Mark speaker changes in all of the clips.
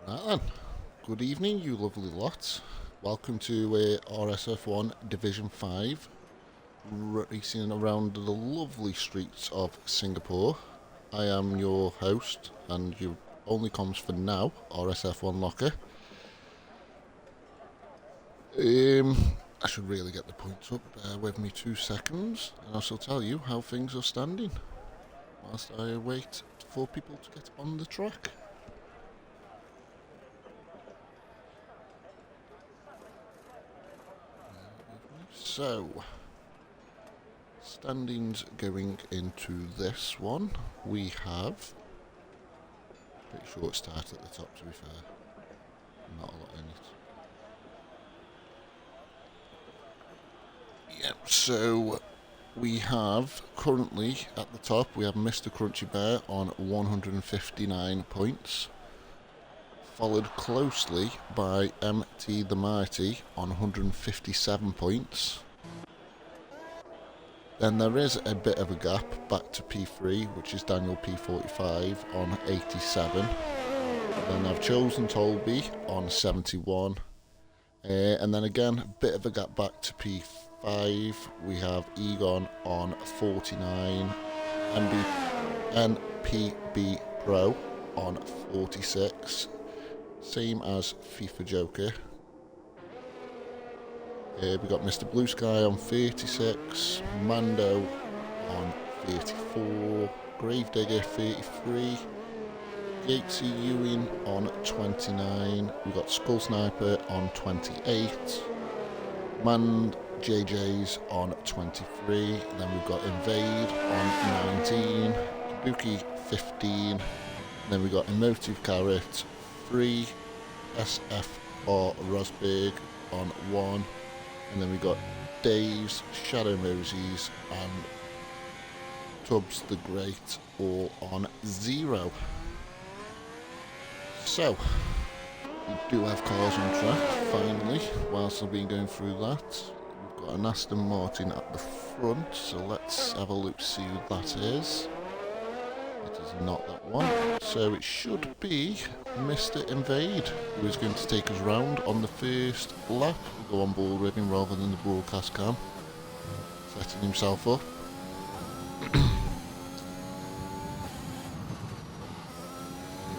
Speaker 1: Right then, good evening you lovely lot. Welcome to RSF1 Division 5, racing around the lovely streets of Singapore. I am your host and your only comms for now, RSF1 Locker. I should really get the points up, bear with me 2 seconds and I shall tell you how things are standing whilst I wait for people to get on the track. So, standings going into this one, we have, pretty sure it starts at the top to be fair, not a lot in it. Yep, so we have currently at the top, we have Mr. Crunchy Bear on 159 points, followed closely by MT the Mighty on 157 points. Then there is a bit of a gap back to P3, which is Daniel P45 on 87. Then I've chosen Tolby on 71. And then again, a bit of a gap back to P5. We have Egon on 49. NPB Pro on 46. Same as FIFA Joker. We got Mr. Blue Sky on 36, Mando on 34, Gravedigger 33, Gatesy Ewing on 29, we got Skull Sniper on 28, Man JJ's on 23, then we've got Invade on 19, Kabuki 15, then we got Emotive Carrot 3, SFR Rosberg on 1, and then we got Dave's, Shadow Moses and Tubbs the Great all on 0. So, we do have cars on track, finally, whilst I've been going through that. We've got an Aston Martin at the front, so let's have a look to see who that is. It is not that one, so it should be Mr. Invade, who is going to take us round on the first lap. We'll go on board with him rather than the broadcast cam, setting himself up.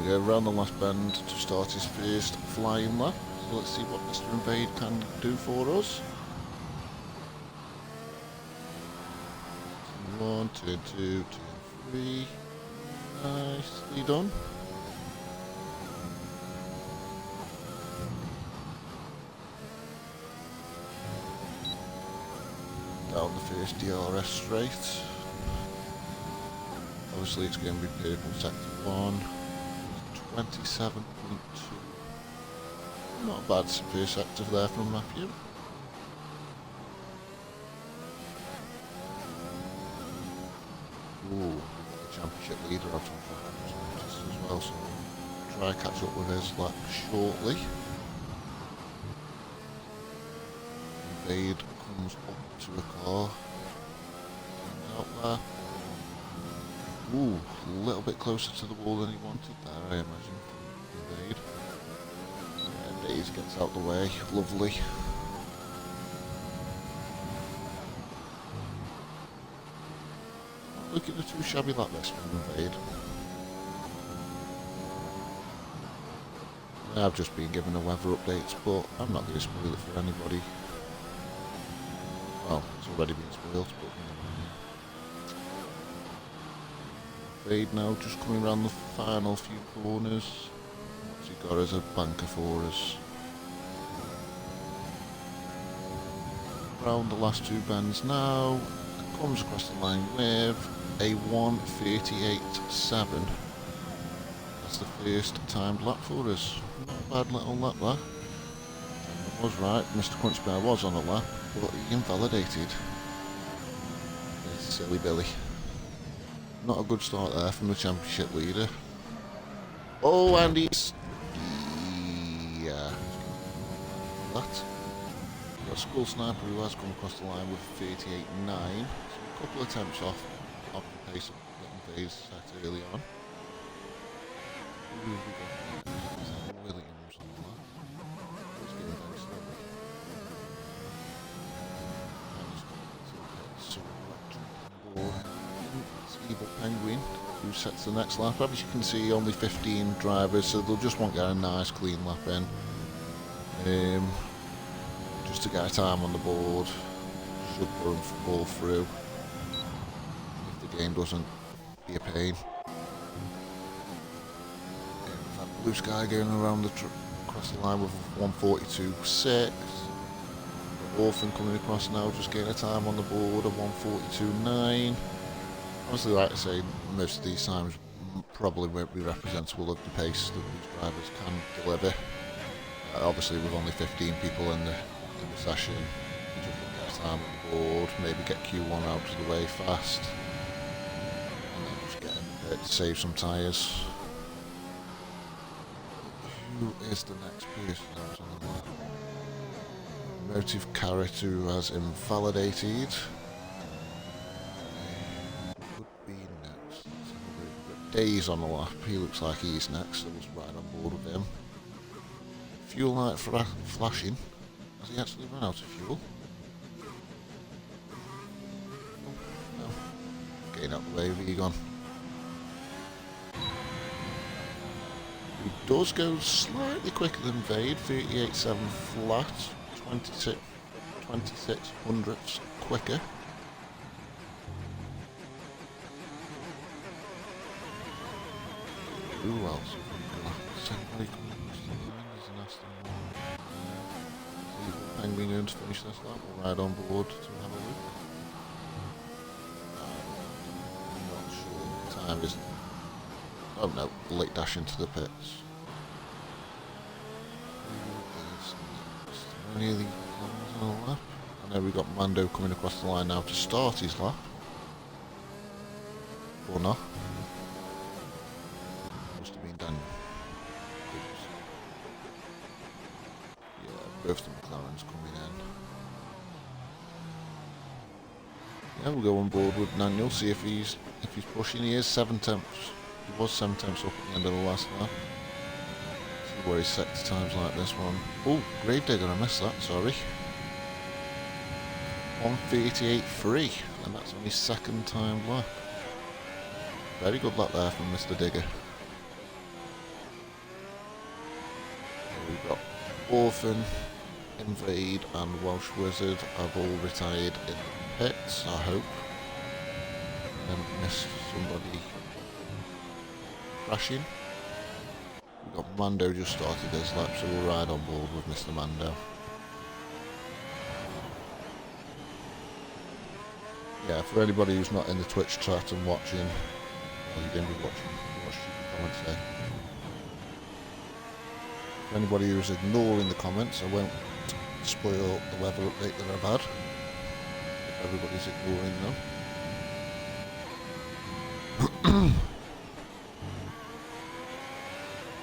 Speaker 1: We go round the last bend to start his first flying lap, so let's see what Mr. Invade can do for us. 1, turn 2, turn 3. Nicely done. Down the first DRS straight. Obviously it's going to be purple sector 1. 27.2. Not a bad first sector there from Matthew. Ooh. Championship leader out of as well, so try catch up with his lap shortly. Invade comes up to a car, out there. Ooh, a little bit closer to the wall than he wanted there, I imagine. Invade. And Daze gets out the way, lovely. Looking at a too shabby lap this from Invade. I've just been given the weather updates, but I'm not going to spoil it for anybody. Well, it's already been spoiled, but Invade now just coming around the final few corners. What's he got as a banker for us? Around the last 2 bends now. Comes across the line with a 1:38.7. That's the first timed lap for us. Not a bad little lap there. I was right, Mr. Crunch Bear was on a lap, but he invalidated. There's silly Billy. Not a good start there from the championship leader. Oh, and he's... yeah. That. Got a Skull Sniper who has come across the line with 38.9. A couple of attempts off the pace of Invade set early on. Who have we got? Williams. who sets the next lap. As you can see, only 15 drivers, so they'll just want to get a nice clean lap in. Just to get a time on the board. Should fall through if the game doesn't be a pain. We've had Blue Sky going around across the line with 1:42.6. Orphan coming across now, just getting a time on the board of 1:42.9. Honestly, like I say, most of these times probably won't be representable of the pace that these drivers can deliver. Obviously, with only 15 people in the session, you just want to get a time on the board, maybe get Q1 out of the way fast, and then just get in the pit to save some tyres. Who is the next person out on the lap? Motive Carrot, who has invalidated. Could be next. Days on the lap. He looks like he's next, so let's ride on board with him. Fuel light flashing. Has he actually run out of fuel? No. Getting out the way, Vegan. Who does go slightly quicker than Vade, 38.7 flat, 26 hundredths quicker. Who else have we got? Somebody coming across the line, there's an Aston Martin. Penguin going to finish this lap, we'll ride on board to have a look. I'm not sure the time is. Oh no, late dash into the pits. Any of these on the lap? I know we've got Mando coming across the line now to start his lap. Or not. Must have been Daniel. Oops. Yeah, both the McLarens coming in. Yeah, we'll go on board with Daniel, see if he's pushing. He is 7 tenths. He was 7 tenths up at the end of the last lap. See where he sets times like this one. Oh, Gravedigger, I missed that, sorry. 1:38.3, and that's on his second time lap. Very good lap there from Mr. Digger. We've got Orphan, Invade and Welsh Wizard have all retired in the pits, I hope. Missed somebody crashing. We've got Mando just started his lap, so we'll ride on board with Mr. Mando. Yeah, for anybody who's not in the Twitch chat and watching, well, you're going to be watching, what should the comments say? For anybody who's ignoring the comments, I won't spoil the weather update that I've had. If everybody's ignoring them.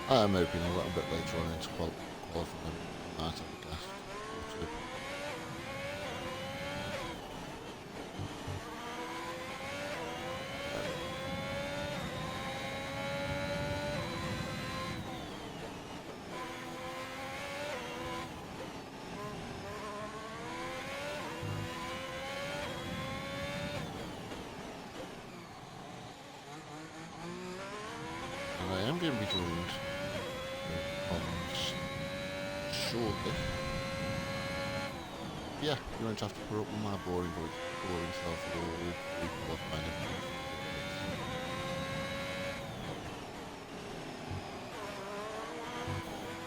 Speaker 1: I'm hoping a little bit later on into qualifying, I might have a guess or two. And I am going to be joined shortly. Yeah, you're going to have to put up with my boring stuff for all qualifying.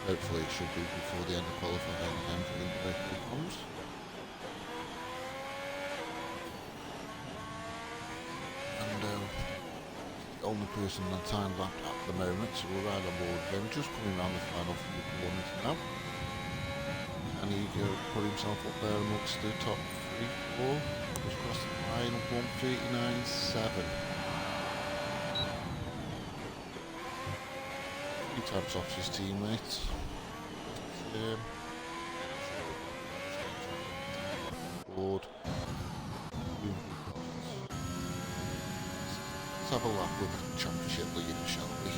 Speaker 1: Hopefully it should be before the end of qualifying and for the individual comes. And the only person on time lap at the moment, so we'll ride on board with him, just coming around the final few corners now. And he put himself up there amongst the top 3, 4, just across the line of 1:39.7. He taps off his teammates. Board. Let's have a lap with the championship leader, shall we?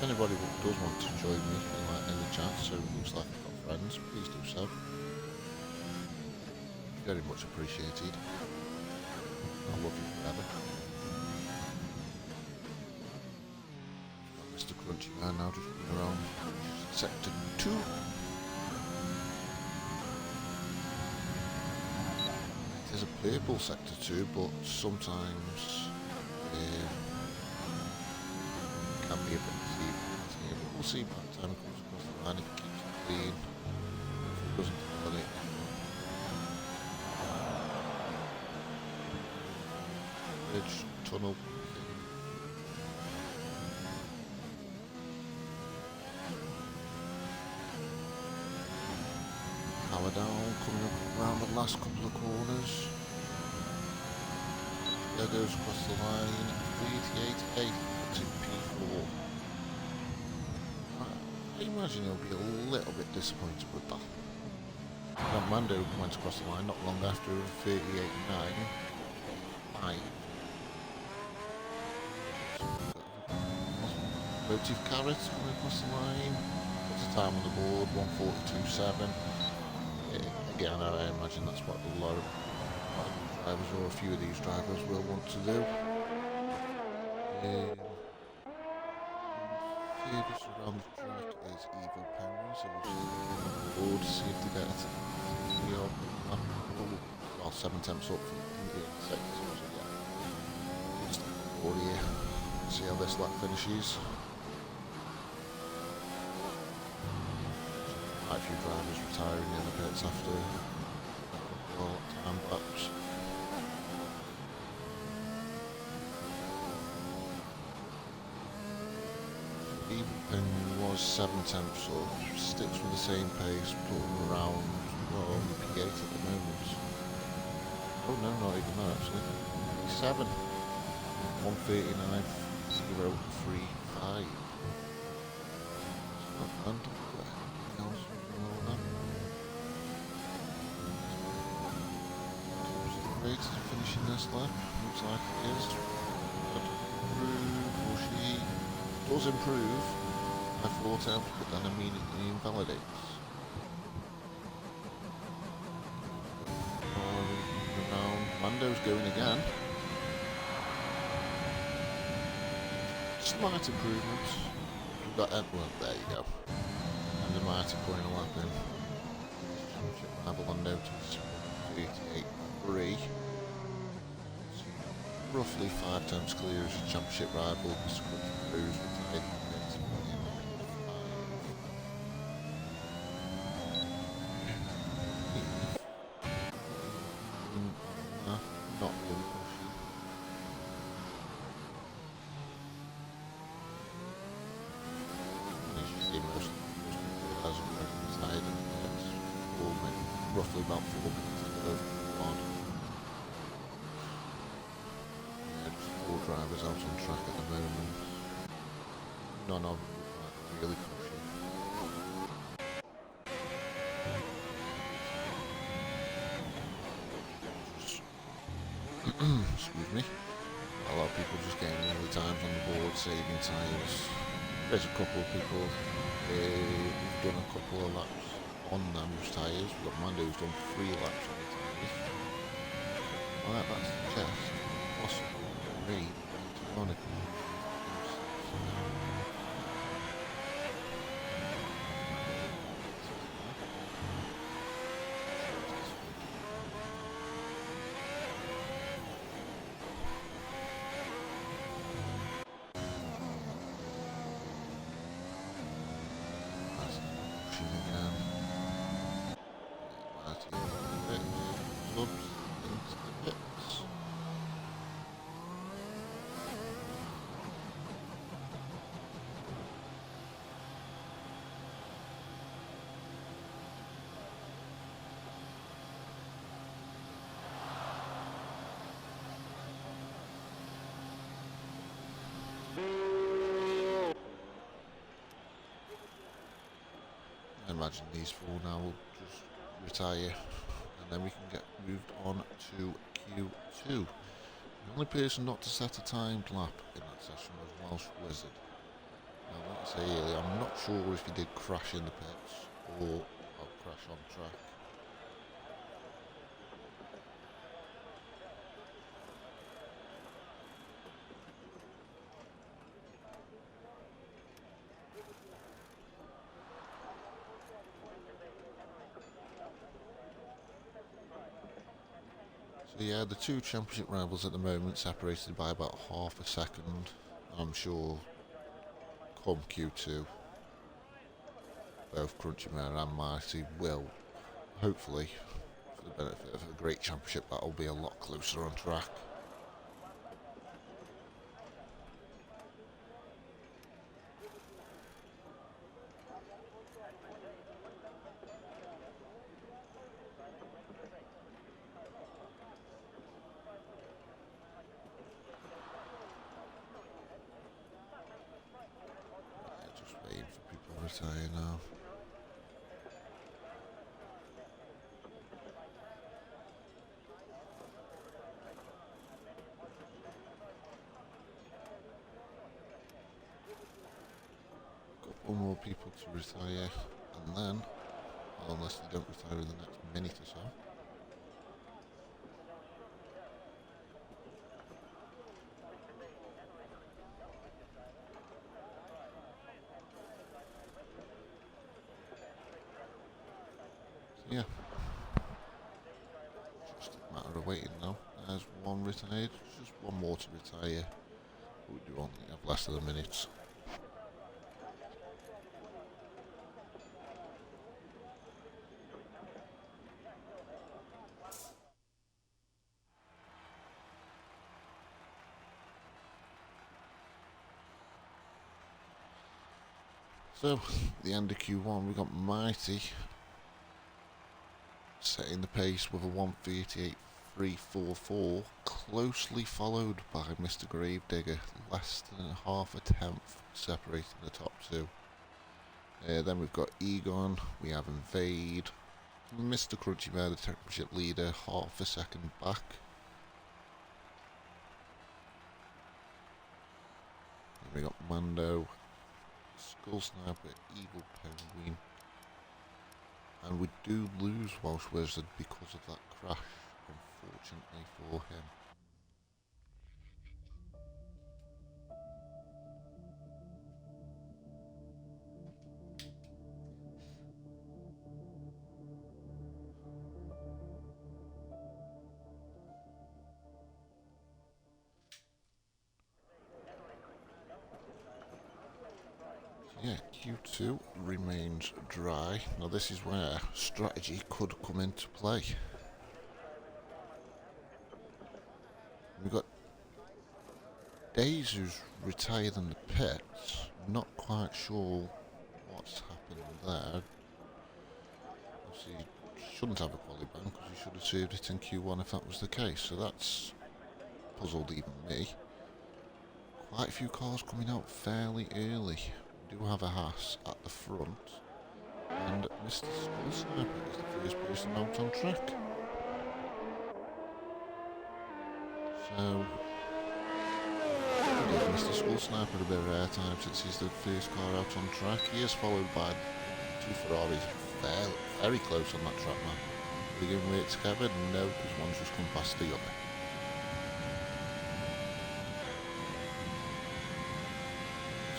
Speaker 1: anybody does want to join me in the chat, so it looks like I've got friends, please do so. Very much appreciated. I love you forever. Mr. Crunchy Man now just running around Sector 2. There's a purple Sector 2, but sometimes can be a bit deceiving. We'll see by the time it comes across the line if it keeps it clean. If it doesn't follow it. Bridge, tunnel. Power down, coming up around the last couple of corners. There goes across the line, 38.8 to P4. I imagine he'll be a little bit disappointed with that. That Mando went across the line not long after 38.9. 5. Motive Carrot coming across the line. What's the time on the board? 1:42.7. Again, I imagine that's what a lot of drivers, or a few of these drivers, will want to do. Furthest around the track is Evil Penguin, so we'll see to see if they get well, 7 temps up from the sector, so yeah. Just over here, see how this lap finishes. Quite a few drivers retiring in the pits after all time laps. Evil Penguin was 7 temps up, sticks with the same pace, putting around, well, only P8 at the moment. Oh no, not even that actually. 7. 1:39.035. Not bad. Anything else below that? Great, finishing this lap. Looks like it is. Improve, or she does improve by 4 temps, but then immediately invalidates. Mando's going again. Slight improvements. We've got well, there you go. And the Mighty putting a lap in. Avalon notice 38.3. Roughly 5 times clear as a championship rival. Scrutch Cruise with 8 minutes. Not really pushy. As you see, most people hasn't broken inside, and it's roughly about 4 minutes of on. Yeah, just 4 drivers out on track at the moment. None of them are really pushy. Excuse me. A lot of people just getting early times on the board, saving tyres. There's a couple of people who've done a couple of laps on those tyres. We've got Mando who's done 3 laps on the tyres. Well, that suggests possible raid to Monaco. I imagine these 4 now will just retire, and then we can get moved on to Q2. The only person not to set a timed lap in that session was Welsh Wizard. Like I say earlier, I'm not sure if he did crash in the pits or crash on track. So yeah, the two championship rivals at the moment separated by about half a second. I'm sure come Q2, both Crunchyman and Mighty will, hopefully, for the benefit of a great championship, that'll be a lot closer on track. Just waiting for people to retire now. Couple more people to retire, and then, well, unless they don't retire in the next minute or so. So yeah, just a matter of waiting now. There's one retired, just one more to retire. We do only have less than a minute. So, the end of Q1, we got Mighty setting the pace with a 1:38.344, closely followed by Mr. Gravedigger, less than half a tenth separating the top two. Then we've got Egon, we have Invade, Mr. Crunchy Bear, the championship leader, half a second back. Then we got Mando, Skull Sniper, Eagle Penguin, and we do lose Welsh Wizard because of that crash, unfortunately for him. Yeah, Q2 remains dry. Now this is where strategy could come into play. We've got Days who's retired in the pits. Not quite sure what's happened there. Obviously, he shouldn't have a quali ban because he should have served it in Q1 if that was the case. So that's puzzled even me. Quite a few cars coming out fairly early. We do have a Haas at the front. And Mr. Skull Sniper is the first person out on track. So, give Mr. Skull Sniper a bit of airtime since he's the first car out on track. He is followed by two Ferraris very close on that track map. Are they going to work together? No, because one's just come past the other.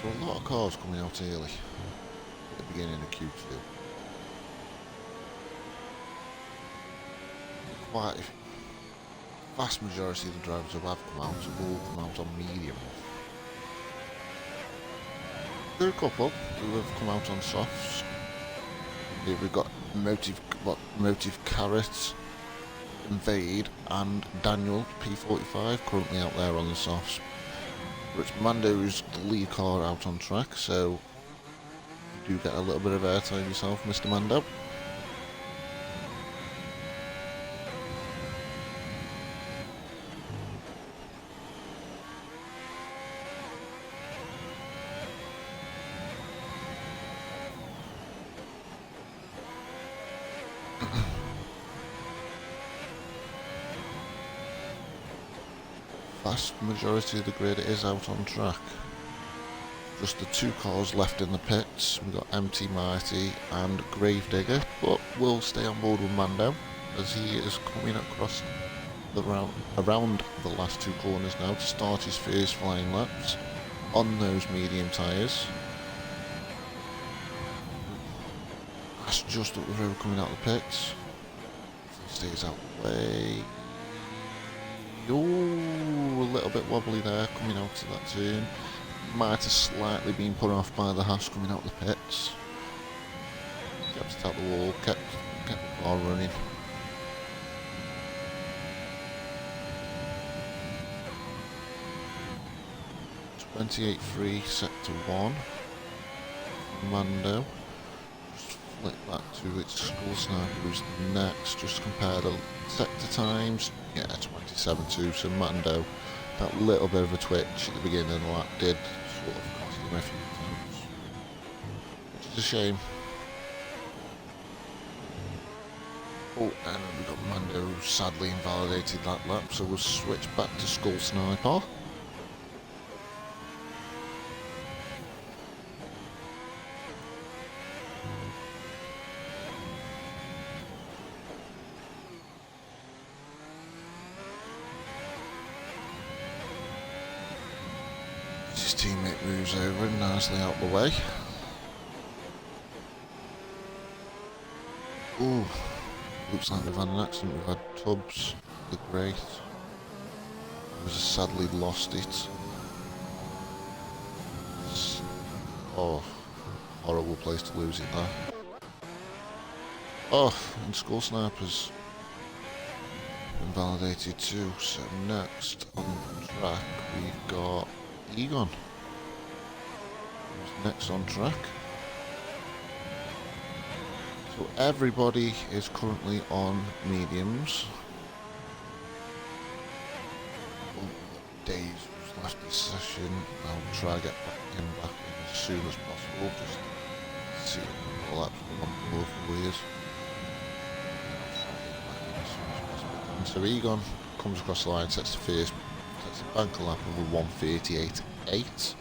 Speaker 1: So a lot of cars coming out early at the beginning of Q2. Quite a vast majority of the drivers who have come out have all come out on medium. There are a couple who have come out on softs. Here we've got Motive Carrot, Invade and Daniel P45 currently out there on the softs. Rich Mando's the lead car out on track, so you do get a little bit of airtime yourself, Mr. Mando. Vast majority of the grid is out on track. just the two cars left in the pits. We've got MT Mighty and Gravedigger, but we'll stay on board with Mando as he is coming across the around the last two corners now to start his first flying laps on those medium tyres. That's just up the road coming out of the pits. He stays out the way. Ooh, a little bit wobbly there coming out of that turn. Might have slightly been put off by the Haas coming out the pits. Kept it out the wall, kept the car running. .28.3 sector 1. Mando. Just flick back to its Skull Sniper who's next. Just compare the sector times. Yeah, 27.2. So Mando, that little bit of a twitch at the beginning of the lap did sort of cost him a few times, which is a shame. Oh, and we got Mando sadly invalidated that lap, so we'll switch back to Skull Sniper. His teammate moves over nicely out the way. Ooh, looks like we've had an accident. We've had Tubbs, the Great, who has sadly lost it. Oh, horrible place to lose it there. Oh, and Skull Sniper's invalidated too. So next on the track we've got Egon. Who's next on track? So everybody is currently on mediums. Oh, Dave's just left this session. I'll try to get him back in as soon as possible. Just see if all that's on both wheels. So Egon comes across the line, sets the first, sets the bank lap of a 1:38.8.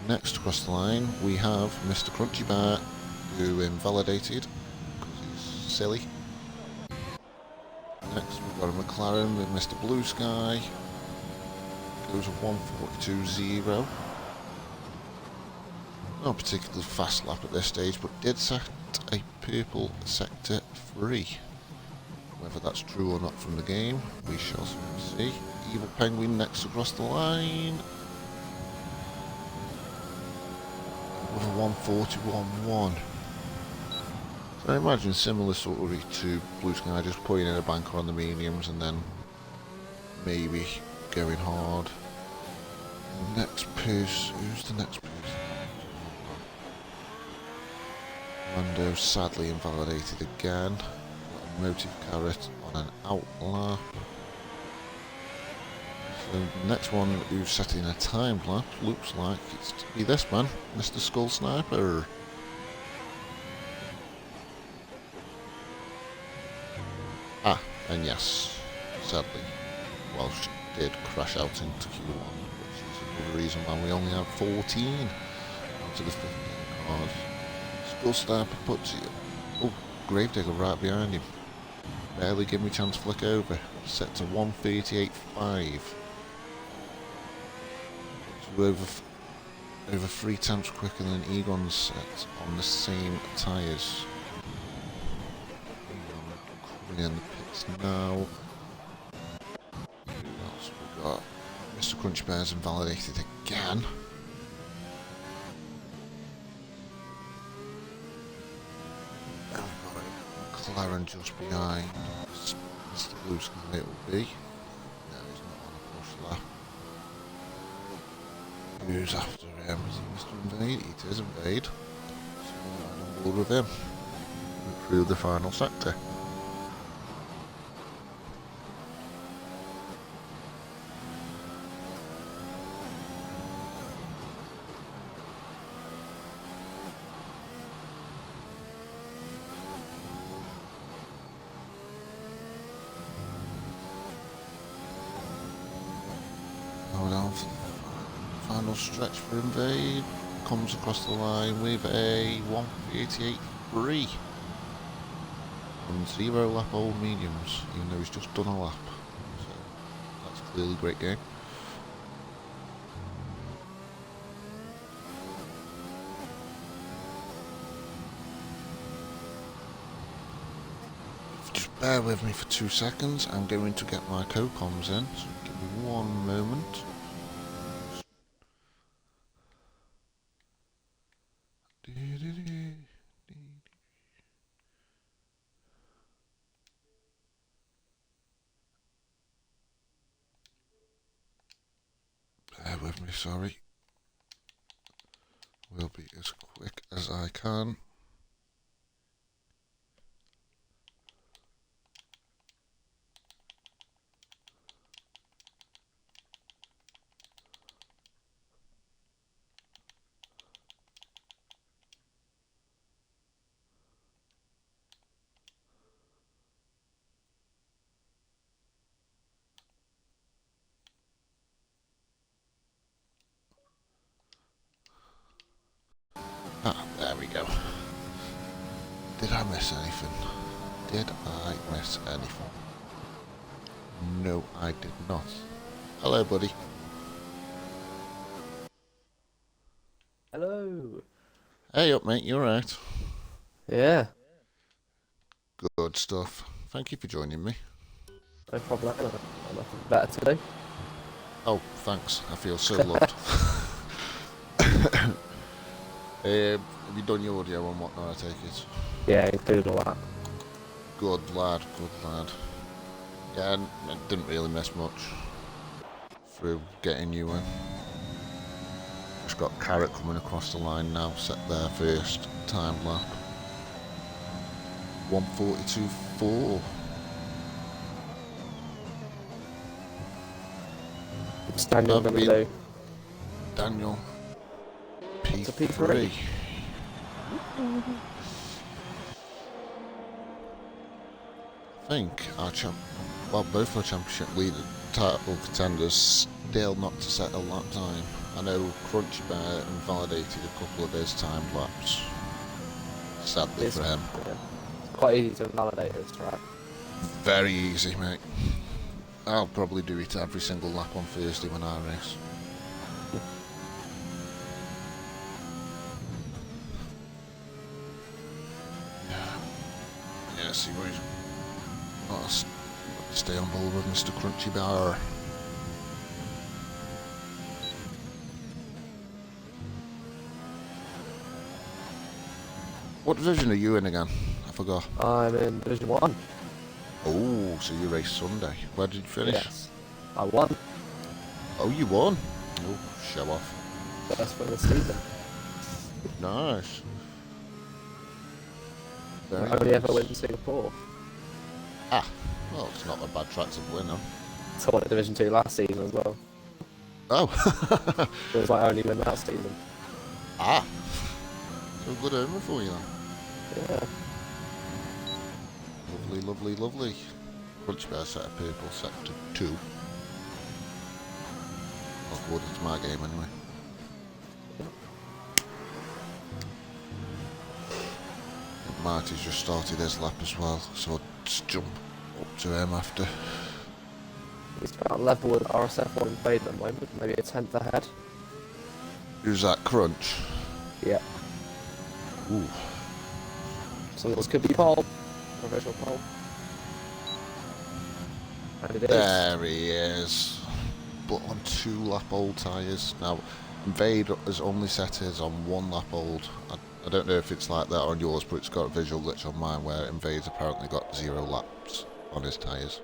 Speaker 1: Next across the line we have Mr. Crunchy Bear, who invalidated because he's silly. Next we've got a McLaren with Mr. Blue Sky, goes a 1:42.0. Not particularly fast lap at this stage, but did set a purple sector 3. Whether that's true or not from the game, we shall soon see. Evil Penguin next across the line with a 1:41.1. So I imagine similar sort of to Blue Sky, just putting in a banker on the mediums and then maybe going hard. Next person, who's the next person? Mando sadly invalidated again. Motive Carrot on an out lap. So the next one who's setting a time lap looks like it's to be this man, Mr. Skull Sniper. Ah, and yes, sadly, Welsh did crash out into Q1, which is another reason why we only have 14 out of the 15 cars. Skull Sniper puts it. Oh, Gravedigger right behind him. Barely give me a chance to flick over. Set to 1:38.5. So over 3 tenths quicker than Egon's set on the same tyres. Coming in the pits now. Who else we got? Mr. Crunchy Bear's invalidated again. McLaren just behind Mr. Blue Sky it will be. No, he's not on a push lap. Who's after him? Is it Mr. Invade? It is Invade. So I'm on board with him. Through the final sector. Final stretch for Invade. Comes across the line with a 1:38.3 and 0 lap old mediums, even though he's just done a lap. So that's clearly a great game. Just bear with me for 2 seconds. I'm going to get my co-coms in, so give me 1 moment. Bear with me, sorry. Will be as quick as I can. Ah, there we go. Did I miss anything? Did I miss anything? No, I did not. Hello, buddy.
Speaker 2: Hello.
Speaker 1: Hey up, mate. You alright?
Speaker 2: Yeah,
Speaker 1: Good stuff. Thank you for joining me.
Speaker 2: no problem. I've got nothing better to do.
Speaker 1: Oh, thanks. I feel so loved. Have you done your audio and whatnot, I take it?
Speaker 2: Yeah, included all that.
Speaker 1: Good lad, good lad. Yeah, I didn't really miss much through getting you in. Just got Carrot coming across the line now, set their first time lap. 1:42.4.
Speaker 2: What's Daniel going to do?
Speaker 1: Daniel
Speaker 2: It's a
Speaker 1: P3.
Speaker 2: P3.
Speaker 1: I think both our championship leader title contenders still not to set a lap time. I know Crunchy Bear invalidated a couple of his timed laps. Sadly for him.
Speaker 2: Yeah. It's quite easy to validate this track.
Speaker 1: Very easy, mate. I'll probably do it every single lap on Thursday when I race. Yeah, see where he's... Oh, stay on board with Mr. Crunchy Bear. What division are you in again? I forgot.
Speaker 2: I'm in Division 1.
Speaker 1: Oh, so you raced Sunday. Where did you finish?
Speaker 2: Yes. I won.
Speaker 1: Oh, you won? Oh, show off.
Speaker 2: First win of the season.
Speaker 1: Nice.
Speaker 2: I
Speaker 1: Very
Speaker 2: only
Speaker 1: nice.
Speaker 2: ever win in Singapore.
Speaker 1: Ah, well, it's not a bad track to win on.
Speaker 2: So I won at Division 2 last season as well.
Speaker 1: Oh.
Speaker 2: It was my only win that season.
Speaker 1: Ah. So good omen for you then.
Speaker 2: Yeah.
Speaker 1: Lovely, lovely, lovely. Crunchy Bear set a purple sector 2. According to my game anyway. Marty's just started his lap as well, so I'll just jump up to him after.
Speaker 2: He's about level with RSF1 Invade at the moment, maybe a tenth ahead.
Speaker 1: Who's that, Crunch?
Speaker 2: Yeah.
Speaker 1: Ooh.
Speaker 2: So this could be pole. Provisional pole. And it is.
Speaker 1: There he is. But on 2 lap old tyres. Now, Invade has only set his on 1 lap old. I don't know if it's like that on yours, but it's got a visual glitch on mine where Invade's apparently got 0 laps on his tyres.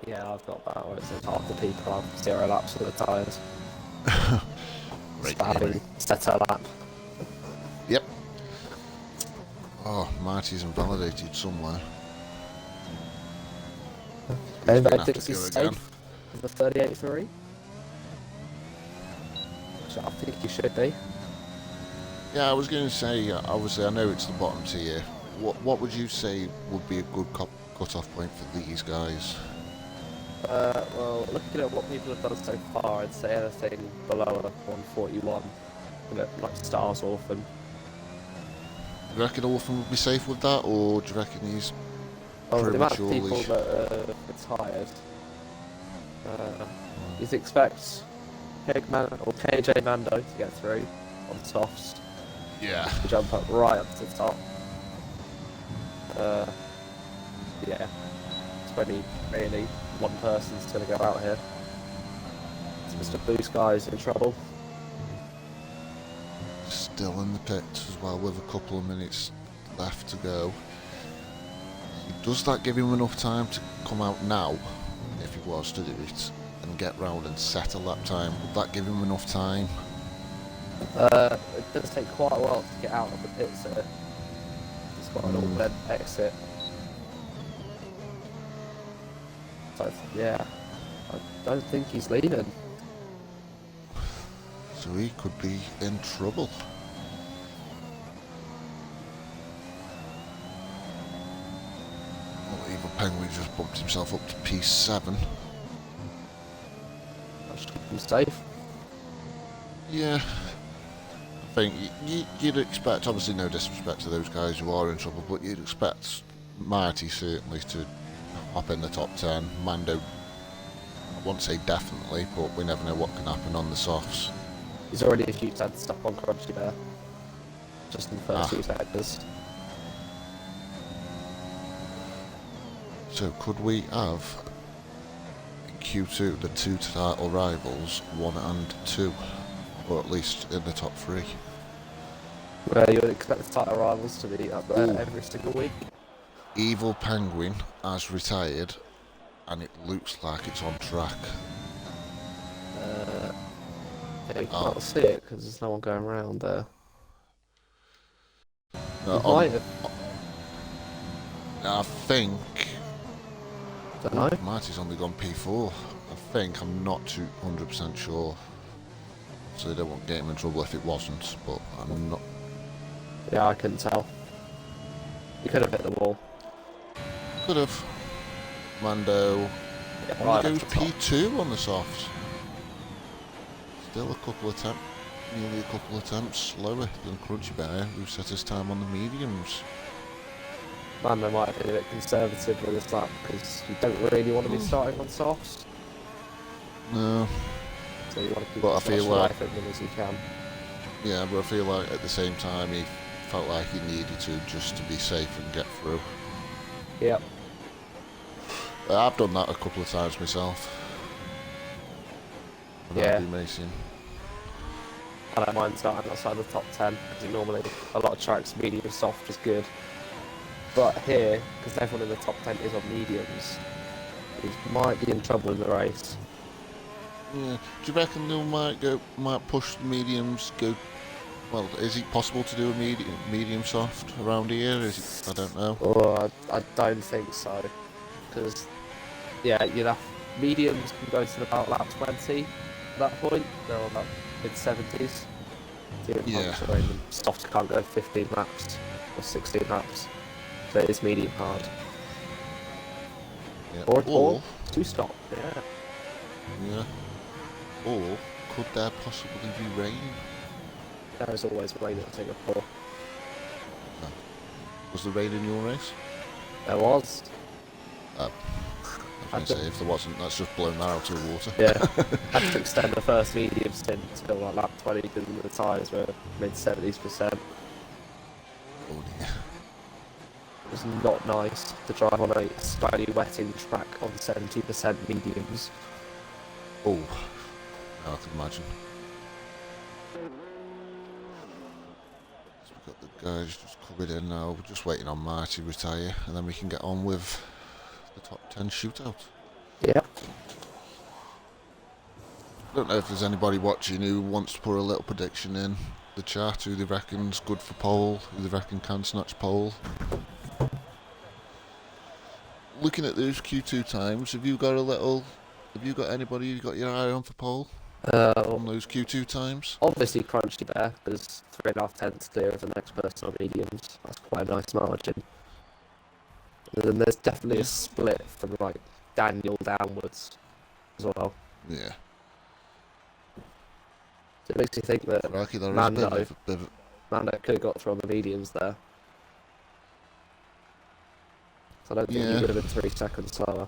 Speaker 2: Yeah, I've got that where it says half the people have 0 laps on the tyres.
Speaker 1: Great
Speaker 2: Spabbing,
Speaker 1: game.
Speaker 2: set a lap.
Speaker 1: Yep. Oh, Marty's invalidated somewhere.
Speaker 2: Anybody
Speaker 1: have
Speaker 2: thinks
Speaker 1: to
Speaker 2: he's
Speaker 1: go again.
Speaker 2: safe with the 38.3? I think he should be.
Speaker 1: Yeah, I was going to say, obviously I know it's the bottom tier. What would you say would be a good cut-off point for these guys?
Speaker 2: Well, looking at what people have done so far, I'd say anything below a 141, like Stars Orphan.
Speaker 1: Do you reckon Orphan would be safe with that, or do you reckon he's
Speaker 2: Well, the amount of
Speaker 1: prematurely...
Speaker 2: people that are retired, you'd expect Pigman or KJ Mando to get through on softs,
Speaker 1: Yeah.
Speaker 2: to jump up right up to the top. Yeah, it's only really one person's going to go out here. It's Mr. Blue Sky's in trouble.
Speaker 1: Still in the pits as well, with a couple of minutes left to go. Does that give him enough time to come out now, if he was to do it, and get round and set a lap time? Would that give him enough time?
Speaker 2: It does take quite a while to get out of the pits here. It's got an all-bed exit. So, yeah, I don't think he's leaving.
Speaker 1: So he could be in trouble. Well, Evil Penguin just bumped himself up to P7.
Speaker 2: I should keep him safe.
Speaker 1: Yeah. I think you'd expect, obviously no disrespect to those guys who are in trouble, but you'd expect Marty certainly to hop in the top 10. Mando, I won't say definitely, but we never know what can happen on the softs.
Speaker 2: He's already a few times stuck on Crunchy Bear. Just in the first few seconds.
Speaker 1: So could we have in Q2 the two title rivals, 1 and 2, or at least in the top 3?
Speaker 2: Where you would expect the title rivals to be up there every single week.
Speaker 1: Evil Penguin has retired, and it looks like it's on track.
Speaker 2: Yeah, you can't see it because there's no one going around there.
Speaker 1: No,
Speaker 2: He might have.
Speaker 1: I think
Speaker 2: Don't know.
Speaker 1: Marty's only gone P4. I think, I'm not 100% sure. So they don't want to get him in trouble if it wasn't, but I'm not.
Speaker 2: Yeah, I couldn't tell. You could have hit the wall.
Speaker 1: Could have. Mando
Speaker 2: Yeah,
Speaker 1: only
Speaker 2: right
Speaker 1: goes
Speaker 2: at the top.
Speaker 1: P2 on the softs. Still a couple of attempts, nearly a couple of attempts slower than Crunchy Bear, who set his time on the mediums.
Speaker 2: Mando might have been a bit conservative with this lap because you don't really want to be starting on softs.
Speaker 1: No.
Speaker 2: So you want to keep
Speaker 1: But I
Speaker 2: as much
Speaker 1: feel like-
Speaker 2: life in them as you can.
Speaker 1: Yeah, but I feel like at the same time he felt like he needed to just to be safe and get through.
Speaker 2: Yep.
Speaker 1: I've done that a couple of times myself.
Speaker 2: Yeah.
Speaker 1: That'd be amazing.
Speaker 2: I don't mind starting outside the top 10 because normally a lot of tracks medium soft is good. But here, because everyone in the top 10 is on mediums, he might be in trouble in the race.
Speaker 1: Yeah. Do you reckon they might push the mediums? Well, is it possible to do a medium soft around here? Is it? I don't know.
Speaker 2: Or I don't think so, because yeah, mediums can go to about lap 20 at that point. They're on about mid-70s.
Speaker 1: Yeah.
Speaker 2: Soft can't go 15 laps or 16 laps. So it is medium hard.
Speaker 1: Yeah.
Speaker 2: Or two stop. Yeah.
Speaker 1: Yeah. Or could there possibly be rain?
Speaker 2: There is always rain at Singapore.
Speaker 1: Was there rain in your race?
Speaker 2: There was.
Speaker 1: I was going to say, if there wasn't, that's just blown that out of the water.
Speaker 2: Yeah. Had to extend the first medium stint till like lap 20 because the tyres were mid-70s%.
Speaker 1: Oh dear.
Speaker 2: It was not nice to drive on a slightly wetting track on 70% mediums.
Speaker 1: Oh, I can imagine. So we've got the guys just coming in now. We're just waiting on Marty to retire, and then we can get on with the top 10 shootout.
Speaker 2: Yeah.
Speaker 1: I don't know if there's anybody watching who wants to put a little prediction in the chat, who they reckon's good for pole, who they reckon can snatch pole. Looking at those Q2 times, have you got anybody you got your eye on for pole on those Q2 times?
Speaker 2: Obviously Crunchy Bear, because 3.5 tenths clear of the next person on mediums. That's quite a nice margin. And then there's definitely a split from like Daniel downwards as well.
Speaker 1: Yeah.
Speaker 2: So it makes you think that
Speaker 1: Crikey, there is a
Speaker 2: Mando
Speaker 1: bit of
Speaker 2: could have got through on the mediums there. So I don't think he
Speaker 1: Yeah.
Speaker 2: would have been 3 seconds slower.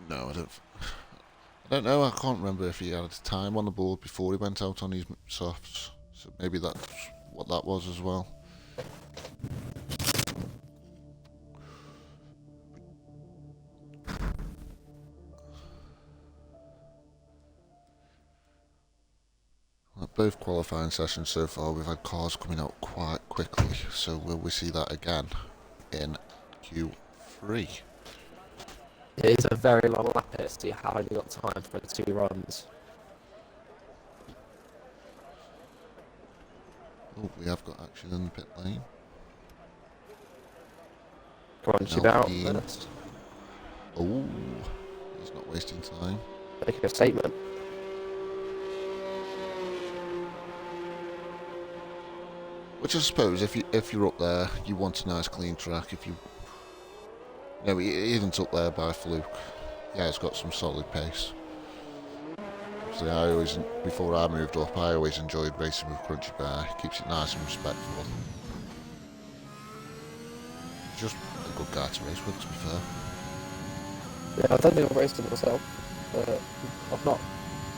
Speaker 1: No, I don't know. I can't remember if he had time on the board before he went out on his softs. So maybe that's what that was as well. At both qualifying sessions so far, we've had cars coming out quite quickly. So will we see that again in Q3?
Speaker 2: It is a very long lap here, so you have only got time for 2 runs.
Speaker 1: Oh, we have got action in the pit lane.
Speaker 2: Crunch out
Speaker 1: Alpine.
Speaker 2: first.
Speaker 1: Oh, he's not wasting time.
Speaker 2: Making a statement.
Speaker 1: Which I suppose, if you're up there, you want a nice clean track. If you, no, he isn't up there by fluke. Yeah, it's got some solid pace. So I always, before I moved up, I always enjoyed racing with Crunchy Bear. He keeps it nice and respectful. He's just a good guy to race with, to be fair.
Speaker 2: Yeah, I don't think I've raced him myself, but I've not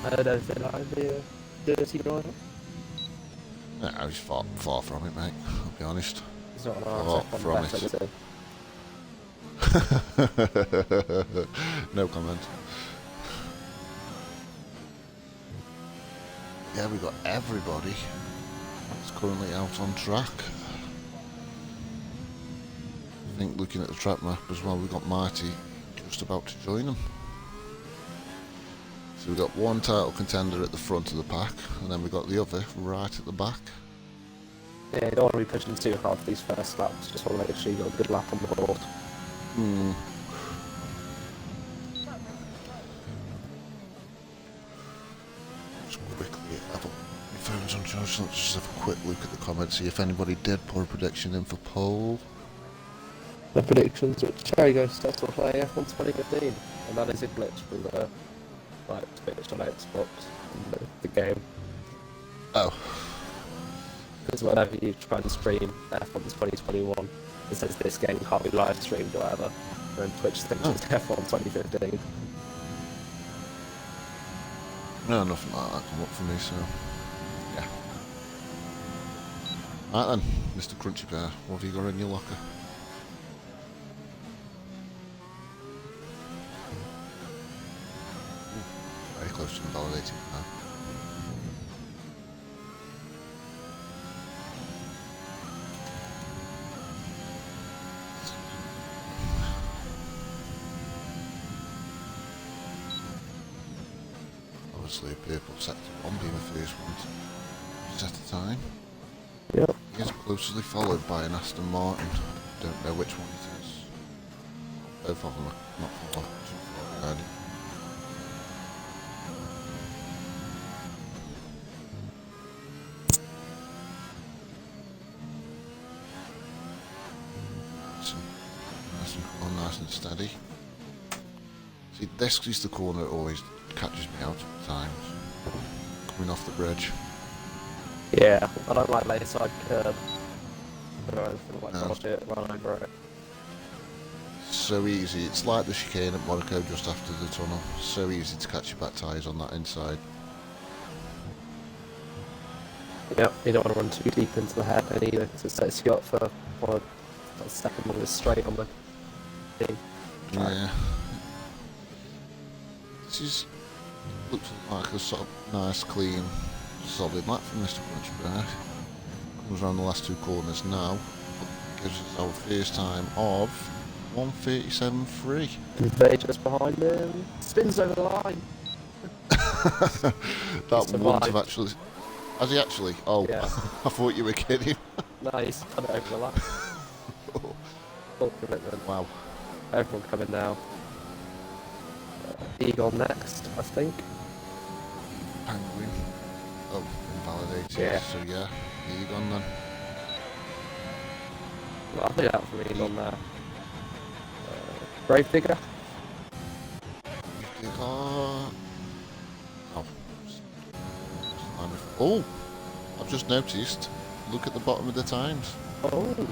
Speaker 2: heard anything like I'd be a dirty driver.
Speaker 1: No, he's far from it, mate. I'll be honest.
Speaker 2: He's not an
Speaker 1: Far
Speaker 2: RSF1
Speaker 1: from
Speaker 2: vet, is he?
Speaker 1: No comment. Yeah, we've got everybody that's currently out on track. I think looking at the track map as well, we've got Mighty just about to join them. So we've got one title contender at the front of the pack, and then we've got the other right at the back.
Speaker 2: Yeah, you don't want to be pushing too hard for these first laps, just want to make sure you've got a good lap on the board.
Speaker 1: Just quickly have my phone's on charge, let's just have a quick look at the comments, see if anybody did put a prediction in for pole.
Speaker 2: The predictions which Cherry Ghost starts will play F1 2015, and that is a glitch from the Twitch on Xbox in the game.
Speaker 1: Oh.
Speaker 2: Because whenever you try and stream F1 2021, it says this game can't be live streamed or whatever, and then Twitch thinks it's F1 2015.
Speaker 1: No, nothing like that come up for me, so yeah. Right then, Mr. Crunchy Bear, what have you got in your locker? Very close to invalidating now. Obviously, a purple sector 1 being the first one to set a time.
Speaker 2: Yep.
Speaker 1: He is closely followed by an Aston Martin. Don't know which one it is. Both of them are not far behind him. Nice and steady. See, this is the corner that always catches me out at times. Coming off the bridge.
Speaker 2: Yeah, I don't like layside curb. I don't like
Speaker 1: No.
Speaker 2: bullshit run over it.
Speaker 1: So easy. It's like the chicane at Monaco just after the tunnel. So easy to catch your back tyres on that inside.
Speaker 2: Yep, you don't want to run too deep into the hairpin either, because it sets you up for a second longest straight on the thing.
Speaker 1: Yeah. This looks like a sort of nice, clean, solid lap from Mr. Crunchy Bear. Comes around the last 2 corners now. Gives us our first time of 1:37.3.
Speaker 2: They just behind him. Spins over the line.
Speaker 1: That wouldn't have actually... Has he actually? Oh,
Speaker 2: Yeah.
Speaker 1: I thought you were kidding.
Speaker 2: Nice. Put it over the line. Full commitment.
Speaker 1: Wow.
Speaker 2: Everyone coming now. Eagle next, I think.
Speaker 1: Penguin. Oh, invalidated.
Speaker 2: Yeah.
Speaker 1: So yeah, Egon then.
Speaker 2: Well, I'll put it out for Eagle now. Gravedigger.
Speaker 1: Oh. Oh, I've just noticed. Look at the bottom of the times.
Speaker 2: Oh.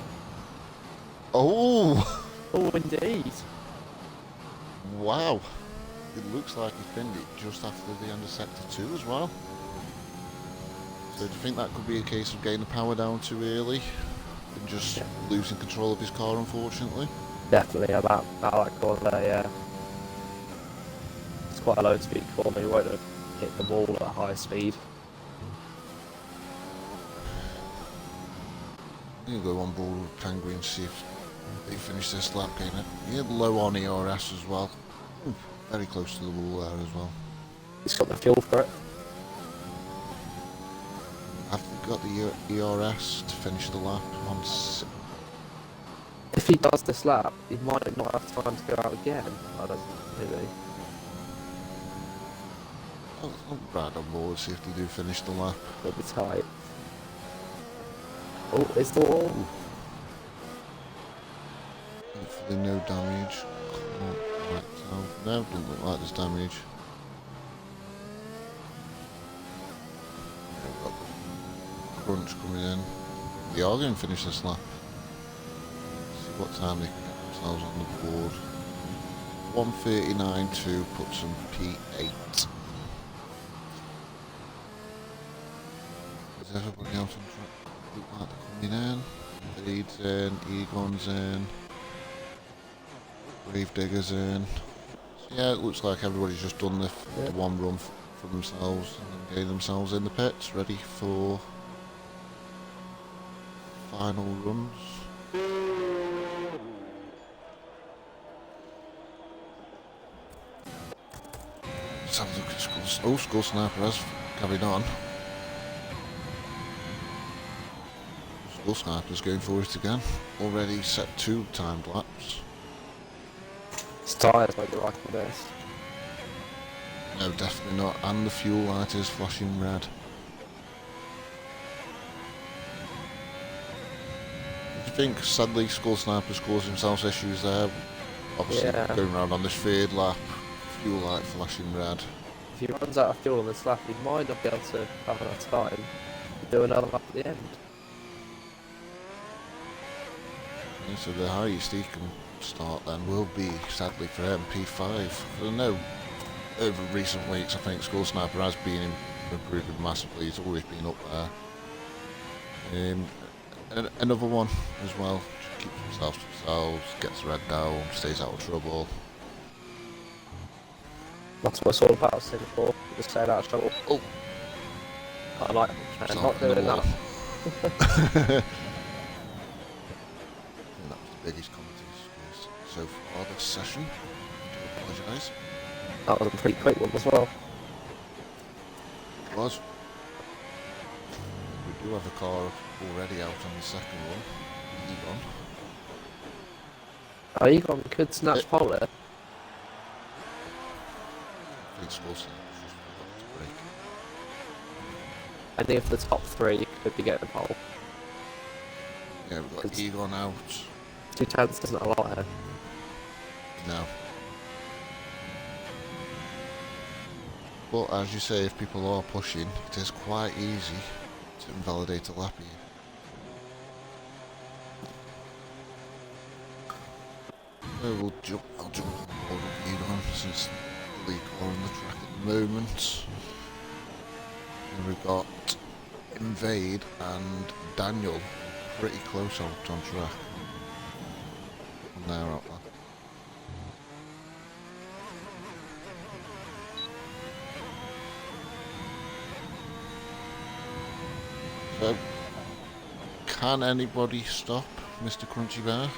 Speaker 1: Oh,
Speaker 2: Oh, indeed.
Speaker 1: wow. It looks like he's pinned it just after the end of sector 2 as well. So do you think that could be a case of getting the power down too early and just losing control of his car, unfortunately?
Speaker 2: Definitely about that corner there, yeah. It's quite a low speed corner, you won't have hit the wall at a high speed.
Speaker 1: You go on board with Penguin, see if they finish this lap getting it. Low on ERS as well. Ooh, very close to the wall there as well.
Speaker 2: He's got the fuel for it.
Speaker 1: Have they got the ERS to finish the lap on
Speaker 2: If he does this lap, he might not have time to go out again. I don't really.
Speaker 1: I'll ride on board, see if they do finish the lap.
Speaker 2: It'll be tight. Oh, it's the wall.
Speaker 1: Hopefully no damage. No, doesn't look like there's damage. We've got the crunch coming in. They are going to finish this lap. See what time they can get themselves on the board. 1:39.2 puts them P8. Is everybody else on track? Look like they're coming in. Reed's in, Egon's in, Gravedigger's in. So yeah, it looks like everybody's just done the one run for themselves and then getting themselves in the pits, ready for final runs. Let's have a look at Skull. Oh, Skull Sniper has carried on. Skull Sniper's going for it again. Already set 2 timed laps.
Speaker 2: His tyres might be liking this.
Speaker 1: No, definitely not. And the fuel light is flashing red. Do you think, sadly, Skull Sniper's caused himself issues there? Obviously, going around on this 3rd lap, fuel light flashing red.
Speaker 2: If he runs out of fuel on this lap, he might not be able to have enough time to do another lap at the end.
Speaker 1: Yeah, so the highest he can start then will be, sadly for him, P5. I know over recent weeks I think Skull Sniper has been improving massively. He's always been up there. And another one as well. Just keeps themselves to themselves, gets the red down, stays out of trouble.
Speaker 2: That's what it's all about, Singapore. Just staying out of trouble.
Speaker 1: Oh!
Speaker 2: I like not doing that.
Speaker 1: That was the biggest commentator scores so far this session. I do apologise.
Speaker 2: That was a pretty quick one as well.
Speaker 1: It was. We do have a car already out on the second one. Egon.
Speaker 2: Oh, Egon could snatch pole there.
Speaker 1: I think Skull Sniper's just forgot to brake.
Speaker 2: I think for the top 3 could be getting pole.
Speaker 1: Yeah, we've got Egon out.
Speaker 2: 2 tenths isn't a lot here.
Speaker 1: No. But as you say, if people are pushing, it is quite easy to invalidate a lap here. So I'll jump on board with Egon since the lead car on the track at the moment. And we've got Invade and Daniel pretty close out on track. And they're out there. So, can anybody stop Mr. Crunchy Bear?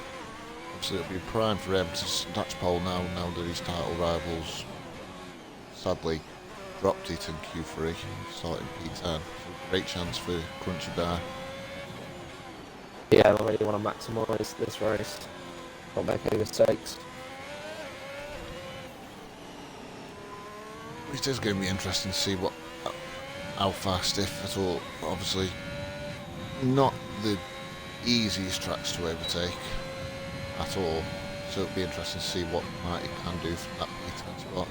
Speaker 1: Obviously it'll be prime for him to snatch pole now that his title rivals sadly dropped it in Q3, starting P10. So great chance for Crunchy Bear.
Speaker 2: Yeah, I really want to maximise this race. Not make any mistakes.
Speaker 1: It is going to be interesting to see how fast, if at all. Obviously, not the easiest tracks to overtake at all. So it'll be interesting to see what Marty can do from that P10 spot.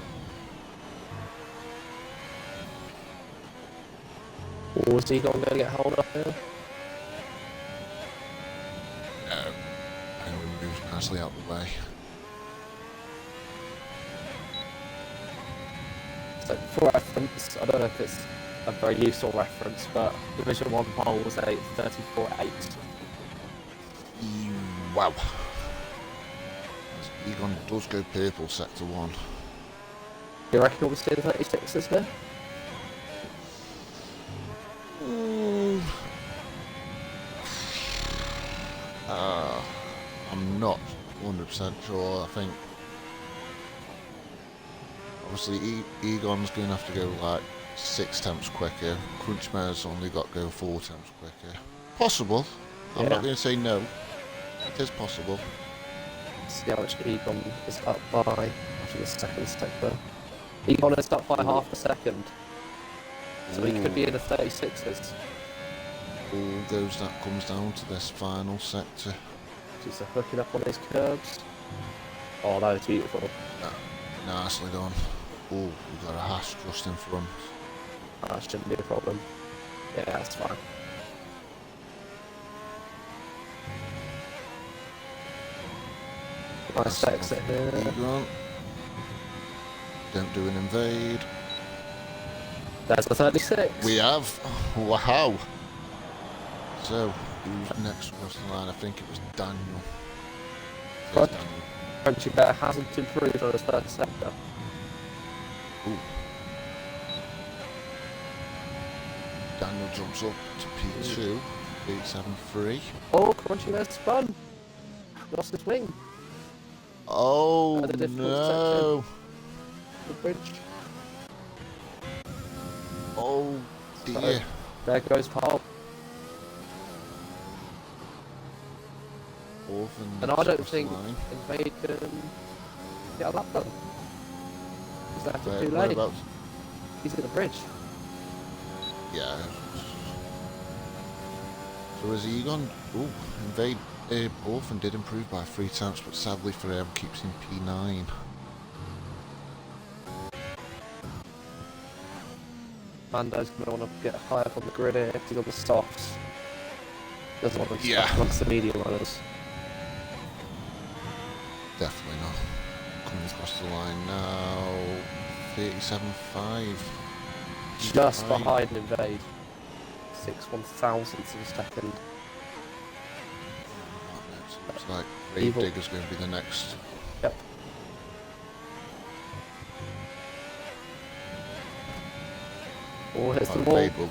Speaker 2: Or is he going to get held up here?
Speaker 1: No. And we move nicely out of the way.
Speaker 2: So for reference, I don't know if it's a very useful reference, but Division 1 pole was a 34.8.
Speaker 1: Wow. Egon does go purple, sector 1.
Speaker 2: Do you reckon we'll see the 36s here?
Speaker 1: I'm not 100% sure. I think obviously Egon's going to have to go like 6 temps quicker. Crunchmare's only got to go 4 temps quicker. Possible. I'm not going to say no. It is possible.
Speaker 2: See how much Egon is up by after the second sector. Egon is up by half a second. So he could be in the 36s.
Speaker 1: All that comes down to this final sector.
Speaker 2: Just hooking up on his curbs. Oh, that was beautiful.
Speaker 1: Nicely done. Oh, we've got a hash just in front.
Speaker 2: That shouldn't be a problem. Yeah, that's fine. Nice exit here.
Speaker 1: Egon. Don't do an invade.
Speaker 2: There's the 36.
Speaker 1: We have. Wow. So, who's next across the line? I think it was Daniel.
Speaker 2: Right. Crunchy Bear hasn't improved on his first sector.
Speaker 1: Ooh. Daniel jumps up to P2, 873.
Speaker 2: Oh, Crunchy Bear spun. Lost his wing.
Speaker 1: Oh
Speaker 2: At the difficult
Speaker 1: no!
Speaker 2: The bridge.
Speaker 1: Oh dear.
Speaker 2: So, there goes Paul. And I don't think Invade can get a lap done. He's actually too late. He's at the bridge.
Speaker 1: Yeah. So is Egon? Ooh, Invade Orphan did improve by 3 temps, but sadly for him keeps him P9.
Speaker 2: Mando's going to want to get high up on the grid here if he's on the softs. Doesn't want to be
Speaker 1: Yeah.
Speaker 2: amongst the medium runners.
Speaker 1: Definitely not. Coming across the line now. 37.5.
Speaker 2: Just behind Invade. 6/1000ths of a second.
Speaker 1: Looks like Gravedigger's going to be the next.
Speaker 2: Yep. Oh, here's the wall.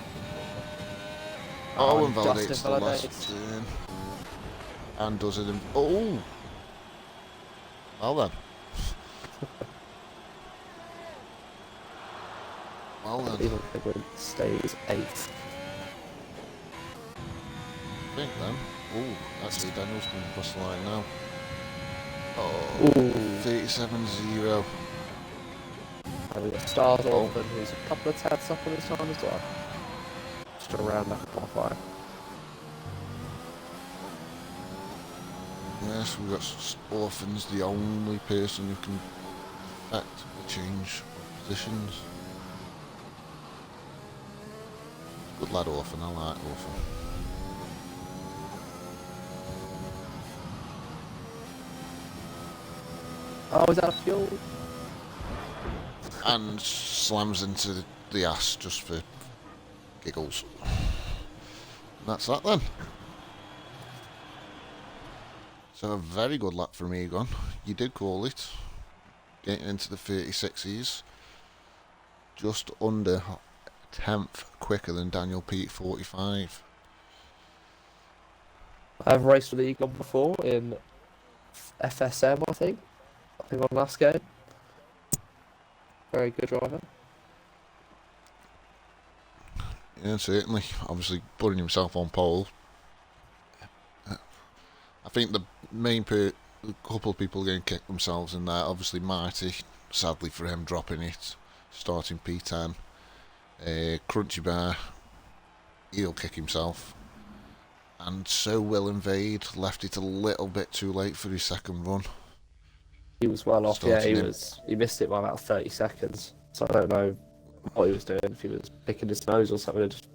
Speaker 1: Oh, invalidates
Speaker 2: just
Speaker 1: the last turn. And does it in... Oh! Well then. Well then.
Speaker 2: Even Edward stays 8th.
Speaker 1: I think then. Oh, actually Daniel's coming across the line now. Oh, 37-0.
Speaker 2: And we've got Stars Orphan, who's a couple of tads up on his time as well. Just around that qualifier.
Speaker 1: Yes, we've got Orphan's the only person who can effectively change positions. Good lad Orphan, I like Orphan.
Speaker 2: Oh, is that a fuel?
Speaker 1: And slams into the ass just for giggles. That's that then. So a very good lap from Egon. You did call it. Getting into the 36s. Just under 10th quicker than Daniel Pete 45.
Speaker 2: I've raced with Egon before in FSM, I think on last game. Very good driver.
Speaker 1: Yeah, certainly. Obviously putting himself on pole. I think the main a couple of people are going to kick themselves in there. Obviously Marty, sadly for him, dropping it, starting P10. Crunchy Bear, he'll kick himself. And so will Invade, left it a little bit too late for his second run.
Speaker 2: He was well off. Yeah,
Speaker 1: starting
Speaker 2: he
Speaker 1: him.
Speaker 2: was. He missed it by about 30 seconds. So I don't know what he was doing. If he was picking his nose or something, and just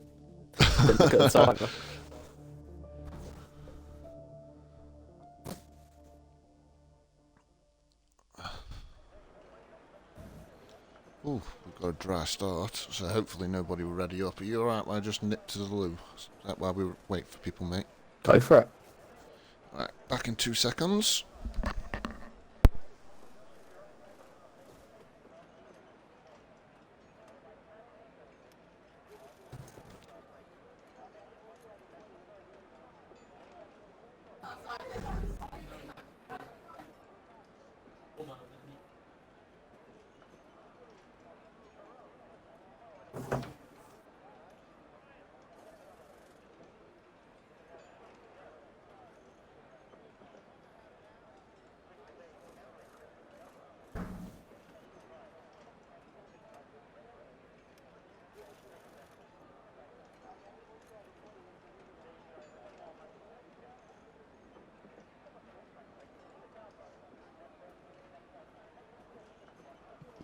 Speaker 2: didn't look at the timer.
Speaker 1: Ooh, we've got a dry start, so hopefully nobody will ready up. Are you alright while I just nip to the loo? Is that while we wait for people, mate?
Speaker 2: Go for it.
Speaker 1: Right, back in 2 seconds.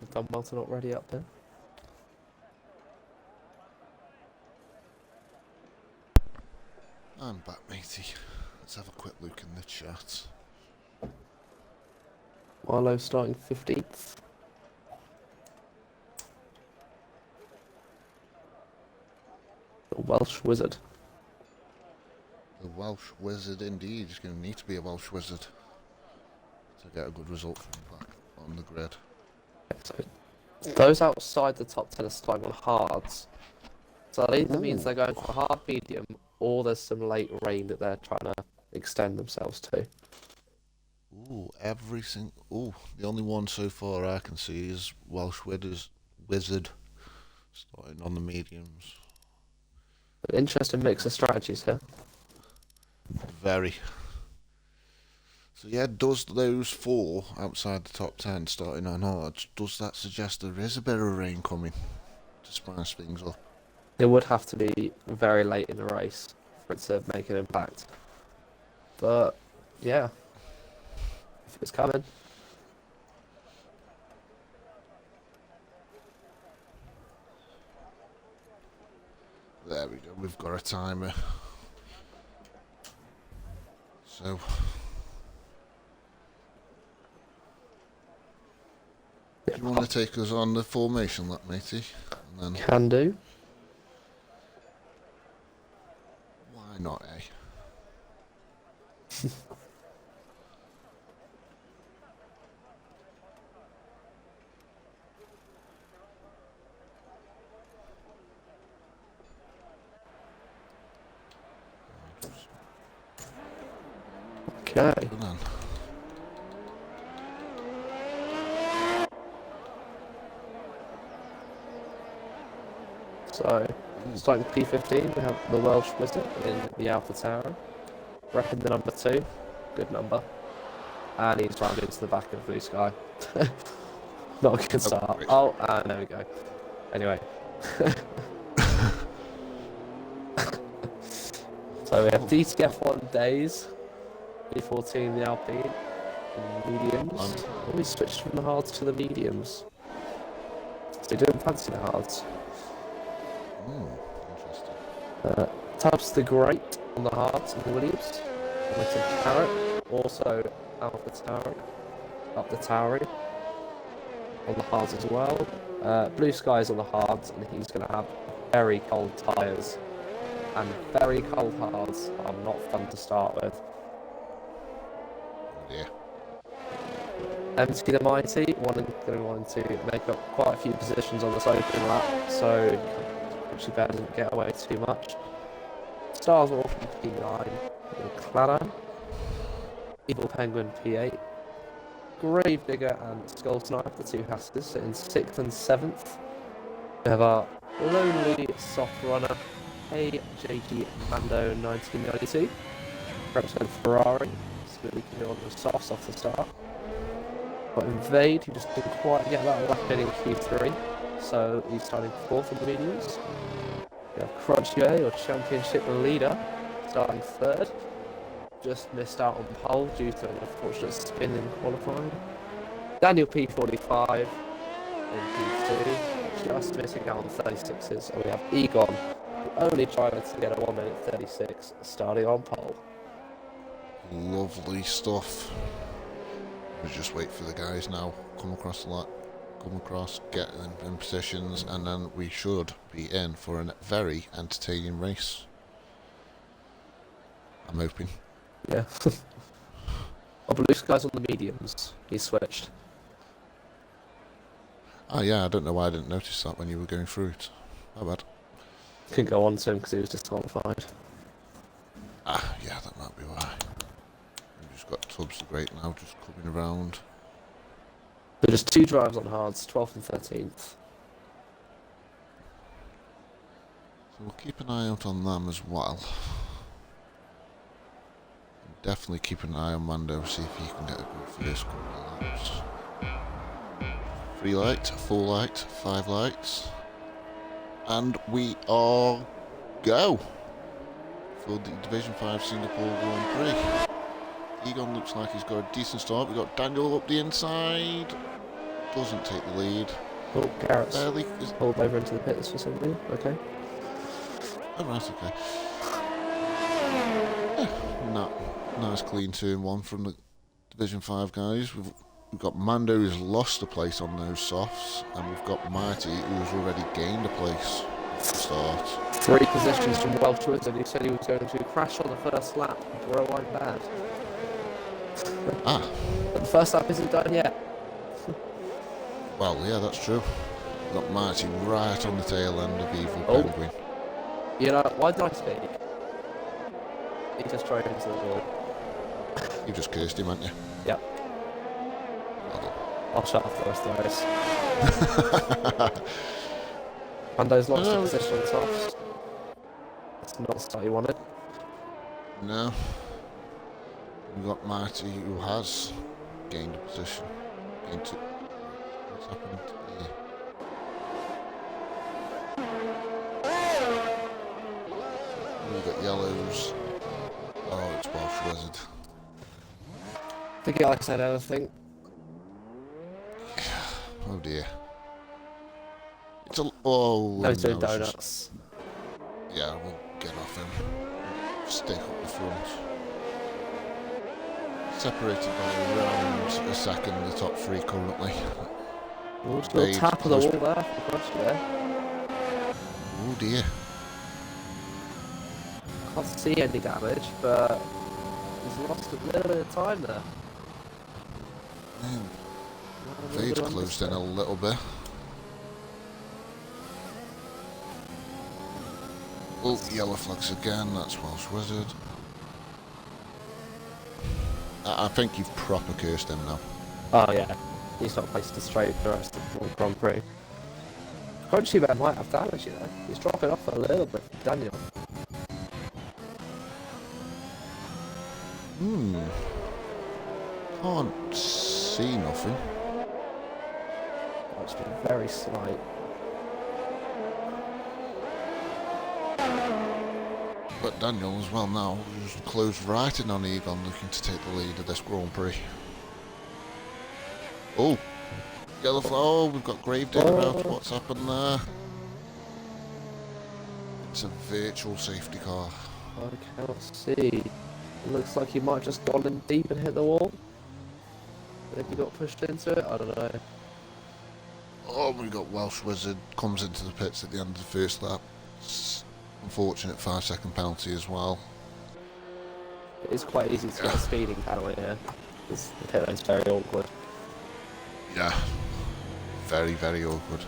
Speaker 2: The dumbbells are not ready up there.
Speaker 1: I'm back, matey. Let's have a quick look in the chat.
Speaker 2: Marlowe starting 15th. The Welsh Wizard.
Speaker 1: The Welsh Wizard indeed. He's going to need to be a Welsh Wizard to get a good result from back on the grid.
Speaker 2: So those outside the top 10 are starting on hards. So that either means
Speaker 1: Ooh.
Speaker 2: they're going for hard medium or there's some late rain that they're trying to extend themselves to.
Speaker 1: Ooh, every single... Ooh, the only one so far I can see is Welsh Wizard starting on the mediums.
Speaker 2: An interesting mix of strategies here.
Speaker 1: Very. So yeah, does those 4 outside the top 10 starting on hards, does that suggest there is a bit of rain coming to spice things up?
Speaker 2: It would have to be very late in the race for it to make an impact. But yeah, if it's coming.
Speaker 1: There we go, we've got a timer. So... do you want to take us on the formation lap, matey? And then...
Speaker 2: Can do.
Speaker 1: why not, eh?
Speaker 2: Okay.
Speaker 1: Good then.
Speaker 2: So, starting P15, we have the Welsh Wizard in the Alpha Tower. Repping the number 2. Good number. And he's rammed into the back of Blue Sky. Not a good start.
Speaker 1: great.
Speaker 2: Oh, and there we go. Anyway. So we have DTF1 days. P14 the Alpine. The mediums. Oh, we switched from the hards to the mediums. So you don't fancy the hards.
Speaker 1: Interesting.
Speaker 2: Tubbs the Great on the hards and the Williams. Little Carrot, also Alpha Tower, up the Towery on the hards as well. Blue Sky's on the hards, and he's going to have very cold tyres. And very cold hards are not fun to start with.
Speaker 1: Yeah.
Speaker 2: MT the Mighty, going to want to make up quite a few positions on this open lap, so actually better doesn't get away too much. Stars War from P9, Claddo, Evil Penguin P8, Gravedigger and Skull Sniper, the 2 Hasters, in 6th and 7th. We have our lonely soft runner, AJG Mando 1992, represent Ferrari, so that we can do on the softs off the start. Got Invade, who just didn't quite get that lap in Q3, so he's starting 4th in the mediums. We have Crutch UA, or Championship leader, starting 3rd. Just missed out on pole due to an unfortunate spin in qualifying. Daniel P45 in P2, just missing out on 36s, and we have Egon, the only driver to get a 1 minute 36, starting on pole.
Speaker 1: Lovely stuff. We just wait for the guys now. Come across the come across, get them in positions, and then we should be in for a very entertaining race. I'm hoping.
Speaker 2: Yeah. Oh, Blue Sky's on the mediums. He switched.
Speaker 1: Ah, yeah, I don't know why I didn't notice that when you were going through it. How bad.
Speaker 2: Couldn't go on to him because he was disqualified.
Speaker 1: Ah, yeah, that might be why. We've just got Tubbs the Great now, just coming around.
Speaker 2: There are just 2 drivers on hards, 12th and 13th.
Speaker 1: So we'll keep an eye out on them as well. Definitely keep an eye on Mando, see if he can get a good first couple of laps. 3 light, 4 light, 5 lights. And we are go for the Division 5 Singapore Grand Prix. Egon looks like he's got a decent start. We've got Daniel up the inside. Doesn't take the lead.
Speaker 2: Oh, Garrett's
Speaker 1: Barely.
Speaker 2: pulled over into the pits for something. Okay.
Speaker 1: Oh, right, okay. No. Nice clean turn 1 from the Division 5 guys. We've got Mando who's lost a place on those softs, and we've got Mighty who's already gained a place at the start.
Speaker 2: 3 positions from Welchwood, and he said he was going to crash on the first lap. We're all bad.
Speaker 1: Ah.
Speaker 2: But the first lap isn't done yet.
Speaker 1: Well, yeah, that's true. We've got Mighty right on the tail end of Evil Penguin.
Speaker 2: You know, why did I speak? He just drove into the wall.
Speaker 1: You just cursed him, haven't you?
Speaker 2: Yep.
Speaker 1: Well
Speaker 2: I'll shut off the rest of those. Mando's lost a position on the softs. That's not the start you wanted.
Speaker 1: No. We've got Mighty who has gained a position. What's happened here? We've got yellows. Oh, it's Welsh Wizard.
Speaker 2: Think he likes that anything.
Speaker 1: Oh dear. It's a... Oh,
Speaker 2: No, he's doing
Speaker 1: no, it's
Speaker 2: donuts.
Speaker 1: just- yeah, we'll get off him. Stick up the front. Separated by around a second, the top 3 currently.
Speaker 2: Ooh, little tap of the wall there. Across there.
Speaker 1: Oh dear.
Speaker 2: Can't see any damage, but he's lost a little bit of time there.
Speaker 1: Vade's closed in a little bit. Oh, yellow flags again, that's Welsh Wizard. I think you've proper cursed him now.
Speaker 2: Oh yeah, he's not placed it straight for the rest of the Grand Prix. Crunchyman might have damage, you know. He's dropping off a little bit from Daniel.
Speaker 1: Can't see nothing.
Speaker 2: Oh, it's been very slight.
Speaker 1: But Daniel as well now, who's closed right in on Egon, looking to take the lead of this Grand Prix. Oh, yellow flag. Oh, we've got Gravedigger out. What's happened there? It's a virtual safety car.
Speaker 2: I cannot see. It looks like he might have just gone in deep and hit the wall. Maybe got pushed into it, I don't know.
Speaker 1: Oh, we got Welsh Wizard comes into the pits at the end of the first lap. It's unfortunate 5-second penalty as well.
Speaker 2: It is quite easy to get a speeding penalty here. Because the pit lane's very awkward.
Speaker 1: Yeah, very, very awkward.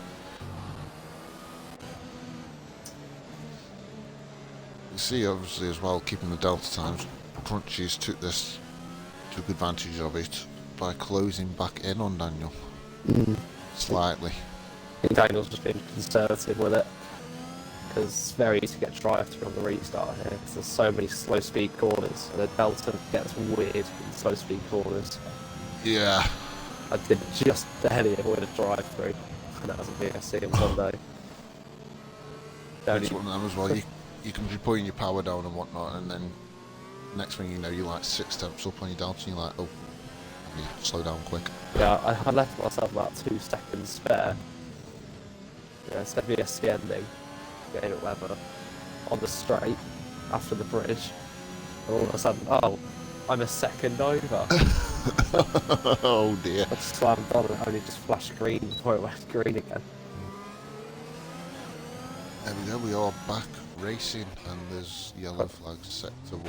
Speaker 1: You see, obviously, as well, keeping the delta times, Crunchies took advantage of it by closing back in on Daniel. Slightly.
Speaker 2: I think Daniel's just being conservative with it. Because it's very easy to get drive-through on the restart here. Because there's so many slow-speed corners. And the delta gets weird in slow-speed corners.
Speaker 1: Yeah.
Speaker 2: I did just barely avoid a drive-through. And that was a VSC on Sunday.
Speaker 1: It's one of them as well. You can be putting your power down and whatnot, and then next thing you know, you're like 6 steps up on your delta, and you're like, oh, You slow down quick.
Speaker 2: Yeah, I left myself about 2 seconds spare. Yeah, it's the ending, getting it whatever, on the straight, after the bridge. And all of a sudden, oh, I'm a second over.
Speaker 1: Oh dear.
Speaker 2: I just slammed on and it only just flashed green before it went green again.
Speaker 1: There we go, we are back racing, and there's yellow flags sector 1.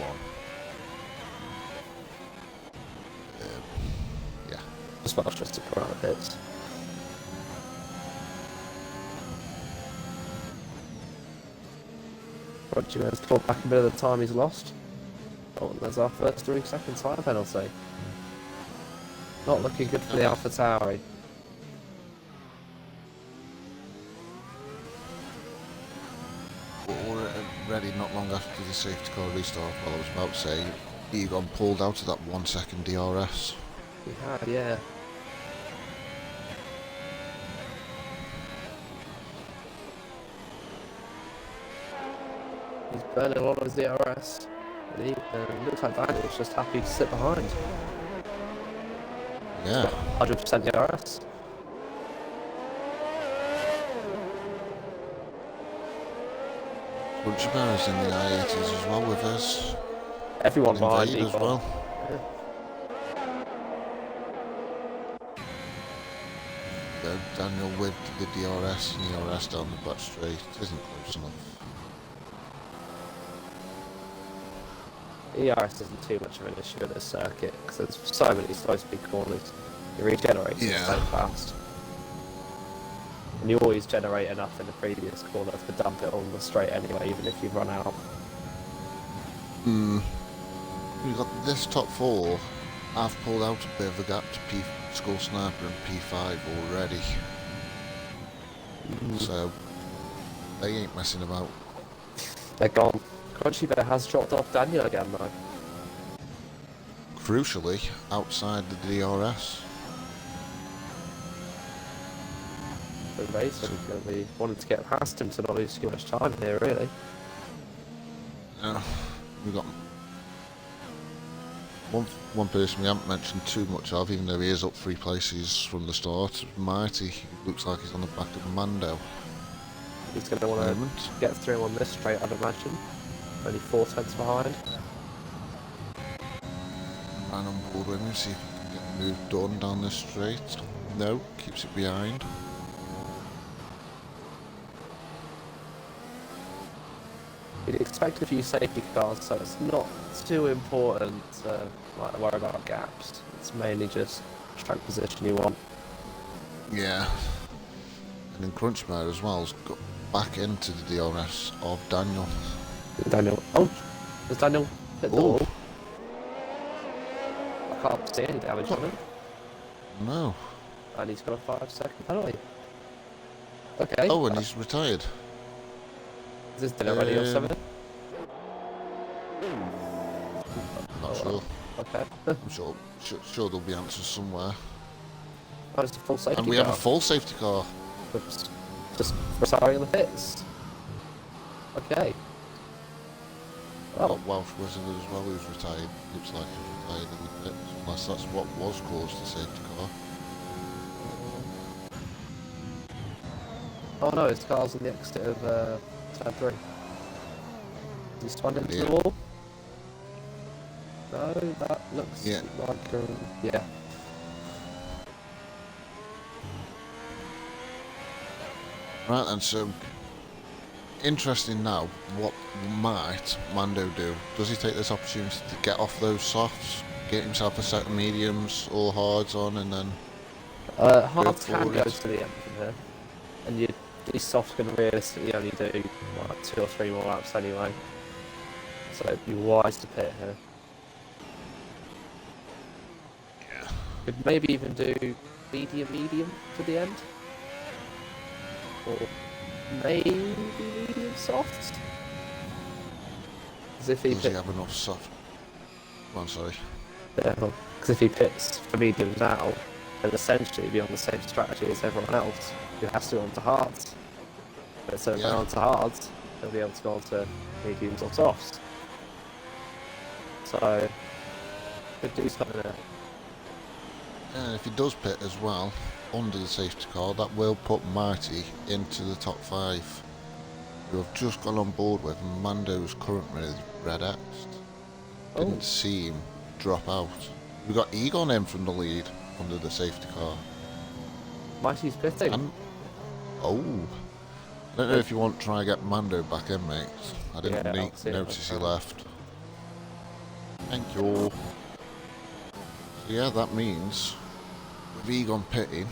Speaker 1: Yeah.
Speaker 2: Just smells just a crowd of hits. Roger has clawed back a bit of the time he's lost. Oh, and there's our first 3-second time penalty. Not looking good for the AlphaTauri.
Speaker 1: We're ready not long after the safety car restart. Well, I was about to say, Egon pulled out of that 1 second DRS.
Speaker 2: He had, yeah. He's burning a lot of his DRS. And he looks like Daniel's just happy to sit behind.
Speaker 1: Yeah.
Speaker 2: 100% DRS.
Speaker 1: Bunch of bears in the I-80s as well with us.
Speaker 2: Everyone behind
Speaker 1: Invade
Speaker 2: Egon.
Speaker 1: as well.
Speaker 2: Yeah.
Speaker 1: Daniel with the DRS and DRS down the back straight isn't close enough.
Speaker 2: ERS isn't too much of an issue at this circuit because there's so many slow speed corners. You regenerate so fast. And you always generate enough in the previous corner to dump it on the straight anyway, even if you've run out.
Speaker 1: We've got this top 4. I've pulled out a bit of a gap to Skull Sniper and P5 already. So they ain't messing about.
Speaker 2: They're gone. Crunchy Bear has dropped off Daniel again though.
Speaker 1: Crucially, outside the DRS.
Speaker 2: So Mason's going to be wanting to get past him to not lose too much time here, really.
Speaker 1: We've got one person we haven't mentioned too much of, even though he is up 3 places from the start. Mighty, looks like he's on the back of Mando.
Speaker 2: He's going to want to get through on this straight, I'd imagine. Only 4 tenths behind.
Speaker 1: Ran on board with him, see if he can get moved done down this straight. No, keeps it behind.
Speaker 2: You'd expect a few safety cars, so it's not too important to worry about gaps. It's mainly just track position you want.
Speaker 1: Yeah. And then Crunchbear as well has got back into the DRS of Daniel.
Speaker 2: Daniel. Oh! Does Daniel hit the wall? I can't see any damage on him.
Speaker 1: No.
Speaker 2: And he's got a 5-second penalty. Okay.
Speaker 1: Oh, and he's retired.
Speaker 2: Is this dinner ready or something?
Speaker 1: Not sure.
Speaker 2: Okay.
Speaker 1: I'm sure there'll be answers somewhere.
Speaker 2: Oh, it's a full safety car.
Speaker 1: And we have a full safety car.
Speaker 2: Oops. Just retiring the pits. Okay.
Speaker 1: Oh, Welsh Wizard as well, who's retired. Looks like he's retired in the pits, unless that's what was caused the safety car.
Speaker 2: Oh no, his car's on the exit of turn 3. Is he spun into the wall? No, that looks like yeah.
Speaker 1: Right then, so interesting now, what might Mando do? Does he take this opportunity to get off those softs, get himself a set of mediums or hards on, and then
Speaker 2: hards can go to the end from here, and these softs can realistically only do like 2 or 3 more laps anyway, so it'd be wise to pit here.
Speaker 1: Yeah.
Speaker 2: Could maybe even do medium to the end, or maybe medium soft. As if he
Speaker 1: Does he have enough soft? Oh, I'm sorry.
Speaker 2: Yeah, because if he pits for mediums now, then essentially he'd be on the same strategy as everyone else who has to go on to hards. But so if they're on to hards, they'll be able to go on to mediums or softs. So, could do something there.
Speaker 1: And if he does pit as well, under the safety car, that will put Marty into the top 5. Who I've just gone on board with. Mando's currently red X'd. Didn't see him drop out. We got Egon in from the lead under the safety car.
Speaker 2: Mighty's pitting.
Speaker 1: And, I don't know if you want to try and get Mando back in, mate. I didn't notice he left. Thank you. So yeah, that means with Egon pitting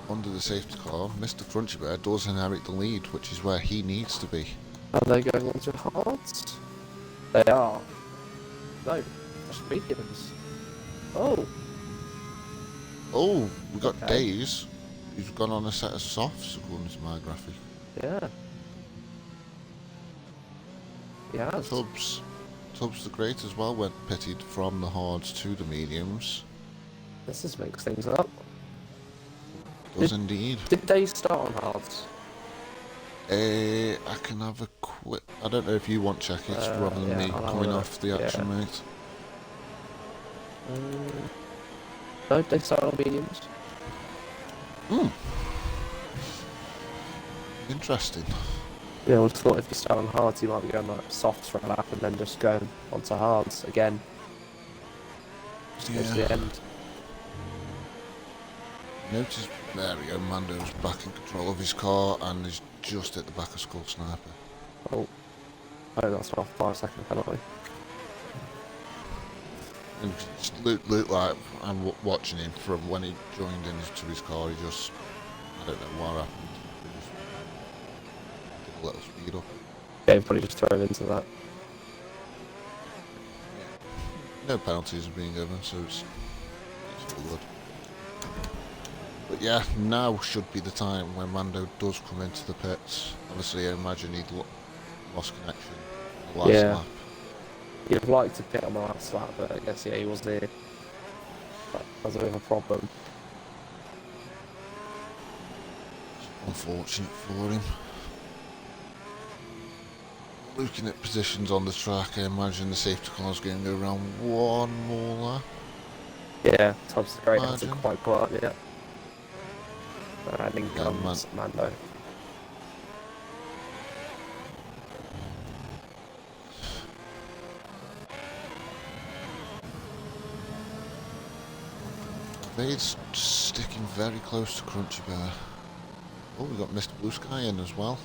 Speaker 1: under the safety car, Mr. Crunchy Bear does inherit the lead, which is where he needs to be.
Speaker 2: Are they going on to hards? They are. No, that's mediums. Oh,
Speaker 1: We got Days, who's gone on a set of softs according to my graphic.
Speaker 2: yeah. Yeah.
Speaker 1: Tubbs the Great as well went pitted from the hards to the mediums.
Speaker 2: This just makes things up.
Speaker 1: Does indeed.
Speaker 2: Did they start on hards?
Speaker 1: I can have a quick... I don't know if you want check it rather than me coming off the action, mate.
Speaker 2: No, they start on mediums.
Speaker 1: Interesting.
Speaker 2: Yeah, I would have thought if you start on hards, you might be going like softs for a lap and then just going onto hards again. Just to go to the end.
Speaker 1: Notice, there we go, Mando's back in control of his car and is just at the back of Skull Sniper.
Speaker 2: Oh, that's off 5-second penalty.
Speaker 1: And it looked like I'm watching him from when he joined into his car. He just, I don't know what happened. He just did a little speed up.
Speaker 2: Yeah, you probably just throw him into that.
Speaker 1: No penalties are being given, so it's all good. But yeah, now should be the time when Mando does come into the pits. Obviously, I imagine he'd lost connection the last lap.
Speaker 2: You'd have liked to pit on the last lap, but I guess, he was there. That was a bit of a problem.
Speaker 1: Unfortunate for him. Looking at positions on the track, I imagine the safety car's going to go around one more lap.
Speaker 2: Yeah, Tubbs the Great hasn't quite caught up yet. And in comes Mando.
Speaker 1: Vade's sticking very close to Crunchy Bear. Oh, we got Mr. Blue Sky in as well.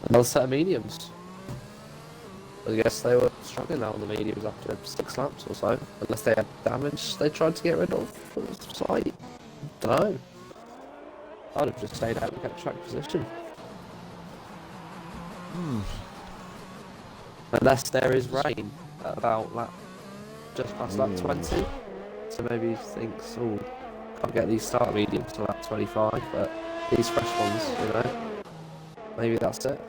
Speaker 2: Another set of mediums. I guess they were struggling out on the mediums after 6 laps or so. Unless they had damage they tried to get rid of. So I don't know. I'd have just stayed out and kept track position. Unless there is rain at about lap, just past lap 20. So maybe he thinks, can't get these start mediums to lap 25, but these fresh ones, maybe that's it.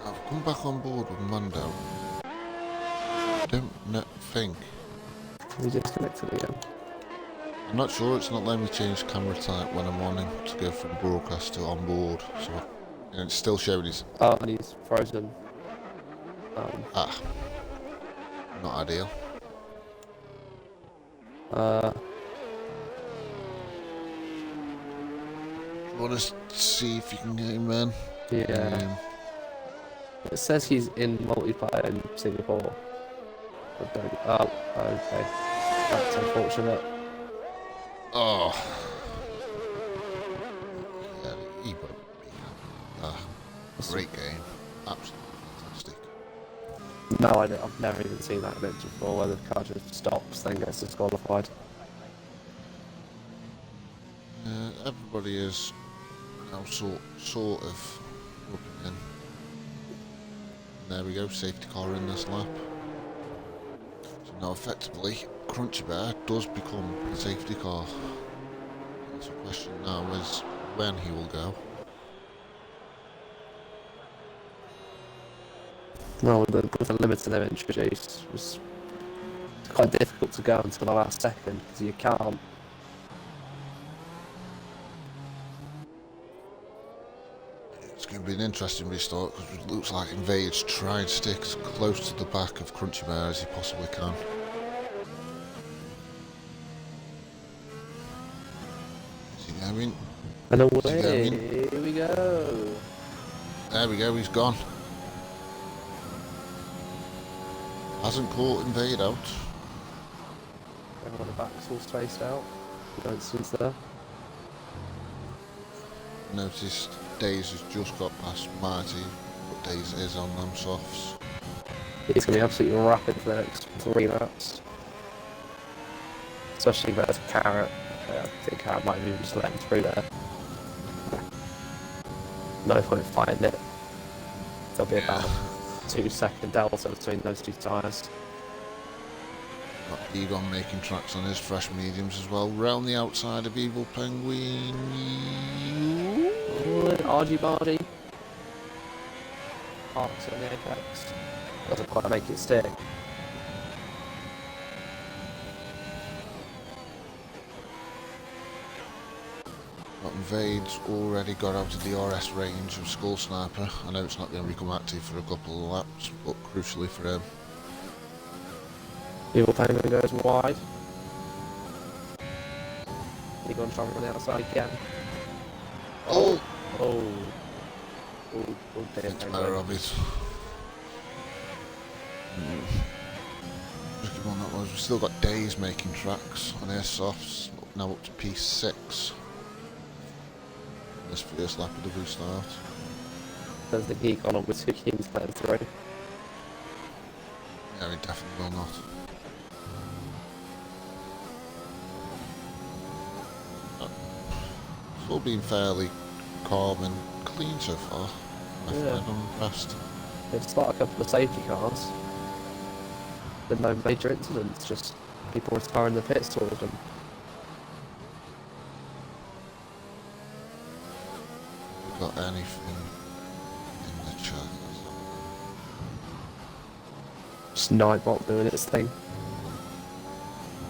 Speaker 1: I've come back on board with Mando. Don't think.
Speaker 2: We disconnected again.
Speaker 1: I'm not sure, it's not letting me change camera type when I'm on him to go from broadcast to on board. So, and it's still showing his...
Speaker 2: Oh, and he's frozen.
Speaker 1: Not ideal. You want to see if you can get him in?
Speaker 2: Yeah. It says he's in multiplayer in Singapore. Okay. That's unfortunate.
Speaker 1: Oh. Yeah, he won't be happy. Great game. Absolutely fantastic.
Speaker 2: No, I've never even seen that glitch before where the car just stops, then gets disqualified.
Speaker 1: Everybody is now sort of roping in. There we go, safety car in this lap. So now effectively, Crunchy Bear does become the safety car. So the question now is when he will go.
Speaker 2: No, with the limits they've introduced, it's quite difficult to go until the last second because you can't.
Speaker 1: It's going to be an interesting restart because it looks like Invade's trying to stick as close to the back of Crunchy Bear as he possibly can. Is he going?
Speaker 2: And
Speaker 1: Is he
Speaker 2: away
Speaker 1: going?
Speaker 2: here we go.
Speaker 1: There we go, he's gone. Hasn't caught Invade out.
Speaker 2: Everyone at the back's all spaced out. Johnson's there.
Speaker 1: Noticed Daze has just got past Marty, but Daze is on them softs.
Speaker 2: He's going to be absolutely rapid for the next 3 laps. Especially if there's a Carrot. I think Carrot might have just let him through there. No point fighting it. There'll be about 2-second delta between those 2 tyres.
Speaker 1: Got Egon making tracks on his fresh mediums as well. Round the outside of Evil Penguin.
Speaker 2: Argy Bargy. Parks on the apex. Doesn't quite make it stick.
Speaker 1: Invade's already got out of the RS range of Skull Sniper. I know it's not going to become active for a couple of laps, but crucially for him.
Speaker 2: Evil Penguin goes wide. You're going to try and run the outside again.
Speaker 1: Oh!
Speaker 2: Oh. Oh, dear.
Speaker 1: It's better of it. Tricky one that was. We've still got Days making tracks on air softs. Now up to P6. This first lap of the restart.
Speaker 2: Don't think he got on with 2 teams playing through.
Speaker 1: Yeah, he definitely will not. It's all been fairly calm and clean so far.
Speaker 2: Yeah.
Speaker 1: I'm impressed.
Speaker 2: They've started a couple of safety cars. But no major incidents, just people retiring the pits towards them.
Speaker 1: Got anything in the chat?
Speaker 2: Just Nightbot doing its thing.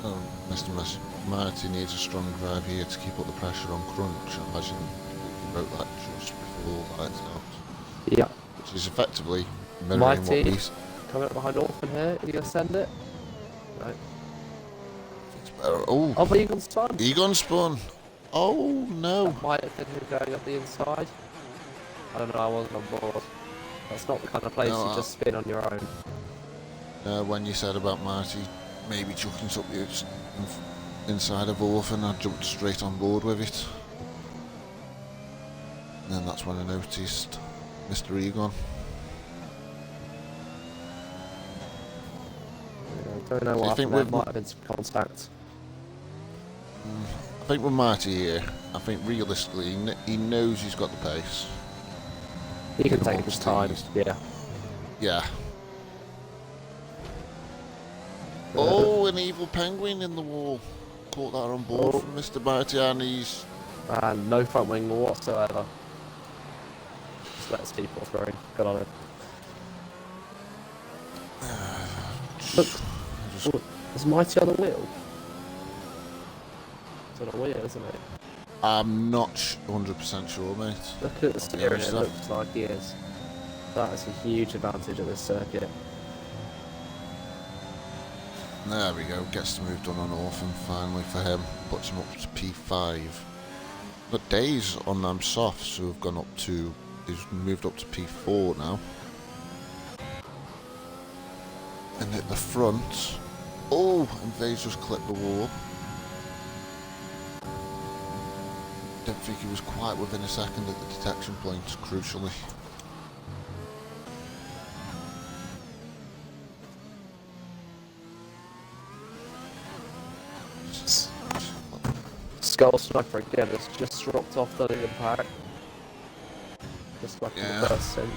Speaker 1: Oh, Mr. Marty needs a strong drive here to keep up the pressure on Crunch. I imagine he wrote that just before lights out.
Speaker 2: Yeah.
Speaker 1: Which is effectively mirroring
Speaker 2: Mighty
Speaker 1: what he's...
Speaker 2: coming up behind Orphan here. Is he going to send it? No.
Speaker 1: Oh,
Speaker 2: Oh, but Egon spun.
Speaker 1: Egon spun. Oh no.
Speaker 2: That might have been him going up the inside. I don't know, I wasn't on board. That's not the kind of place
Speaker 1: No,
Speaker 2: you just spin on your own.
Speaker 1: When you said about Marty maybe chucking something inside of Orphan, I jumped straight on board with it. And then that's when I noticed Mr. Egon.
Speaker 2: I don't know what happened there. Might have been some contact.
Speaker 1: I think with Marty here, I think realistically he knows he's got the pace.
Speaker 2: He can take his time, yeah.
Speaker 1: Yeah. Oh, an Evil Penguin in the wall. Caught that on board from Mr. Marty, and he's...
Speaker 2: And no front wing whatsoever. Just lets people through. Good on it. Look, is Mighty on the wheel? It's on a wheel, isn't it?
Speaker 1: I'm not 100% sure, mate.
Speaker 2: Look at the steering, it looks like he is. That is a huge advantage of this circuit.
Speaker 1: There we go, gets the move done on Orphan finally for him. Puts him up to P5. But Days on them softs who have gone up to... He's moved up to P4 now. And at the front... Oh, and Vase just clipped the wall. Don't think he was quite within a second at the detection point, crucially.
Speaker 2: Skull Sniper again has just dropped off the impact. Just like in the first stint.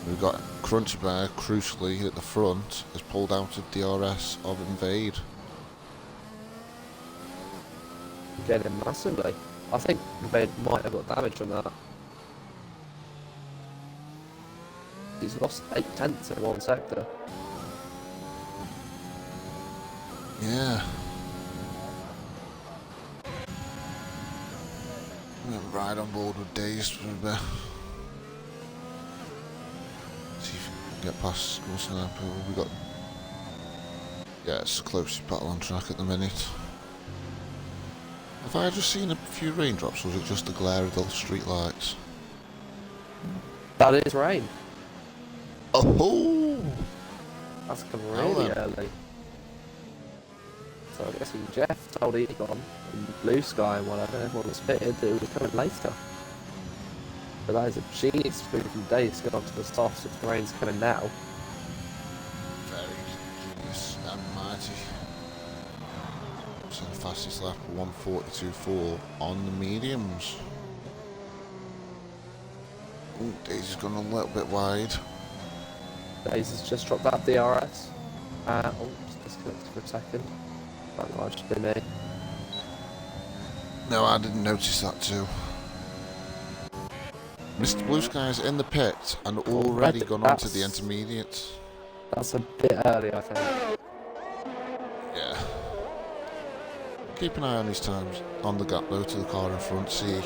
Speaker 1: We've got Crunchy Bear, crucially, at the front, has pulled out of DRS of Invade.
Speaker 2: Getting massively. I think Invade might have got damage from that. He's lost 8 tenths in one sector.
Speaker 1: Yeah. ride on board with Days for a bit. See if we can get past School Sniper. We got. Yeah, it's the closest battle on track at the minute. Have I just seen a few raindrops, or was it just the glare of the street lights?
Speaker 2: That is rain.
Speaker 1: Oh!
Speaker 2: That's come really early. So I guess Jeff told Egon and Blue Sky and whatever, everyone was fitted that it was coming later. But that is a genius move from Days to go onto the softs if the rain's coming now.
Speaker 1: Very genius and mighty. So the fastest lap, 1:42.4 on the mediums. Ooh, Daisy's gone a little bit wide.
Speaker 2: Days has just dropped that DRS. Oh, just disconnected for a second. That might just be me.
Speaker 1: No, I didn't notice that too. Mr. Blue Sky's in the pit and already gone on to the intermediates.
Speaker 2: That's a bit early, I think.
Speaker 1: Yeah. Keep an eye on his times on the gap though to the car in front, see.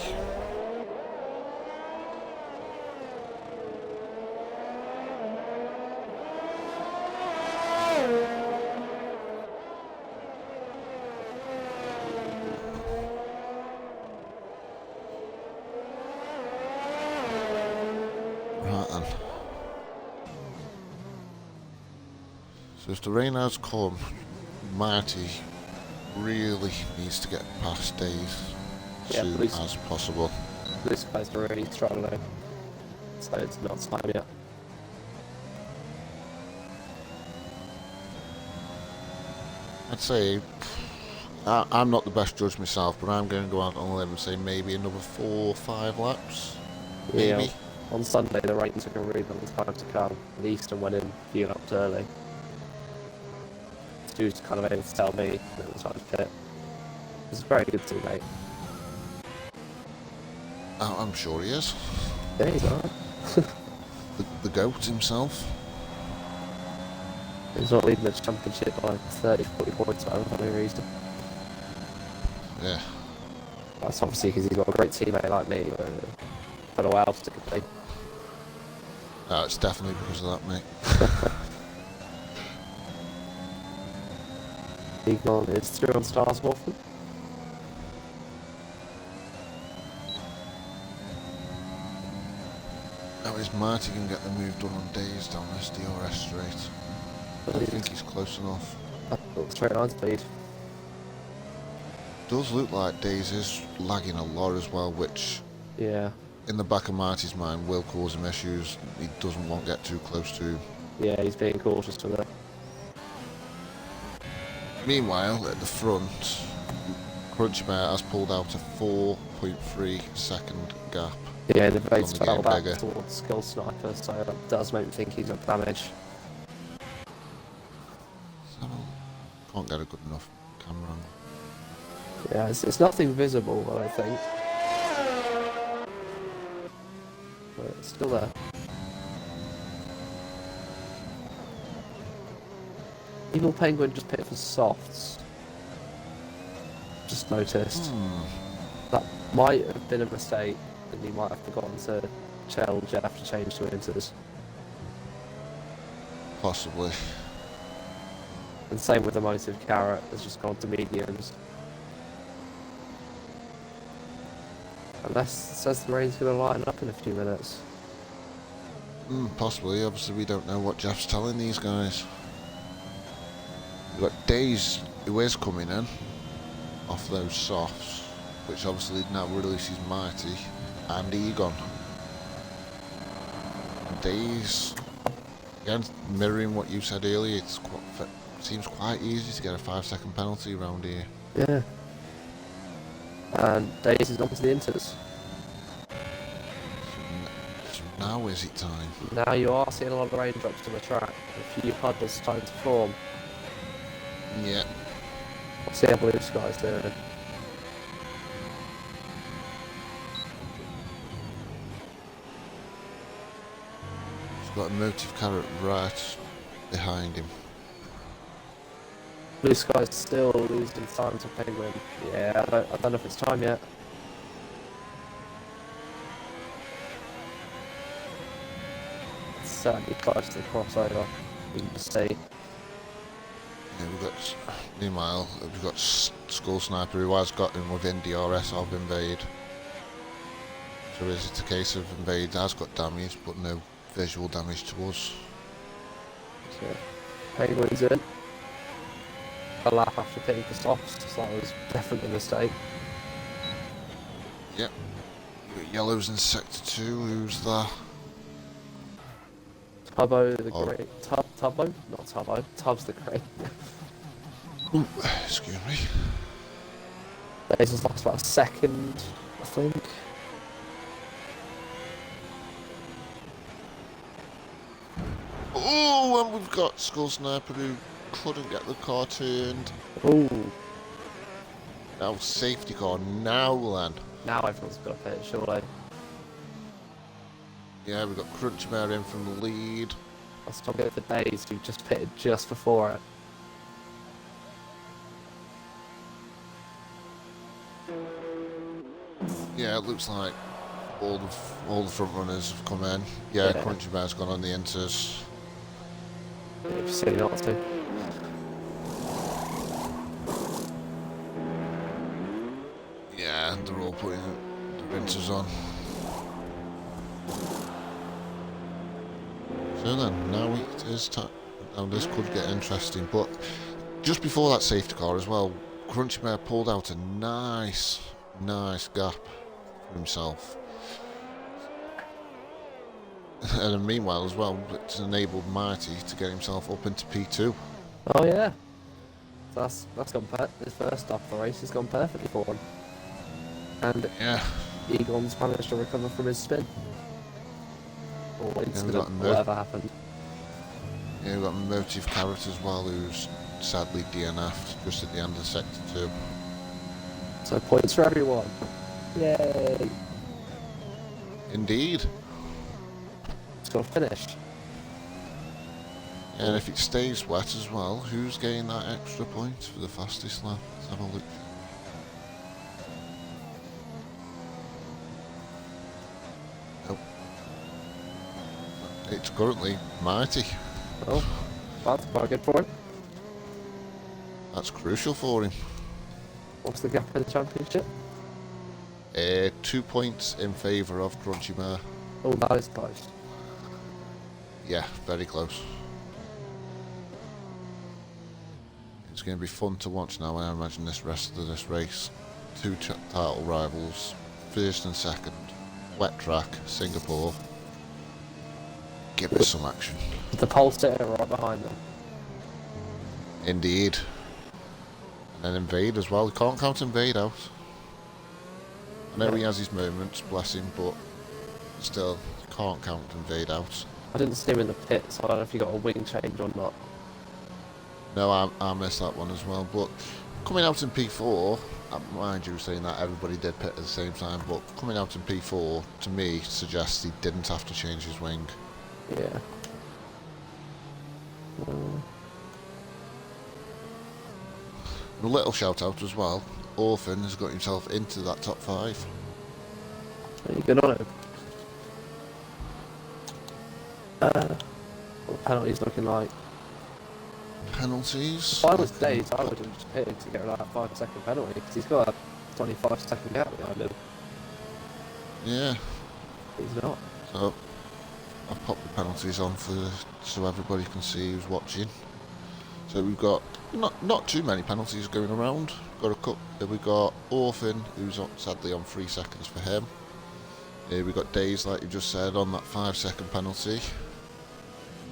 Speaker 1: Right then. So if the rain has come, Marty really needs to get past Days as soon as possible.
Speaker 2: This guy's really struggling, so it's not time yet.
Speaker 1: I'd say I'm not the best judge myself, but I'm going to go out on a limb and say maybe another 4 or 5 laps. Maybe.
Speaker 2: Yeah. On Sunday, the rain took a really long time to come, and Eastern went in a few laps early. Stu was kind of able to tell me that it was hard to pit. It was a very good teammate.
Speaker 1: I'm sure he is.
Speaker 2: Yeah, he's alright.
Speaker 1: The GOAT himself.
Speaker 2: He's not leading the championship by 30, 40 points for any reason.
Speaker 1: Yeah.
Speaker 2: That's obviously because he's got a great teammate like me, but I don't know what else it could be.
Speaker 1: No, it's definitely because of that, mate.
Speaker 2: Egon is through on Stars Wolfen.
Speaker 1: Now is Marty can get the move done on Days down this DRS straight. I think he's close enough.
Speaker 2: Straight line speed.
Speaker 1: Does look like Days is lagging a lot as well, which
Speaker 2: Yeah.
Speaker 1: in the back of Marty's mind will cause him issues. He doesn't want to get too close to him.
Speaker 2: Yeah, he's being cautious with it.
Speaker 1: Meanwhile, at the front, Crunchy Bear has pulled out a 4.3 second gap.
Speaker 2: Yeah, the race
Speaker 1: Only
Speaker 2: fell
Speaker 1: getting
Speaker 2: back
Speaker 1: bigger.
Speaker 2: towards Skill Sniper, so that does make me think he's got damage.
Speaker 1: Can't get a good enough camera angle.
Speaker 2: Yeah, it's nothing visible, I don't think. But it's still there. Evil Penguin just pit for softs. Just noticed. That might have been a mistake, and he might have forgotten to tell Jeff to change to inters.
Speaker 1: Possibly.
Speaker 2: And same with the Motive Carrot, has just gone to mediums. Unless it says the rain's going to line up in a few minutes.
Speaker 1: Possibly. Obviously, we don't know what Jeff's telling these guys. We've got Days, who is coming in off those softs, which obviously now releases Mighty and Egon. Days, again, mirroring what you said earlier, it seems quite easy to get a 5-second penalty around here.
Speaker 2: Yeah. And Days is on to the inters.
Speaker 1: So now is it time?
Speaker 2: Now you are seeing a lot of raindrops on the track. A few puddles starting to form.
Speaker 1: Yeah.
Speaker 2: We'll see how Blue Sky's doing.
Speaker 1: He's got a Motive Carrot right behind him.
Speaker 2: Blue Sky's still losing time to Penguin. Yeah, I don't know if it's time yet. certainly close to the crossover. You can just see.
Speaker 1: Yeah, meanwhile, we've got Skull Sniper who has got him within DRS of Invade. So is it a case of Invade has got damage, but no visual damage to us?
Speaker 2: So, Penguin's in. A lap after pitting for softs, so that was definitely a mistake.
Speaker 1: Yep. We've got Yellows in Sector 2, who's there?
Speaker 2: Tubbo the Great. Tubbo? Not Tubbo. Tubbs the Great.
Speaker 1: Ooh, excuse me.
Speaker 2: Days has lost about a second, I think.
Speaker 1: Oh, and we've got Skull Sniper who couldn't get the car turned.
Speaker 2: Ooh.
Speaker 1: Now safety car, now then.
Speaker 2: Now everyone's got to pit, surely.
Speaker 1: Yeah, we've got Crunchy Bear in from the lead.
Speaker 2: Let's talk about the Days who just pitted just before it.
Speaker 1: Yeah, it looks like all the front runners have come in. Yeah, Crunchy Bear's gone on the inters.
Speaker 2: It's silly not to.
Speaker 1: Yeah, they're all putting the inters on. So then, now it is time. Now this could get interesting, but just before that safety car as well, Crunchy Bear pulled out a nice gap for himself. And then meanwhile as well, it's enabled Mighty to get himself up into P2.
Speaker 2: Oh yeah. That's gone perfect. His first stop of the race has gone perfectly for him. And
Speaker 1: Yeah.
Speaker 2: Egon's managed to recover from his spin. Or incident, whatever happened.
Speaker 1: Yeah, we've got Motive Carrot as well, who's sadly DNF'd just at the end of Sector 2.
Speaker 2: So points for everyone. Yay!
Speaker 1: Indeed.
Speaker 2: It's got to finish.
Speaker 1: And if it stays wet as well, who's getting that extra point for the fastest lap? Let's have a look. Nope. It's currently Mighty.
Speaker 2: Oh, that's quite good for him.
Speaker 1: That's crucial for him.
Speaker 2: What's the gap in the championship?
Speaker 1: 2 points in favour of Crunchy Bear.
Speaker 2: Oh, that is close.
Speaker 1: Yeah, very close. It's going to be fun to watch now, I imagine, this rest of this race. Two title rivals, first and second. Wet track, Singapore. Give us some action.
Speaker 2: The pole sitter right behind them.
Speaker 1: Indeed. And then Invade as well. You can't count Invade out. I know he has his moments, bless him, but still, you can't count Invade out.
Speaker 2: I didn't see him in the pit, so I don't know if he got a wing change or not.
Speaker 1: No, I missed that one as well. But coming out in P4, mind you saying that everybody did pit at the same time, but coming out in P4, to me, suggests he didn't have to change his wing.
Speaker 2: Yeah.
Speaker 1: A little shout out as well, Orphan has got himself into that top 5.
Speaker 2: Are you good on it? What the penalty's looking like?
Speaker 1: Penalties?
Speaker 2: If I was Days, I would have just pitted to get rid of that 5-second penalty, because he's got a 25-second gap behind him.
Speaker 1: Yeah.
Speaker 2: He's not.
Speaker 1: So, I've popped the penalties on so everybody can see who's watching. So we've got not too many penalties going around. We've got Orphan, who's sadly on 3 seconds for him. We've got Days, like you just said, on that 5-second penalty.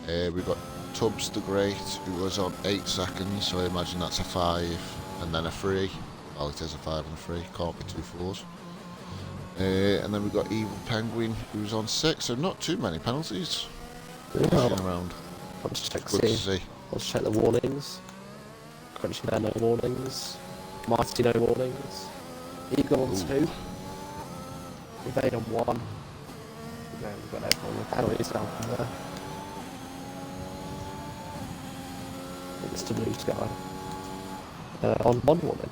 Speaker 1: We've got Tubbs the Great, who was on 8 seconds, so I imagine that's a 5 and then a 3. Well, it is a 5 and a 3, can't be 2 4s. And then we've got Evil Penguin, who's on 6, so not too many penalties going around.
Speaker 2: Let's check
Speaker 1: Good to see.
Speaker 2: Let's check the warnings. Crunchy Bear, no warnings. Mighty, no warnings. Eagle on 2. Evade on 1. Yeah, we've got everyone with penalties down from there. It's to Blue Sky. On 1 warning.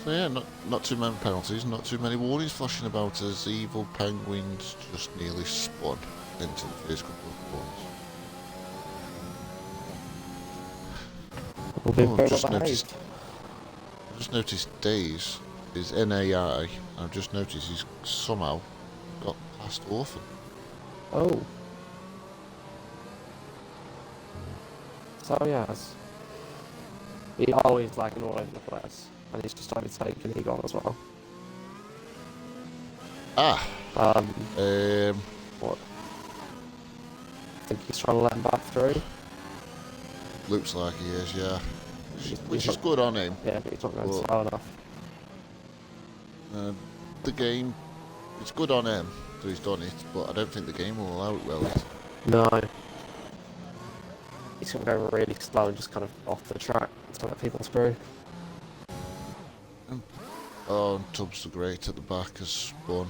Speaker 1: So yeah, not too many penalties, not too many warnings flashing about as Evil Penguins just nearly spun into the first couple of
Speaker 2: We'll be
Speaker 1: corners.
Speaker 2: very
Speaker 1: Just
Speaker 2: well
Speaker 1: noticed.
Speaker 2: behaved.
Speaker 1: I just noticed Days is NAI. I've just noticed he's somehow got past Orphan.
Speaker 2: Oh. So yes. He always lagging all over the place. And he's just only taking Egon as well.
Speaker 1: Ah.
Speaker 2: What? I think he's trying to let him back through.
Speaker 1: Looks like he is, yeah. Which is good on him.
Speaker 2: Yeah, but he's not going slow enough.
Speaker 1: The game, it's good on him that he's done it, but I don't think the game will allow it well yet.
Speaker 2: No. He's going to go really slow and just kind of off the track to let people through.
Speaker 1: Oh, and Tubbs the Great at the back has spun.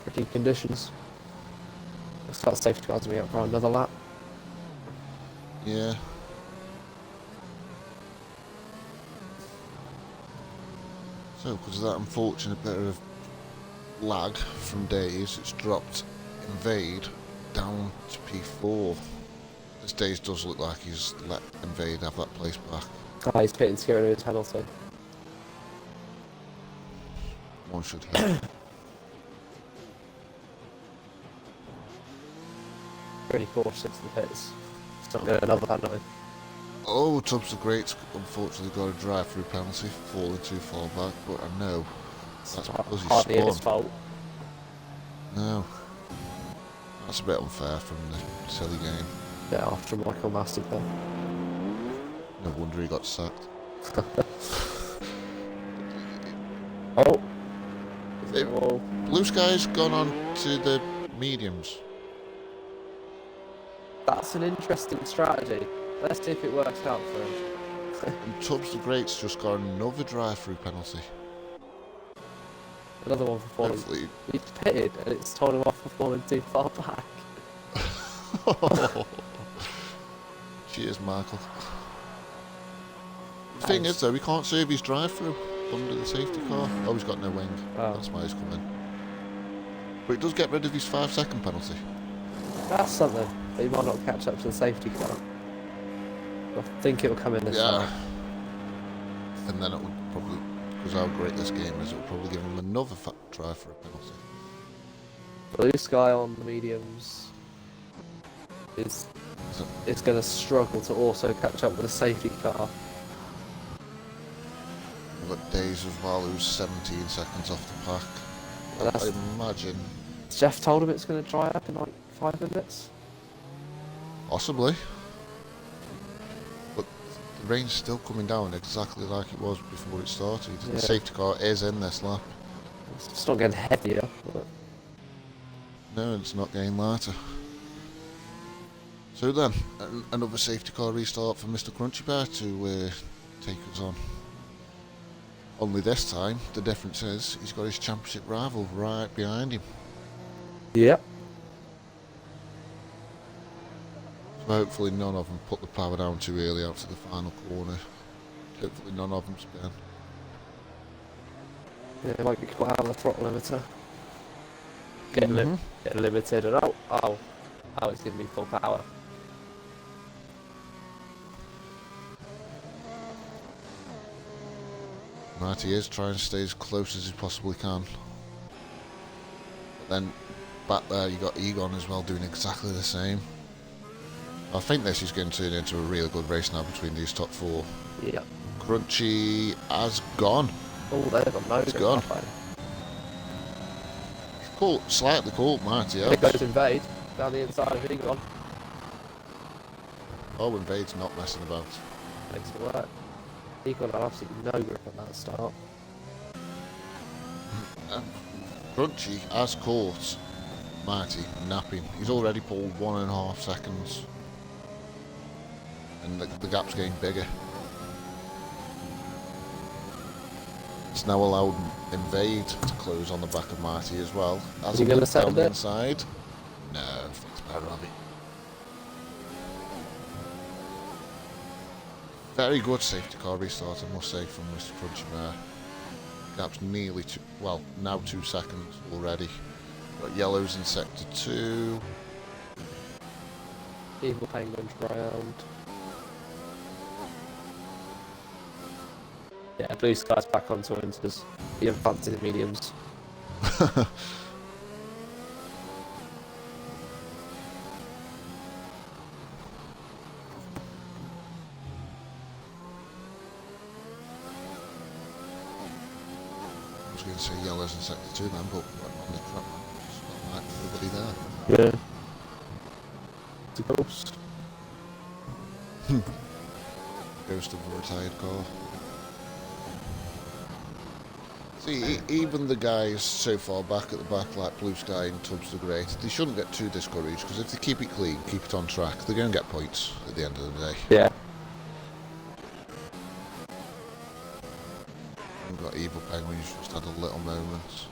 Speaker 2: Tricky conditions. Looks like the safety car's going to be up for another lap.
Speaker 1: Yeah. So, because of that unfortunate bit of lag from Days, it's dropped Invade down to P4. This Days does look like he's let Invade have that place back.
Speaker 2: Oh, he's pitting to get rid of his penalty.
Speaker 1: One should help.
Speaker 2: Pretty cautious into the pits. He's not getting another penalty.
Speaker 1: Oh, Tubbs the Great's unfortunately got a drive-through penalty for falling too far back, but I know that's because he
Speaker 2: Hardly his
Speaker 1: spun.
Speaker 2: fault.
Speaker 1: No. That's a bit unfair from the silly game.
Speaker 2: Yeah, after Michael mastered that.
Speaker 1: No wonder he got sacked.
Speaker 2: Oh!
Speaker 1: Blue Sky's gone on to the mediums.
Speaker 2: That's an interesting strategy. Let's see if it works out for him.
Speaker 1: And Tubbs the Great's just got another drive-through penalty.
Speaker 2: Another one for falling.
Speaker 1: Hopefully.
Speaker 2: He's pitted and it's told him off for falling too far back.
Speaker 1: Cheers, Michael. The thing is, though, he can't save his drive-through under the safety car. Oh, he's got no wing.
Speaker 2: Oh.
Speaker 1: That's why he's coming. But it does get rid of his 5-second penalty.
Speaker 2: That's something. But he might not catch up to the safety car. I think it'll come in this time.
Speaker 1: And then it would probably, because how great this game is, it will probably give him another drive-through penalty.
Speaker 2: Blue Sky on the mediums is going to struggle to also catch up with the safety car.
Speaker 1: We've got Days as well, who's 17 seconds off the pack.
Speaker 2: Well,
Speaker 1: I imagine.
Speaker 2: Jeff told him it's going to dry up in like 5 minutes.
Speaker 1: Possibly. But the rain's still coming down exactly like it was before it started.
Speaker 2: Yeah.
Speaker 1: The safety car is in this lap.
Speaker 2: It's not getting heavier. But...
Speaker 1: No, it's not getting lighter. So then, another safety car restart for Mr. Crunchy Bear to take us on. Only this time, the difference is he's got his championship rival right behind him.
Speaker 2: Yep.
Speaker 1: So hopefully none of them put the power down too early out to the final corner. Hopefully none of them spin.
Speaker 2: Yeah, it might be quite out of the throttle limiter. Getting limited and oh, it's giving me full power.
Speaker 1: Right, he is trying to stay as close as he possibly can. But then back there you got Egon as well doing exactly the same. I think this is going to turn into a really good race now between these top four.
Speaker 2: Yep.
Speaker 1: Crunchy has gone.
Speaker 2: Oh, they've got no.
Speaker 1: It's gone. Cool, slightly cool, Marty.
Speaker 2: It goes Invade down the inside of Egon.
Speaker 1: Oh, Invade's not messing about.
Speaker 2: Makes it work. Egon had absolutely no grip on that start.
Speaker 1: Crunchy has caught Marty napping. He's already pulled 1.5 seconds. And the gap's getting bigger. It's now allowed Invade to close on the back of Marty as well. As
Speaker 2: he
Speaker 1: he
Speaker 2: going to
Speaker 1: goes
Speaker 2: settle
Speaker 1: down the
Speaker 2: it?
Speaker 1: inside. No, it's better of it. Very good safety car restart, I must say, from Mr. Crunchmare. Gap's nearly now 2 seconds already. Got yellows in sector 2.
Speaker 2: Evil Penguins round. Yeah, blue sky's back onto winters. You haven't fancied the mediums.
Speaker 1: I was going to say yellows in sector 2 then, but on the track, it's not like everybody there.
Speaker 2: Yeah. It's a ghost.
Speaker 1: Ghost of a retired car. See, even the guys so far back at the back, like Blue Sky and Tubbs the Great, they shouldn't get too discouraged, because if they keep it clean, keep it on track, they're going to get points at the end of the day.
Speaker 2: Yeah.
Speaker 1: We've got Evil Penguins just had a little moment.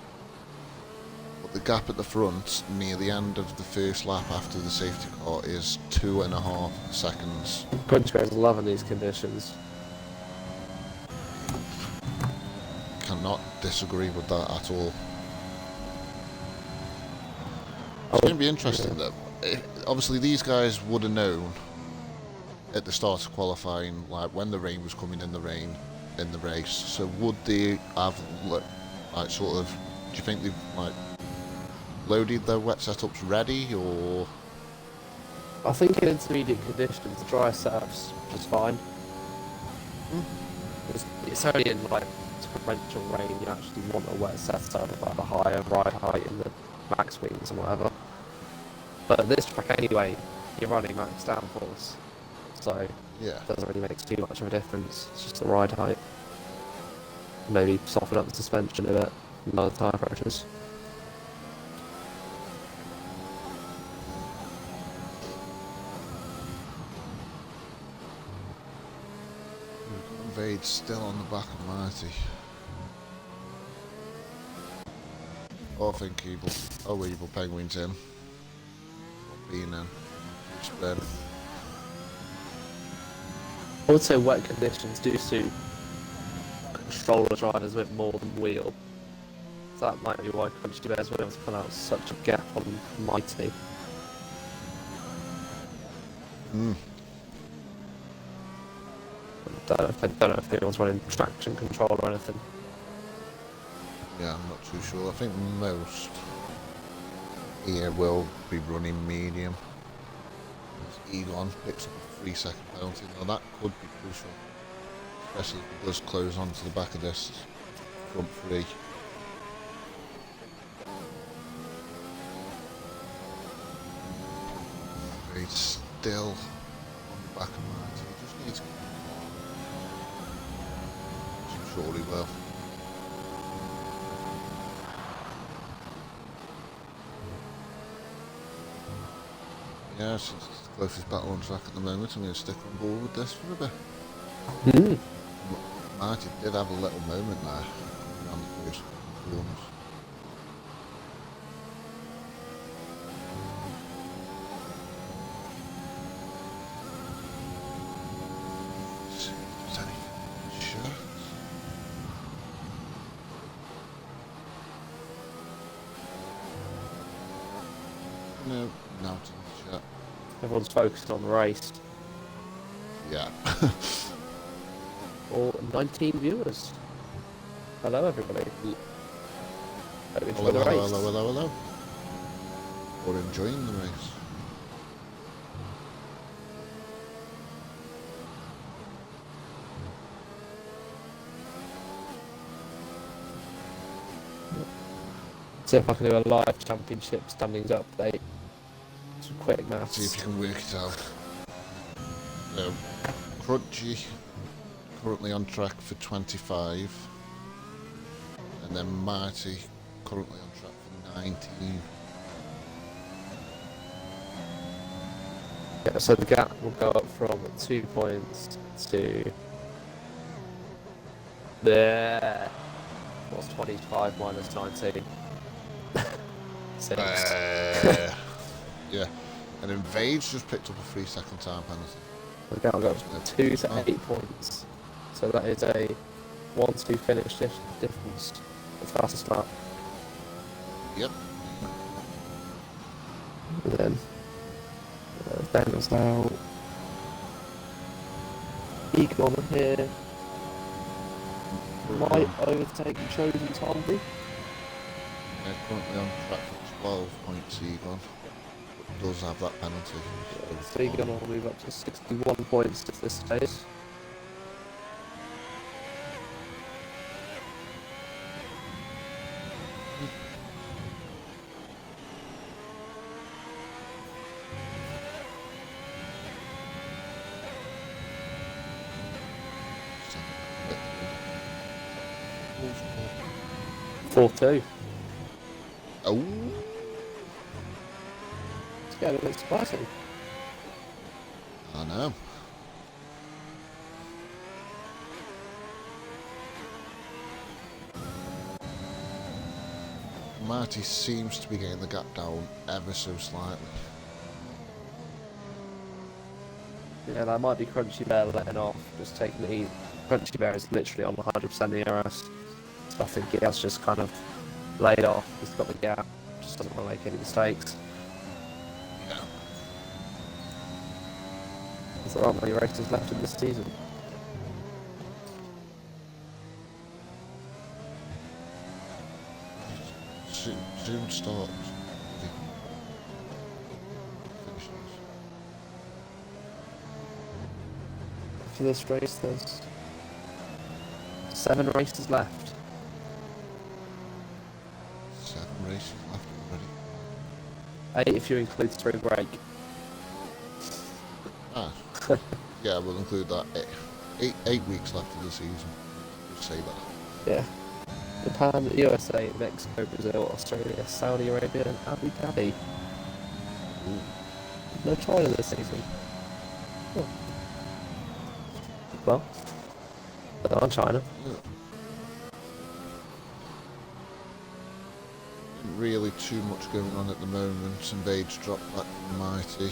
Speaker 1: But the gap at the front, near the end of the first lap after the safety car, is 2.5 seconds.
Speaker 2: Crunchmare's loving these conditions.
Speaker 1: Cannot disagree with that at all. It's going to be interesting though. Obviously these guys would have known at the start of qualifying, like when the rain was coming in the race. So would they have like sort of? Do you think they've like loaded their wet setups ready, or?
Speaker 2: I think in intermediate conditions, the dry setup's just fine. It's only in like torrential rain you actually want a wet setup, like the higher ride height and the max wings and whatever. But at this track anyway, you're running max downforce, so
Speaker 1: Yeah.
Speaker 2: it doesn't really make too much of a difference. It's just the ride height. Maybe soften up the suspension a bit, lower tyre pressures.
Speaker 1: Vade's still on the back of Marty. Oh, I think Evil Penguin's in. Being in. Spin.
Speaker 2: I would say wet conditions do suit controller drivers a bit more than wheel. So that might be why Crunchmare's were able to pull out such a gap on Mighty. I don't know if anyone's running traction control or anything.
Speaker 1: Yeah, I'm not too sure. I think most here will be running medium. As Egon picks up a 3-second penalty. Now that could be crucial, especially if it does close onto the back of this front three. He's still on the back of mine, so he just needs to... I'm sure he will. Yeah, since it's the closest battle on track at the moment, I'm going to stick on board with this for a bit. Marty did have a little moment there around the first couple of corners. Let's see if there's anything shut. No, nothing shut.
Speaker 2: Everyone's focused on the race.
Speaker 1: Yeah.
Speaker 2: Or 19 viewers. Hello everybody. Hope you enjoy
Speaker 1: Hello,
Speaker 2: the
Speaker 1: hello,
Speaker 2: race.
Speaker 1: hello, hello, hello. Or enjoying the race.
Speaker 2: See if I can do a live championship standings update. Some quick maths.
Speaker 1: See if you can work it out. Crunchy currently on track for 25, and then Marty currently on track for 19.
Speaker 2: Yeah, so the gap will go up from 2 points to there. What's 25 minus 19? 6.
Speaker 1: Yeah. And then Vade's just picked up a 3-second time penalty.
Speaker 2: The gap goes 2 to 8 points. So that is a 1-2 finish difference. The fastest lap.
Speaker 1: Yep.
Speaker 2: And then Daniel's now. Egon here might overtake Chosen Tomby.
Speaker 1: They're currently on track for 12 points, Egon. But does have that penalty.
Speaker 2: So Egon will move up to 61 points if this stays. Four two.
Speaker 1: Oh,
Speaker 2: It's getting a bit spicy.
Speaker 1: I know. Marty seems to be getting the gap down ever so slightly.
Speaker 2: Yeah, that might be Crunchy Bear letting off, just taking it easy. Crunchy Bear is literally on 100% ERS. So I think he has just kind of laid off. He's got the gap, just doesn't want to make any mistakes.
Speaker 1: Yeah.
Speaker 2: There aren't many races left in this season.
Speaker 1: Soon starts. Finishes.
Speaker 2: For this race, there's 7 races left.
Speaker 1: 7 races left already.
Speaker 2: 8 if you include spring break.
Speaker 1: Ah, yeah, we'll include that. 8 weeks left of the season. Just say that.
Speaker 2: Yeah. Japan, USA, Mexico, Brazil, Australia, Saudi Arabia, and Abu Dhabi.
Speaker 1: Ooh.
Speaker 2: No China this season. Oh. Well, there are China.
Speaker 1: Yeah. Really too much going on at the moment. Invades dropped back from Mighty.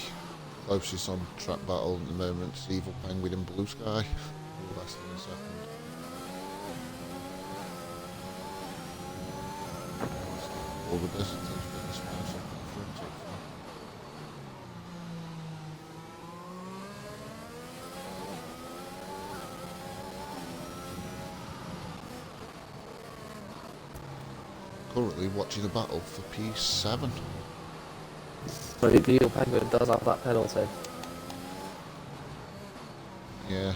Speaker 1: Closest on track battle at the moment is Evil Penguin and Blue Sky. Less than a second. All the distance has been this far, so front so far. Currently watching the battle for P7.
Speaker 2: But the Evil Penguin does have that penalty.
Speaker 1: Yeah.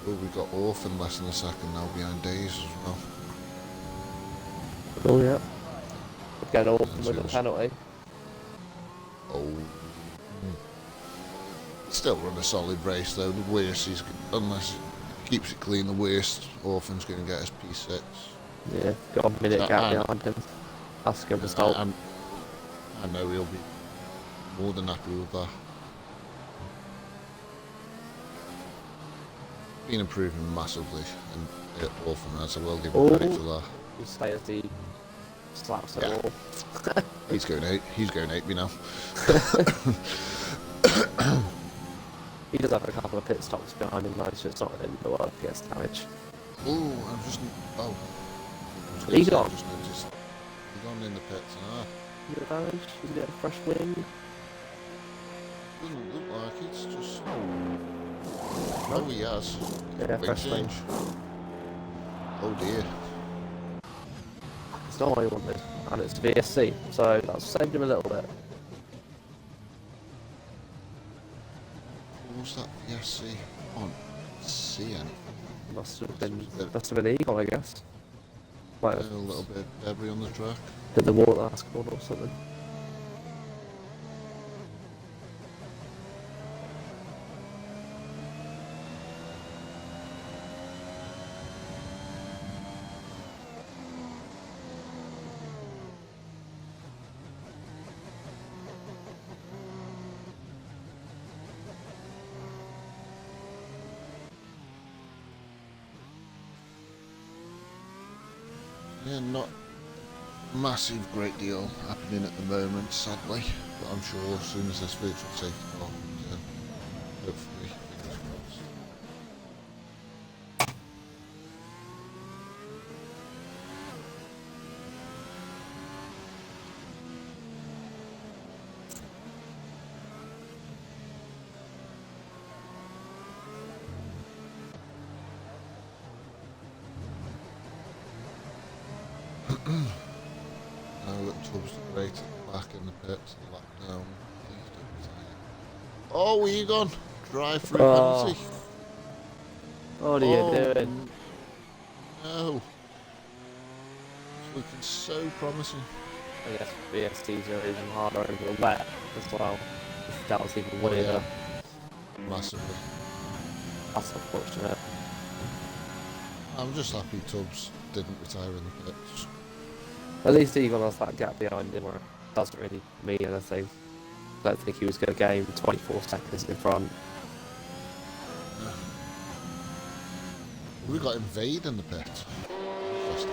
Speaker 1: Oh, we got Orphan less than a second now behind Days as well.
Speaker 2: Oh yeah. Again, all with a penalty.
Speaker 1: Oh. Still run a solid race though. The worst is, unless it keeps it clean, the worst Orphan's going to get us P6.
Speaker 2: Yeah, got a minute gap behind him. That's a good result.
Speaker 1: I know he'll be more than happy with that. Been improving massively, and Orphan has, I will give him credit for that.
Speaker 2: He'll stay as he slaps it all.
Speaker 1: He's going 8 me now.
Speaker 2: He does have a couple of pit stops behind him though, so it's not an end of the world if he gets damage.
Speaker 1: Oh,
Speaker 2: He's gone.
Speaker 1: Just noticed. He's gone in the pits.
Speaker 2: Is it damage? Is it a fresh wing?
Speaker 1: Doesn't look like it, it's just... Oh, he has.
Speaker 2: Yeah,
Speaker 1: Big
Speaker 2: fresh wing.
Speaker 1: change. Oh dear.
Speaker 2: It's not what he wanted, and it's VSC, so that's saved him a little bit.
Speaker 1: What was that VSC on? See anything?
Speaker 2: Must have been Eagle, I guess. Might
Speaker 1: A
Speaker 2: have
Speaker 1: little bit of debris on the track.
Speaker 2: hit the wall at last corner or something.
Speaker 1: Yeah, not massive great deal happening at the moment, sadly. But I'm sure as soon as this virtual safety car comes in, hopefully, fingers crossed. Now we've got Tubbs the Great at the back in the pits, lap down. Please don't retire. Oh, where you gone? Drive through penalty.
Speaker 2: What are you doing?
Speaker 1: No. It's looking so promising.
Speaker 2: I guess BSTs are even harder over the wet as well. If that was even weirder.
Speaker 1: Yeah. Massively.
Speaker 2: That's unfortunate.
Speaker 1: I'm just happy Tubbs didn't retire in the pits.
Speaker 2: At least Egon has that gap behind him where it doesn't really mean anything. I don't think he was going to gain 24 seconds in front.
Speaker 1: We got Invade in the pit. Interesting.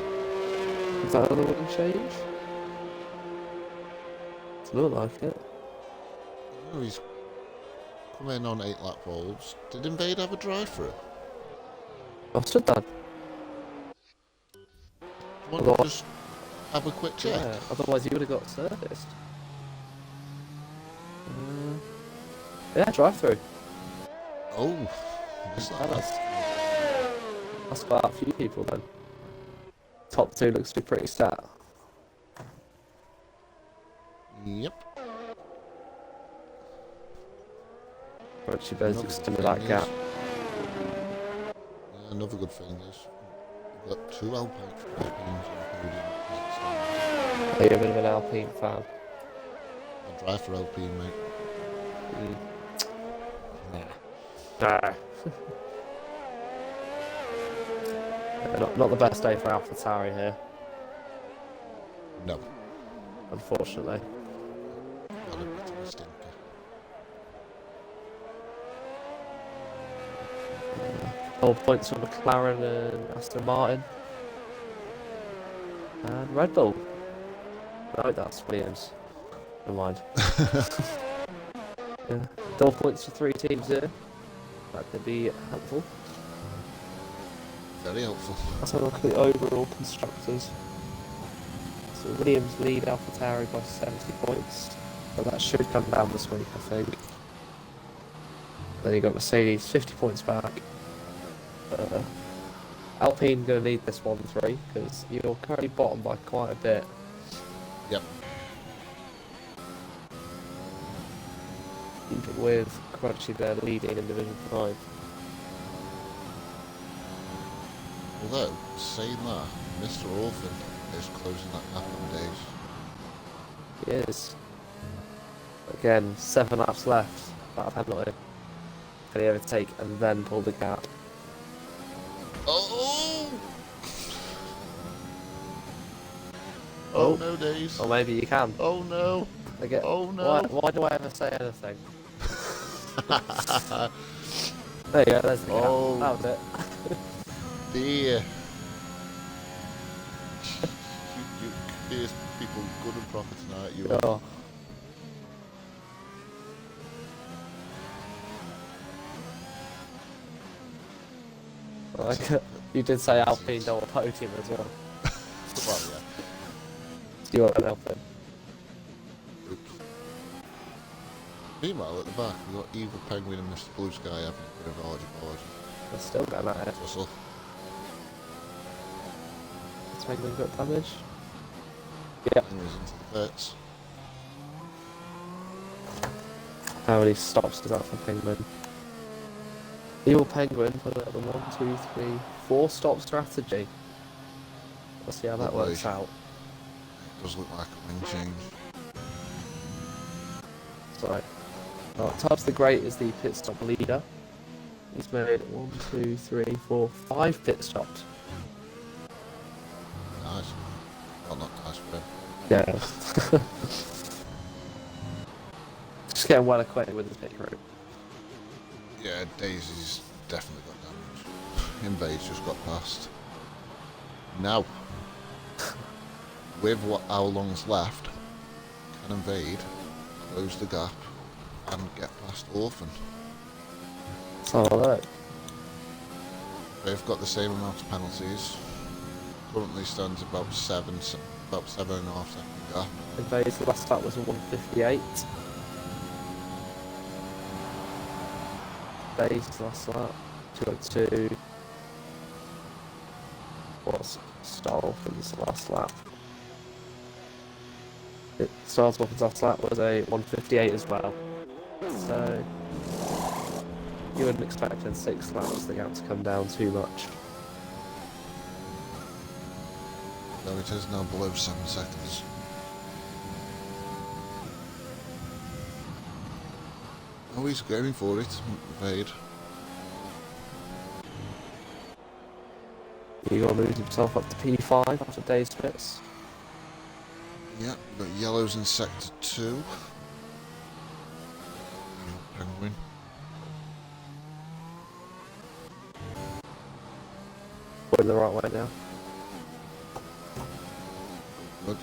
Speaker 2: Is that another one change? Doesn't look like it.
Speaker 1: Oh, he's come in on 8 lap holes. Did Invade have a drive-through?
Speaker 2: Must have done.
Speaker 1: Want to just have a quick check?
Speaker 2: Yeah, otherwise he would have got serviced. Yeah, drive through.
Speaker 1: Oh, missed that.
Speaker 2: That's quite a few people then. Top 2 looks to be pretty stat.
Speaker 1: Yep.
Speaker 2: But she better extend that gap.
Speaker 1: Yeah, another good thing is we've got 2 Alpines on the podium next time.
Speaker 2: Are you a bit of an Alpine fan?
Speaker 1: I'll drive for Alpine, mate.
Speaker 2: Nah. Not the best day for AlphaTauri here,
Speaker 1: No.
Speaker 2: unfortunately.
Speaker 1: Got a bit of a stinker.
Speaker 2: All points for McLaren and Aston Martin. And Red Bull. No, that's Williams. Never mind. Yeah. All points for 3 teams here. That could be helpful.
Speaker 1: Very helpful.
Speaker 2: Let's have a look at the overall constructors. So Williams lead AlphaTauri by 70 points. But that should come down this week, I think. Then you got Mercedes 50 points back. Alpine going to lead this 1-3 because you're currently bottom by quite a bit.
Speaker 1: Yep.
Speaker 2: With Crunchy there leading in Division 5.
Speaker 1: Although, saying that, Mr. Orphan is closing that gap on days.
Speaker 2: He is. Again, 7 laps left. That penalty. Can he overtake and then pull the gap?
Speaker 1: Oh!
Speaker 2: Oh.
Speaker 1: Oh no, days.
Speaker 2: Or maybe you can.
Speaker 1: Oh no.
Speaker 2: Again,
Speaker 1: Oh no.
Speaker 2: why do I ever say anything? There you go, there's the gap.
Speaker 1: Oh.
Speaker 2: That was it.
Speaker 1: Dear. you pierced people good and proper tonight, you are.
Speaker 2: Oh. Like, you did say Alpine don't want podium as well.
Speaker 1: Well, yeah.
Speaker 2: You want an Alpine?
Speaker 1: Oops. Meanwhile, at the back, we've got Evil Penguin and Mr. Blue Sky having a bit of argy-bargy.
Speaker 2: They're still going at it.
Speaker 1: Tussle.
Speaker 2: It's making them got damage. Yeah.
Speaker 1: Penguin's into the pits.
Speaker 2: How many stops does that for Penguin? Evil Penguin put it at the 1, 2, 3, 4 stop strategy. Let's see how that
Speaker 1: Lovely.
Speaker 2: works out.
Speaker 1: It does look like a wing change.
Speaker 2: Sorry. Tubbs the Great is the pit stop leader. He's made 1, 2, 3, 4, 5 pit stops.
Speaker 1: Nice. Well, not nice for him.
Speaker 2: Yeah. Just getting well acquainted with the pit crew.
Speaker 1: Yeah, Daisy's definitely got damage. Invade's just got past. Now. with how long's left, can invade, close the gap, and get past Orphan.
Speaker 2: Let's have a look.
Speaker 1: They've got the same amount of penalties. Currently stands about 7.5 second gap.
Speaker 2: Invade's last lap was a 1:58. Invade's last lap 2:02. What's Starlfin's last lap? Starlfin's last lap was a 1:58 as well. So you wouldn't expect in 6 laps the gap to come down too much.
Speaker 1: No, it is now below 7 seconds. Oh, he's going for it, Invade.
Speaker 2: Igor moves himself up to P5 after Dave's pits.
Speaker 1: Yeah, we've got yellows in sector 2. Penguin.
Speaker 2: Going the right way now.
Speaker 1: Good.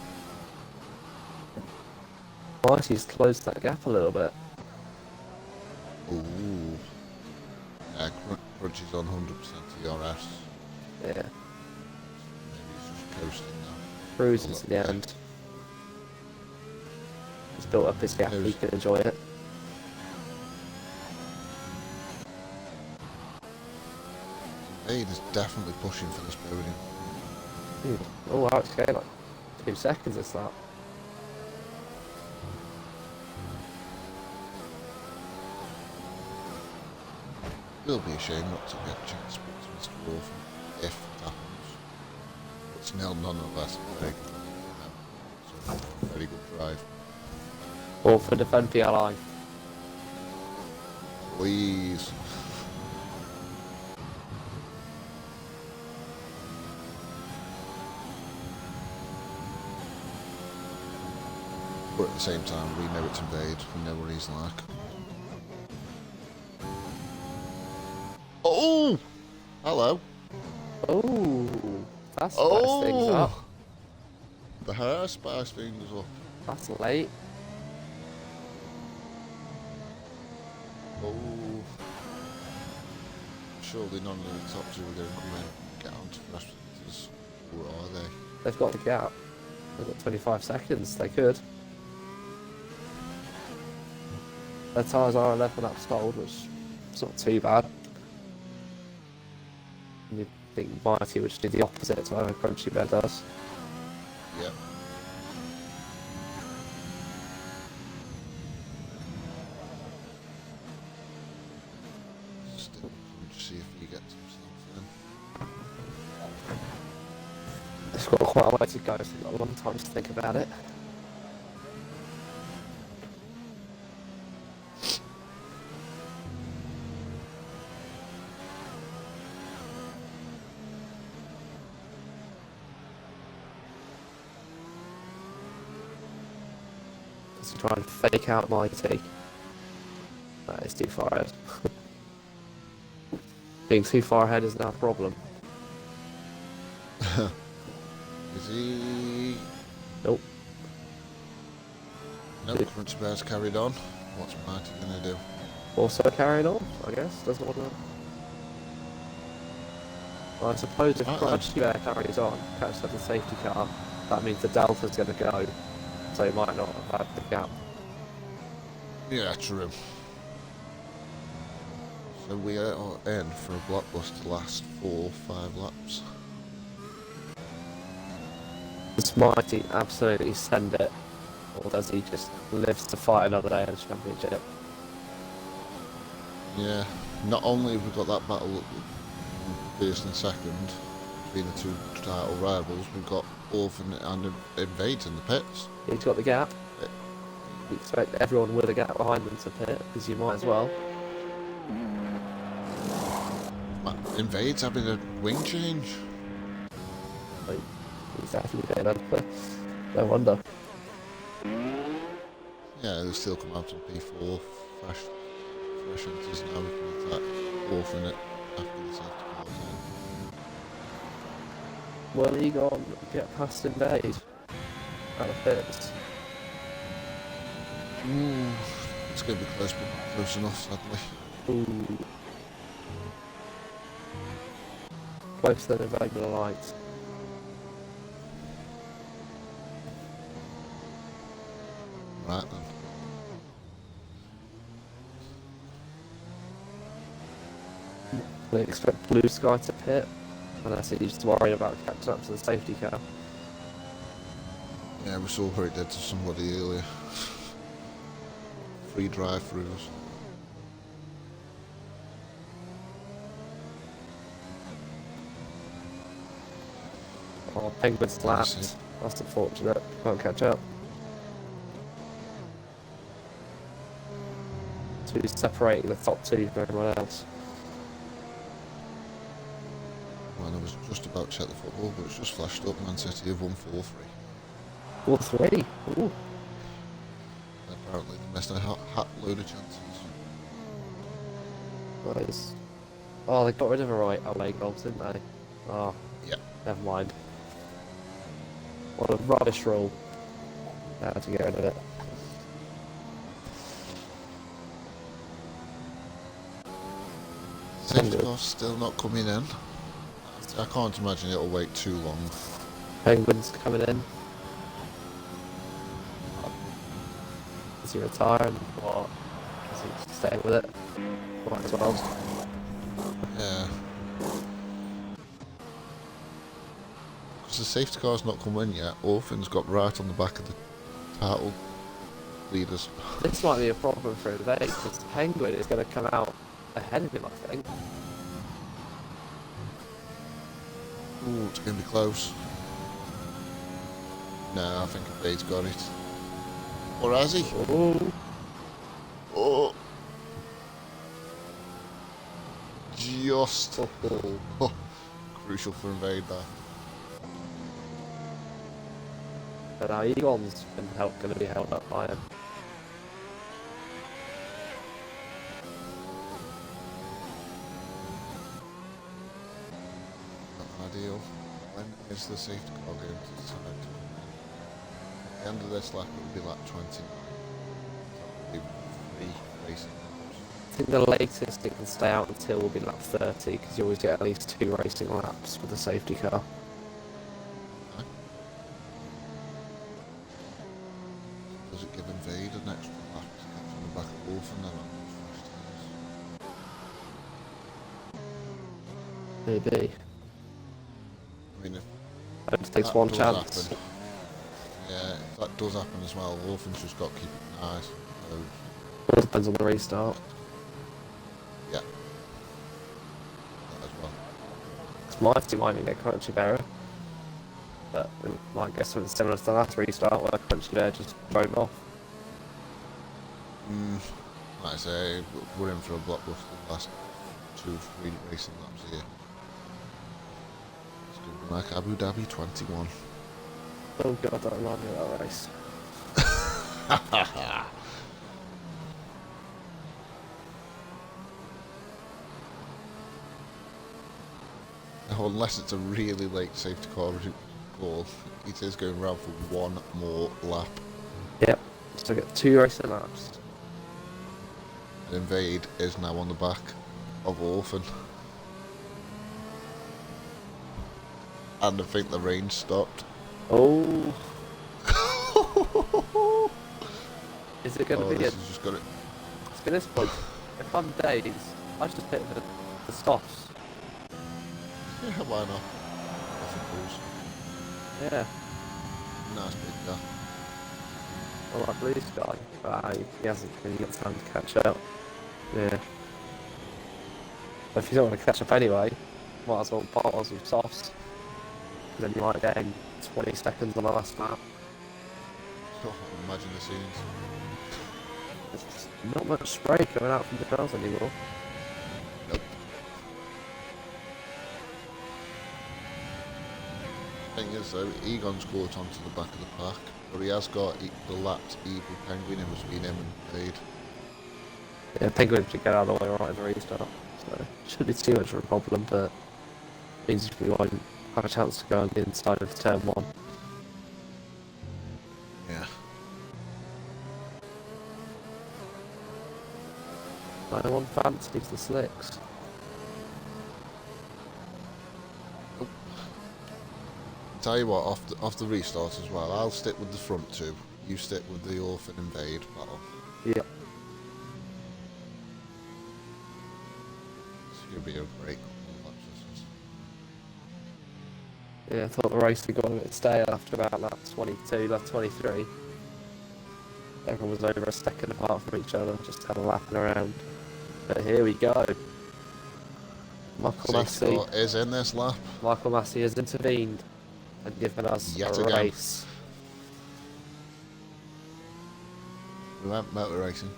Speaker 2: Mighty's closed that gap a little bit.
Speaker 1: Ooh. Yeah, Crunch is on 100% ERS.
Speaker 2: Yeah.
Speaker 1: Maybe he's just coasting now.
Speaker 2: Cruising to the
Speaker 1: Yeah.
Speaker 2: end. He's built up his gap, he can enjoy it.
Speaker 1: Invade is definitely pushing for this podium.
Speaker 2: Oh wow, it's going like 2 seconds this lap.
Speaker 1: It'll be a shame not to get a chance to speak to Mr. Wolf if it happens. It's nil nonetheless. So, very good drive.
Speaker 2: Or for defend PLI.
Speaker 1: Please. But at the same time, we know it's Invade. We know what he's like. Oh! Hello.
Speaker 2: Oh, that's spice things up.
Speaker 1: The hair spice things up.
Speaker 2: That's late.
Speaker 1: Oh. Surely none of the top two are going to come in and get onto fresh filters. Or are they?
Speaker 2: They've got the gap. They've got 25 seconds. They could. Their tyres are 11 laps old, which is not too bad. You think Mighty would just do the opposite to whatever Crunchy Bear does.
Speaker 1: Yep. Still, just see if he gets himself in.
Speaker 2: It's got quite a way to go, so they've got a long time to think about it. To try and fake out Mighty. That is too far ahead. Being too far ahead is now a problem.
Speaker 1: Is he?
Speaker 2: Nope.
Speaker 1: No, Crunchy Bear's carried on. What's Mighty going to do?
Speaker 2: Also carrying on, I guess. Doesn't want to. Well, I suppose if Crunchy Bear carries on, catches up the safety car, that means the Delta's going to go. So he might not have had the gap.
Speaker 1: Yeah, true. So we are in for a blockbuster last 4-5 laps.
Speaker 2: Does Mighty absolutely send it? Or does he just live to fight another day in the championship?
Speaker 1: Yeah, not only have we got that battle first and second between the two title rivals, we've got Orphan and Invade in the pits.
Speaker 2: He's got the gap. You expect everyone with a gap behind them to pit, because you might as well.
Speaker 1: Invade's having a wing change.
Speaker 2: Like, he's definitely getting unfair. No wonder.
Speaker 1: Yeah, they still come out on P4. Fresh enters now with that Orphan after the safety cars in.
Speaker 2: Well, he got get past Invade. out of pits.
Speaker 1: Ooh, it's going to be close, but not close enough, sadly.
Speaker 2: Ooh. Closer than regular lights.
Speaker 1: Right then.
Speaker 2: I expect Blue Sky to pit, unless he's just worried about catching up to the safety car.
Speaker 1: Yeah, we saw what it did to somebody earlier. Free drive-throughs.
Speaker 2: Oh, Penguin's
Speaker 1: That's
Speaker 2: lapped. That's unfortunate. Can't catch up. So he's separating the top two from everyone else.
Speaker 1: Well, I was just about to check the football, but it's just flashed up. Man City have won 4-3.
Speaker 2: 4-3. Ooh.
Speaker 1: Apparently they missed a hat load of chances.
Speaker 2: Nice. Oh, they got rid of a right away goals, didn't they? Oh,
Speaker 1: Yeah.
Speaker 2: never mind. What a rubbish rule. How to get rid of it.
Speaker 1: Safety car's still not coming in. I can't imagine it'll wait too long.
Speaker 2: Penguin's coming in. Is he retiring or is he staying with it? Might as well.
Speaker 1: Yeah. Because the safety car's not come in yet. Orphan's got right on the back of the title leaders.
Speaker 2: This might be a problem for him today because Penguin is going to come out ahead of him, I think.
Speaker 1: Ooh, it's going to be close. No, I think Bade's got it. Or has he?
Speaker 2: Ooh.
Speaker 1: Oh! Just. Oh, crucial for Invade there.
Speaker 2: But now Egon's going to be held up by him.
Speaker 1: Not ideal. When is the safety car going to decide to come in? At the end of this lap, it will be lap 29. So it will be 3 racing laps.
Speaker 2: I think the latest it can stay out until will be lap 30 because you always get at least 2 racing laps with the safety car.
Speaker 1: Okay. Does it give Invade an extra lap to get from the back of Wolf and then on those fast
Speaker 2: Maybe.
Speaker 1: I mean, if
Speaker 2: It takes
Speaker 1: that
Speaker 2: one
Speaker 1: does
Speaker 2: chance.
Speaker 1: happen, yeah, if that does happen as well, Wolfen's just got to keep an eye. So,
Speaker 2: It all depends on the restart.
Speaker 1: yeah. That as well.
Speaker 2: Because my team might even get Crunchy Bearer. But we might get something similar to the last restart where Crunchy Bear just drove off.
Speaker 1: Like I say, we're in for a blockbuster the last 2 or 3 racing laps here. It's going to be like Abu Dhabi 21.
Speaker 2: Oh god, that reminded me of that race.
Speaker 1: Now, unless it's a really late safety car call, it is going round for 1 more lap.
Speaker 2: Yep, so get 2 racing laps.
Speaker 1: And Invade is now on the back of Orphan. And I think the rain stopped.
Speaker 2: Oh. Is it going to be
Speaker 1: this
Speaker 2: a...
Speaker 1: has just got it.
Speaker 2: It's been this point. If I'm days, I just hit the stops.
Speaker 1: Yeah, why not? Nothing cruise.
Speaker 2: Yeah.
Speaker 1: Nice big car.
Speaker 2: Well, like Blue Sky. But he hasn't really got time to catch up. Yeah. But if you don't want to catch up anyway, might as well bottle some softs. Then you might get in 20 seconds on the last lap.
Speaker 1: Oh, imagine the scenes.
Speaker 2: There's not much spray coming out from the cars anymore.
Speaker 1: Nope. Thing is though, Egon's caught onto the back of the pack, but he has got the lapped Evil Penguin in between him and Blade.
Speaker 2: Yeah, Penguin should get out of the way right in the restart. So, shouldn't be too much of a problem, but means we won't have a chance to go on the inside of turn 1. No one fancies the slicks.
Speaker 1: Tell you what, off the restart as well, I'll stick with the front two. You stick with the Orphan Invade battle.
Speaker 2: Yep.
Speaker 1: It's going to be a great couple of laps, this is.
Speaker 2: Yeah, I thought the race had gone a bit stale after about lap 22, lap 23. Everyone was over a second apart from each other, just kind of lapping around. But here we go. Michael
Speaker 1: Safety
Speaker 2: Massey.
Speaker 1: car is in this lap.
Speaker 2: Michael Massey has intervened and given us
Speaker 1: Yet
Speaker 2: a
Speaker 1: again.
Speaker 2: race.
Speaker 1: We went motor racing.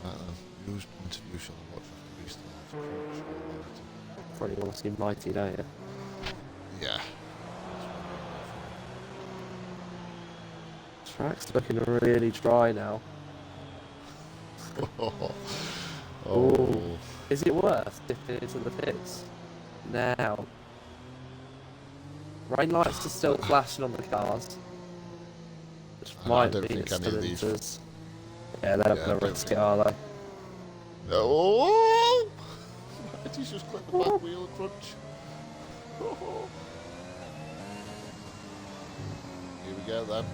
Speaker 1: Right then, whose point of view shall I watch after restart?
Speaker 2: Probably want to see Mighty, don't you?
Speaker 1: Yeah.
Speaker 2: Track's looking really dry now.
Speaker 1: Oh.
Speaker 2: Is it worth dipping into the pits? Now. Rain lights are still flashing on the cars. Which
Speaker 1: I
Speaker 2: might
Speaker 1: don't
Speaker 2: mean
Speaker 1: think
Speaker 2: it's
Speaker 1: any
Speaker 2: still
Speaker 1: of these-
Speaker 2: into... Yeah, they're not
Speaker 1: Yeah,
Speaker 2: going
Speaker 1: I
Speaker 2: to
Speaker 1: don't
Speaker 2: risk
Speaker 1: think-
Speaker 2: it, are they?
Speaker 1: Oh! He's just clipped the back wheel crunch. Oh. Here we go then.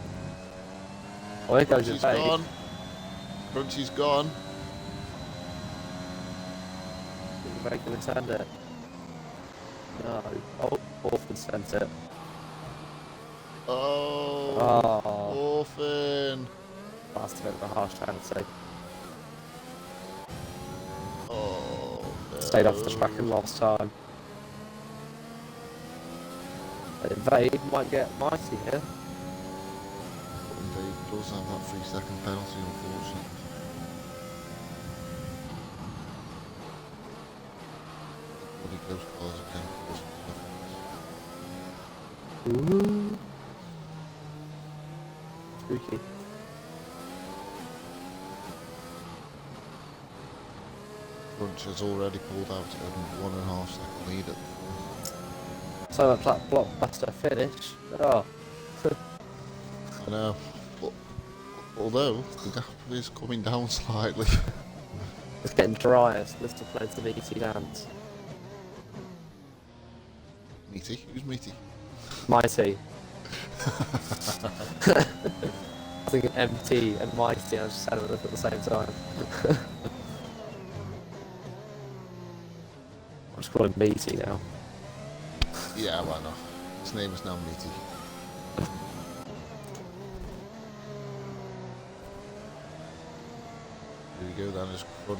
Speaker 2: Oh, here goes
Speaker 1: Crunchy's
Speaker 2: your fade.
Speaker 1: gone. Crunchy's gone.
Speaker 2: Are they going to send it? No. Oh, Orphan sent it.
Speaker 1: Oh.
Speaker 2: Oh,
Speaker 1: Orphan.
Speaker 2: that's a bit of a harsh penalty.
Speaker 1: Oh. No.
Speaker 2: Stayed off the track and lost time. Invade might get Mighty here.
Speaker 1: Invade does have that 3-second penalty, unfortunately. Bloody ghost cars again.
Speaker 2: Ooh. Spooky.
Speaker 1: Crunch has already pulled out a 1.5 second lead at the front.
Speaker 2: So that blockbuster finish. Oh,
Speaker 1: I know. But, although the gap is coming down slightly.
Speaker 2: it's getting drier, so there's still plenty of meaty dance.
Speaker 1: Meaty? Who's Meaty?
Speaker 2: Mighty. I think MT and Mighty, I just said them at the same time. I'll just call him Meaty now.
Speaker 1: Yeah, why not? His name is now Meaty. Here we go then, his Crunch.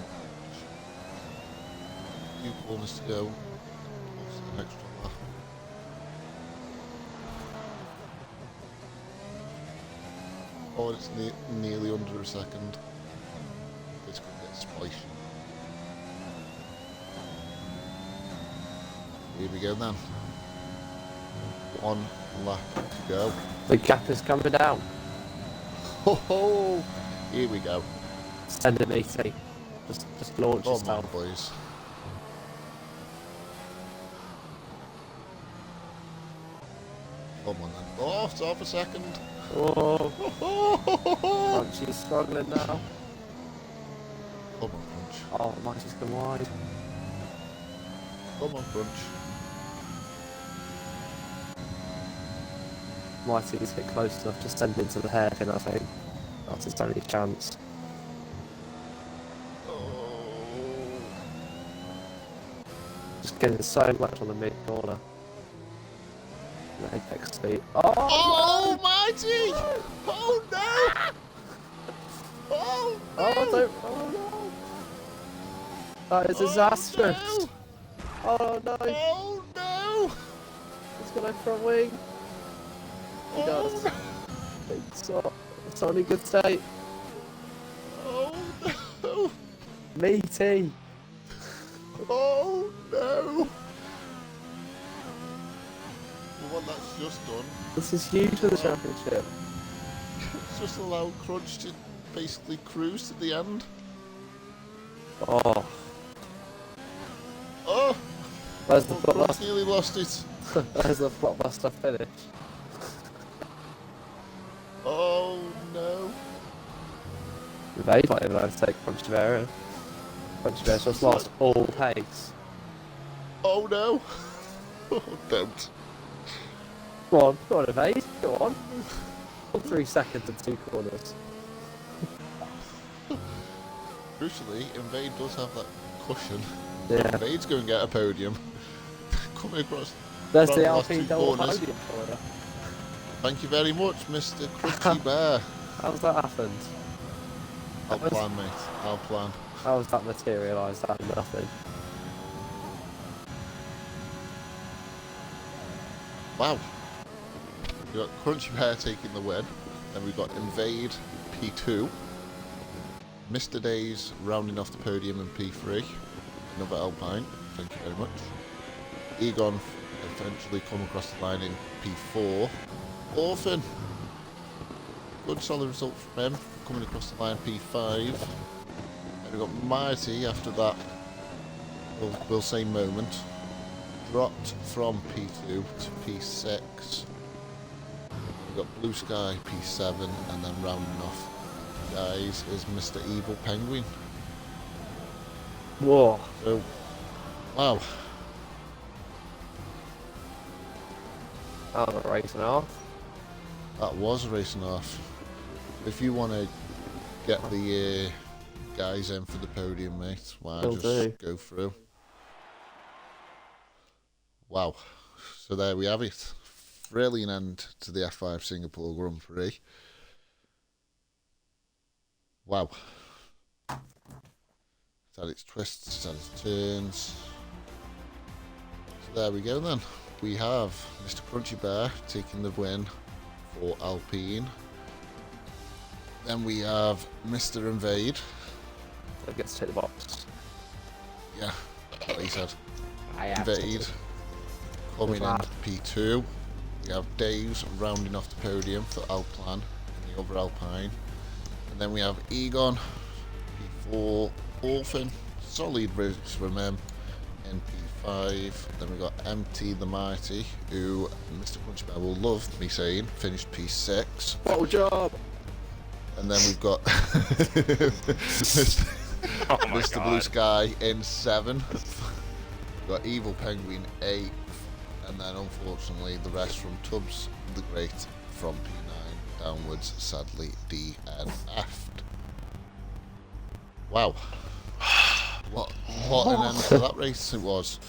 Speaker 1: A few corners to go. What's the extra lap? Oh, it's nearly under a second. This could get spicy. Here we go then. 1 lap to go.
Speaker 2: The gap is coming down.
Speaker 1: Ho ho! Here we go.
Speaker 2: Send it, Meaty. Just launch
Speaker 1: Come on,
Speaker 2: yourself.
Speaker 1: boys. Come on then. Oh, it's half a second.
Speaker 2: Oh,
Speaker 1: Come
Speaker 2: Crunchy's struggling now.
Speaker 1: on, Crunch.
Speaker 2: Oh, Mighty's gone wide.
Speaker 1: Come on, Crunch.
Speaker 2: Mighty's hit close enough to send into the hairpin, I think. That's his only chance.
Speaker 1: Oh.
Speaker 2: Just getting so much on the mid corner. The apex speed. Oh!
Speaker 1: Oh, Mighty! Oh no! Oh no!
Speaker 2: Oh, don't! Oh no! That is disastrous!
Speaker 1: Oh
Speaker 2: Oh no!
Speaker 1: no! Oh no!
Speaker 2: He's got a front wing. He does.
Speaker 1: no.
Speaker 2: It's only good state.
Speaker 1: Oh no!
Speaker 2: Meaty!
Speaker 1: Oh no! The one that's just done.
Speaker 2: This is huge for the championship.
Speaker 1: It's just allowed Crunch to basically cruise to the end.
Speaker 2: Oh,
Speaker 1: Oh!
Speaker 2: there's the
Speaker 1: Crunch
Speaker 2: blockbuster.
Speaker 1: nearly lost it.
Speaker 2: There's the blockbuster finish. Evade might even overtake Crunchy Bear. Crunchy Bear's just lost all pace.
Speaker 1: Oh no! Oh, don't.
Speaker 2: Go on, Evade. Go on. All 3 seconds and 2 corners.
Speaker 1: Crucially, Invade does have that cushion.
Speaker 2: Yeah.
Speaker 1: Invade's going to get a podium. Coming across.
Speaker 2: There's
Speaker 1: around
Speaker 2: the
Speaker 1: last
Speaker 2: Alpine
Speaker 1: two
Speaker 2: double
Speaker 1: corners.
Speaker 2: podium corner.
Speaker 1: Thank you very much, Mr. Crunchy Bear.
Speaker 2: How's that happened?
Speaker 1: I'll plan, mate. I'll plan.
Speaker 2: How's that materialised out of nothing?
Speaker 1: Wow. We've got Crunchy Bear taking the win. Then we've got Invade P2. Mr. Days rounding off the podium in P3. Another Alpine. Thank you very much. Egon eventually come across the line in P4. Orphan. Good solid result from him. Coming across the line P5. And we've got Mighty after that, we'll say moment. Dropped from P2 to P6. We've got Blue Sky P7, and then rounding off guys is Mr. Evil Penguin.
Speaker 2: Whoa.
Speaker 1: So, wow.
Speaker 2: That was a race and a half.
Speaker 1: That was a race and a half. If you want to get the guys in for the podium, mate, why
Speaker 2: Will
Speaker 1: just
Speaker 2: do.
Speaker 1: go through. Wow. So there we have it. Thrilling end to the F5 Singapore Grand Prix. Wow. It's had its twists, it's had its turns. So there we go then. We have Mr. Crunchy Bear taking the win for Alpine. Then we have Mr. Invade.
Speaker 2: That gets to take the box.
Speaker 1: Yeah, that's what he said.
Speaker 2: I have
Speaker 1: Invade coming in
Speaker 2: lad.
Speaker 1: P2. We have Daves rounding off the podium for Alplan and the other Alpine. And then we have Egon, P4, Orphan, solid race from him in P5. Then we got MT the Mighty, who Mr. Crunchy Bear will love me saying, finished P6.
Speaker 2: What job?
Speaker 1: And then we've got Mr.
Speaker 3: Oh my
Speaker 1: Mr.
Speaker 3: God.
Speaker 1: Blue Sky in 7th. We've got Evil Penguin 8th. And then unfortunately the rest from Tubbs the Great from P9 downwards, sadly DNF'd. Wow. What an end to that race it was.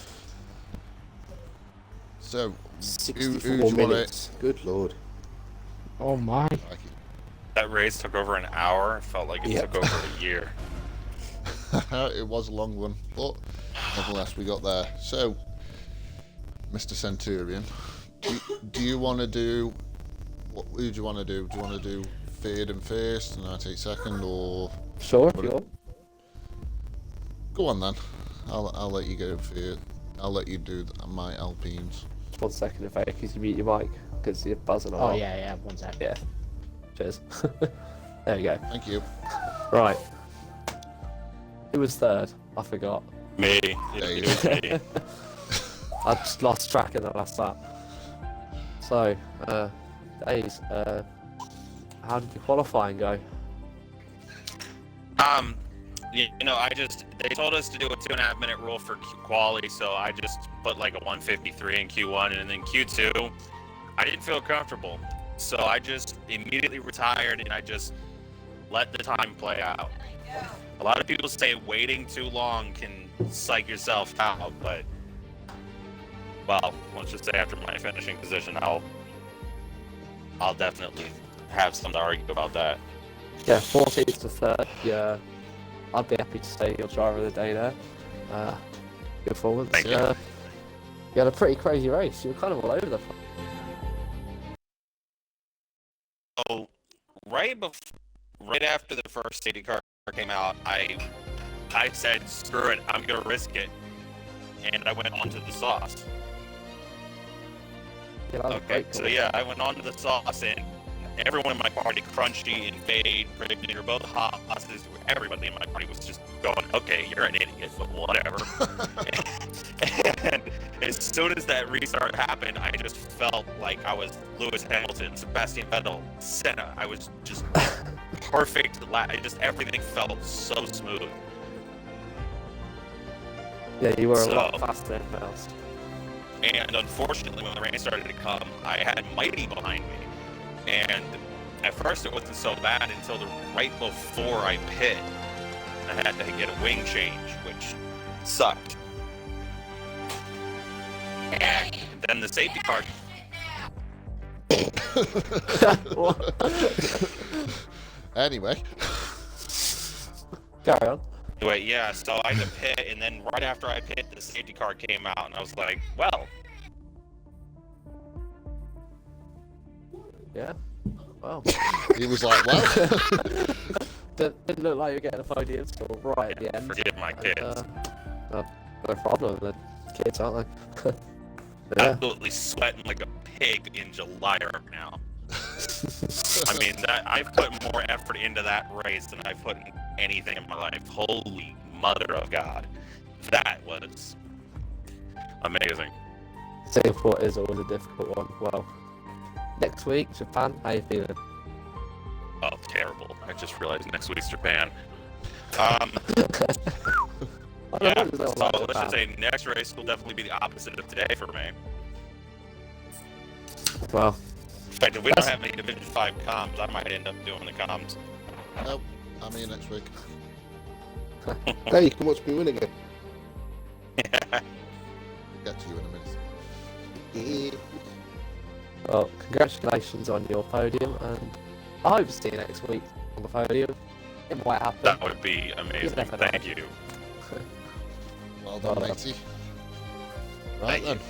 Speaker 1: So, who
Speaker 2: 64
Speaker 1: do you want
Speaker 2: minutes.
Speaker 1: to...
Speaker 2: Good lord. Oh my.
Speaker 3: That race took over an hour. It felt like it
Speaker 2: Yep.
Speaker 3: took over a year.
Speaker 1: It was a long one, but nevertheless we got there. So, Mr. Centurion, do you want to do... Who do you want to do? Do you want to do third and first and I take second, or...
Speaker 2: Sure, if you want.
Speaker 1: Go on then. I'll let you go for... I'll let you do my Alpines.
Speaker 2: 1 second if I because you mute your mic because you're buzzing a lot.
Speaker 4: Oh yeah, 1 sec.
Speaker 2: Yeah. Cheers. There we go.
Speaker 1: Thank you.
Speaker 2: Right. Who was third? I forgot.
Speaker 3: Me.
Speaker 1: Dave.
Speaker 3: It was me.
Speaker 2: I just lost track in the last lap. So, Days, how did your qualifying go?
Speaker 3: You know, they told us to do a 2.5 minute rule for quali, so I just put like a 153 in Q1, and then Q2, I didn't feel comfortable. So I just immediately retired and I just let the time play out. A lot of people say waiting too long can psych yourself out, but, well, let's just say after my finishing position, I'll definitely have something to argue about that.
Speaker 2: Yeah, 14th to 3rd. Yeah, I'd be happy to stay your driver of the day there. Good performance.
Speaker 3: Thank you.
Speaker 2: You had a pretty crazy race. You were kind of all over the place.
Speaker 3: So right after the first safety car came out, I said, screw it, I'm gonna risk it, and I went on to the sauce.
Speaker 2: Yeah, that was a
Speaker 3: Okay,
Speaker 2: great
Speaker 3: so
Speaker 2: call.
Speaker 3: yeah, I went on to the sauce, and everyone in my party, Crunchy and Fade, Predator, both hosses, everybody in my party was just going, okay, you're an idiot, but whatever. And as soon as that restart happened, I just felt like I was Lewis Hamilton, Sebastian Vettel, Senna. I was just perfect. Just everything felt so smooth.
Speaker 2: Yeah, you were a
Speaker 3: So-
Speaker 2: lot faster than else.
Speaker 3: And unfortunately, when the rain started to come, I had Mighty behind me. And at first, it wasn't so bad until right before I pit. I had to get a wing change, which sucked. And then the safety car.
Speaker 1: Anyway,
Speaker 2: Carry on.
Speaker 3: Anyway, yeah, so I had to pit, and then right after I pit, the safety car came out, and I was like, well,
Speaker 2: Yeah. Well,
Speaker 1: he was like, well,
Speaker 2: didn't look like you were getting a podium score right at the end.
Speaker 3: forgive my kids.
Speaker 2: No problem. The kids, aren't they? Yeah.
Speaker 3: Absolutely sweating like a pig in July right now. I mean, I've put more effort into that race than I've put in anything in my life. Holy mother of God. That was amazing.
Speaker 2: Singapore is always a difficult one. Well, next week, Japan, how you feeling?
Speaker 3: Oh, terrible. I just realized next week's Japan.
Speaker 2: I don't
Speaker 3: Yeah,
Speaker 2: know what
Speaker 3: so
Speaker 2: it's like
Speaker 3: let's
Speaker 2: Japan.
Speaker 3: just say next race will definitely be the opposite of today for me.
Speaker 2: Well,
Speaker 3: In fact, if we don't have any Division 5 comms, I might end up doing the comms.
Speaker 1: nope, I'm here next week.
Speaker 4: Hey, you can watch me win again.
Speaker 1: We'll get to you in a minute.
Speaker 2: well, congratulations on your podium, and I hope to see you next week on the podium. It might happen.
Speaker 3: That would be amazing.
Speaker 2: never know.
Speaker 3: Thank you.
Speaker 1: Well done,
Speaker 2: Well done.
Speaker 1: matey. Right
Speaker 3: Thank
Speaker 1: then,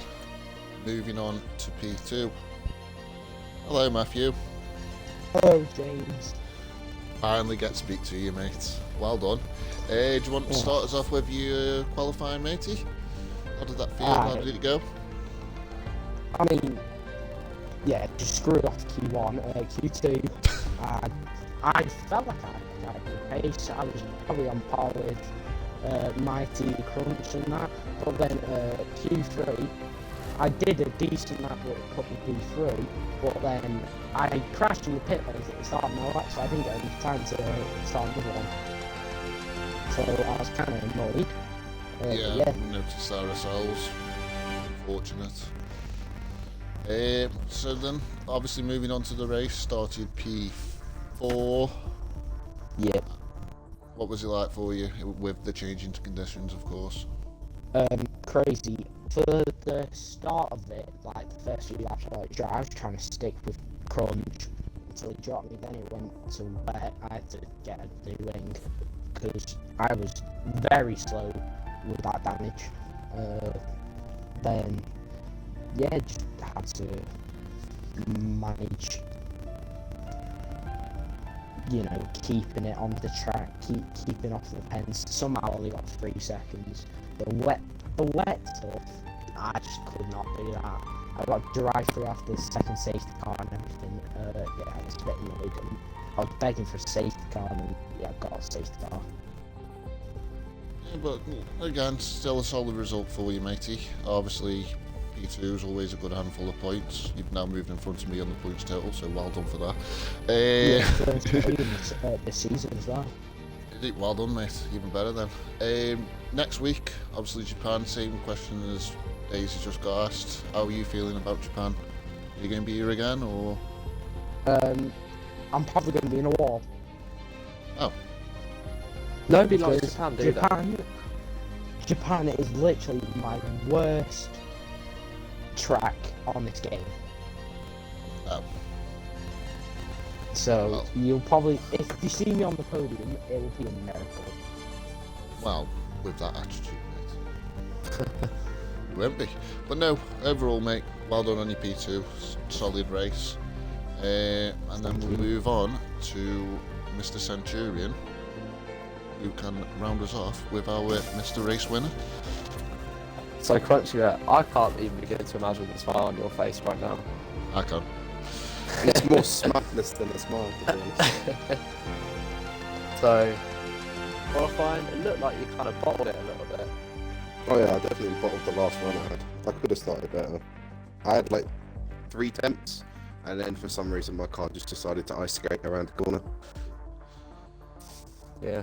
Speaker 1: moving on to P2. Hello, Matthew.
Speaker 5: Hello, James.
Speaker 1: Finally get to speak to you, mate. Well done. Do you want to start us off with your qualifying, matey? How did that feel? How did it go?
Speaker 5: I mean, yeah, just screwed off Q1, Q2. I felt like I had a good pace. I was probably on par with Mighty Crunch and that. But then Q3, I did a decent lap that put me P3, but then I crashed in the pit lanes at the start. No, actually, I didn't get enough time to start another one. So I was kind of annoyed.
Speaker 1: Yeah, noticed RSLs. Unfortunate. So then, obviously moving on to the race, started P4.
Speaker 5: Yeah.
Speaker 1: What was it like for you with the change into conditions, of course?
Speaker 5: Crazy. For the start of it, like the first few laps, I was trying to stick with Crunch until he dropped me. Then it went to wet. I had to get a new wing because I was very slow with that damage. Then, yeah, just had to manage, you know, keeping it on the track, keeping off the pens. Somehow I only got 3 seconds. The wet stuff, I just could not do that. I got drive through after the second safety car and everything. Yeah, I was a bit annoyed. And I was begging for a safety car and yeah, I got a safety car.
Speaker 1: Yeah, but again, still a solid result for you, matey. Obviously, P2 is always a good handful of points. You've now moved in front of me on the points total, so well done for that.
Speaker 5: Yeah, first podium this season as well.
Speaker 1: Well done, mate. Even better then. Next week, obviously Japan. Same question as Daisy just got asked. How are you feeling about Japan? Are you going to be here again, or?
Speaker 5: I'm probably going to be in a wall.
Speaker 1: Oh,
Speaker 2: nobody likes
Speaker 5: Because
Speaker 2: Japan, do they?
Speaker 5: Japan is literally my worst track on this game.
Speaker 1: oh.
Speaker 5: So
Speaker 1: Well.
Speaker 5: you'll probably, if you see me on the podium, it will be a miracle.
Speaker 1: Well, with that attitude, mate. You won't be. But no, overall, mate, well done on your P2. Solid race. And then we'll move on to Mr. Centurion, who can round us off with our Mr. Race winner.
Speaker 2: So Crunchy, I can't even begin to imagine the smile on your face right now.
Speaker 1: I can.
Speaker 4: It's more smugness than a smile, to be honest.
Speaker 2: So, qualifying, it looked like you kind of bottled it a little bit.
Speaker 4: Oh yeah, I definitely bottled the last run I had. I could have started better. I had like 3 attempts, and then for some reason my car just decided to ice skate around the corner.
Speaker 2: Yeah.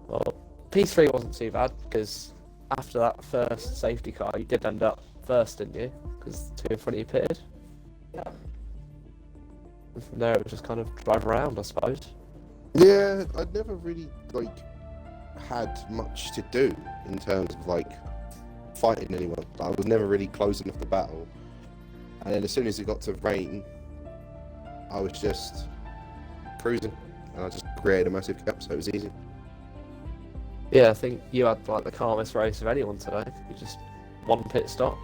Speaker 2: Well, P3 wasn't too bad because after that first safety car, you did end up first, didn't you? Because two in front of you pitted.
Speaker 6: Yeah.
Speaker 2: And from there, it was just kind of drive around, I suppose.
Speaker 4: Yeah, I'd never really like had much to do in terms of like fighting anyone. I was never really close enough to battle. And then as soon as it got to rain, I was just cruising, and I just created a massive gap, so it was easy.
Speaker 2: Yeah, I think you had like the calmest race of anyone today. You just one pit stop.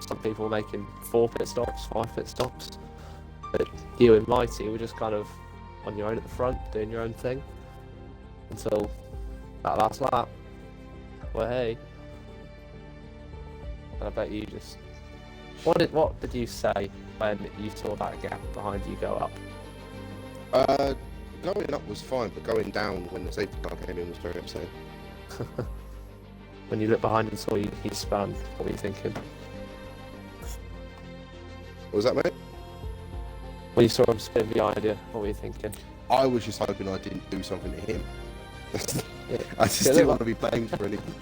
Speaker 2: Some people were making 4 pit stops, 5 pit stops. But you and Mighty were just kind of on your own at the front, doing your own thing. Until that last lap. Well, hey. And I bet you just... What did you say when you saw that gap behind you go up?
Speaker 4: Going up was fine, but going down when the safety car came in was very upsetting.
Speaker 2: When you looked behind and saw you spun, what were you thinking?
Speaker 4: What was that, mate?
Speaker 2: When you saw him spin behind you, what were you thinking?
Speaker 4: I was just hoping I didn't do something to him.
Speaker 2: Yeah.
Speaker 4: I just didn't want to be blamed for anything.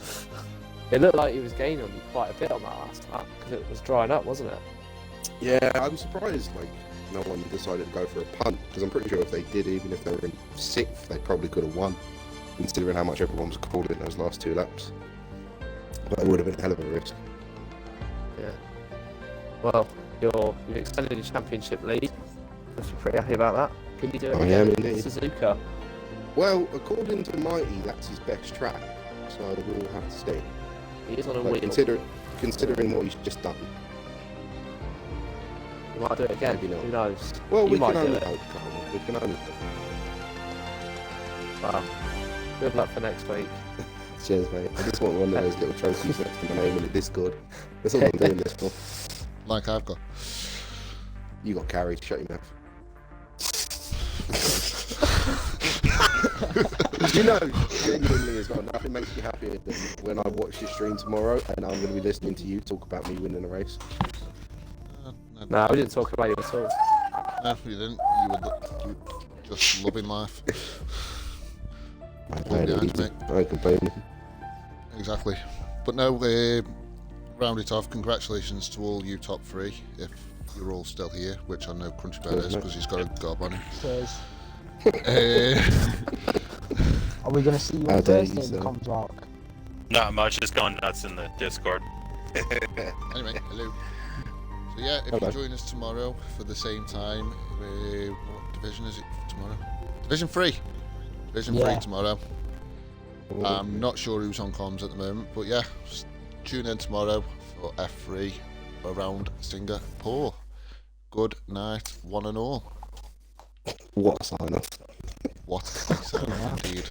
Speaker 2: It looked like he was gaining on you quite a bit on that last lap because it was drying up, wasn't it?
Speaker 4: Yeah, I was surprised like no one decided to go for a punt, because I'm pretty sure if they did, even if they were in 6th, they probably could have won, considering how much everyone was calling those last 2 laps. But it would have been a hell of a risk.
Speaker 2: Yeah. Well, you've extended your championship lead. I'm pretty happy about that. Can you do it
Speaker 4: I
Speaker 2: again
Speaker 4: am
Speaker 2: in
Speaker 4: indeed.
Speaker 2: Suzuka?
Speaker 4: Well, according to Mighty, that's his best track, so we'll have to see.
Speaker 2: He is on a
Speaker 4: But
Speaker 2: wheel.
Speaker 4: considering what he's just done.
Speaker 2: You might do it again.
Speaker 4: Maybe not.
Speaker 2: Who knows?
Speaker 4: Well,
Speaker 2: You
Speaker 4: we
Speaker 2: might
Speaker 4: can
Speaker 2: do
Speaker 4: only
Speaker 2: it.
Speaker 4: hope, can't we? We can only hope.
Speaker 2: Well, good luck for next week.
Speaker 4: Cheers, mate. I just want one of those little trophies next to my name in the Discord. That's all I'm doing this for.
Speaker 1: Like I've got.
Speaker 4: You got carried, shut your mouth. You know, genuinely as well, nothing makes me happier than when I watch your stream tomorrow and I'm going to be listening to you talk about me winning a race.
Speaker 2: No, we didn't talk about you at all.
Speaker 1: No, you didn't. You were just loving life.
Speaker 4: I
Speaker 1: Hold your hands, mate.
Speaker 4: I complain.
Speaker 1: Exactly. But no, round it off. Congratulations to all you top 3, if you're all still here, which I know Crunchy Bear is because he's got a gob on him.
Speaker 5: Cheers.
Speaker 1: Uh,
Speaker 5: Are we going to see you
Speaker 4: How
Speaker 5: on
Speaker 4: dare
Speaker 5: Thursday
Speaker 4: you,
Speaker 5: in the
Speaker 4: sir.
Speaker 5: comms walk?
Speaker 3: Not much, just going nuts in the Discord.
Speaker 1: anyway, hello. So yeah, if
Speaker 4: Hello.
Speaker 1: you join us tomorrow for the same time, what division is it tomorrow? Division 3. Division 3
Speaker 5: Yeah.
Speaker 1: tomorrow. I'm not sure who's on comms at the moment, but yeah, tune in tomorrow for F3 around Singapore. Good night, one and all.
Speaker 4: What a sign off.
Speaker 1: What a sound indeed.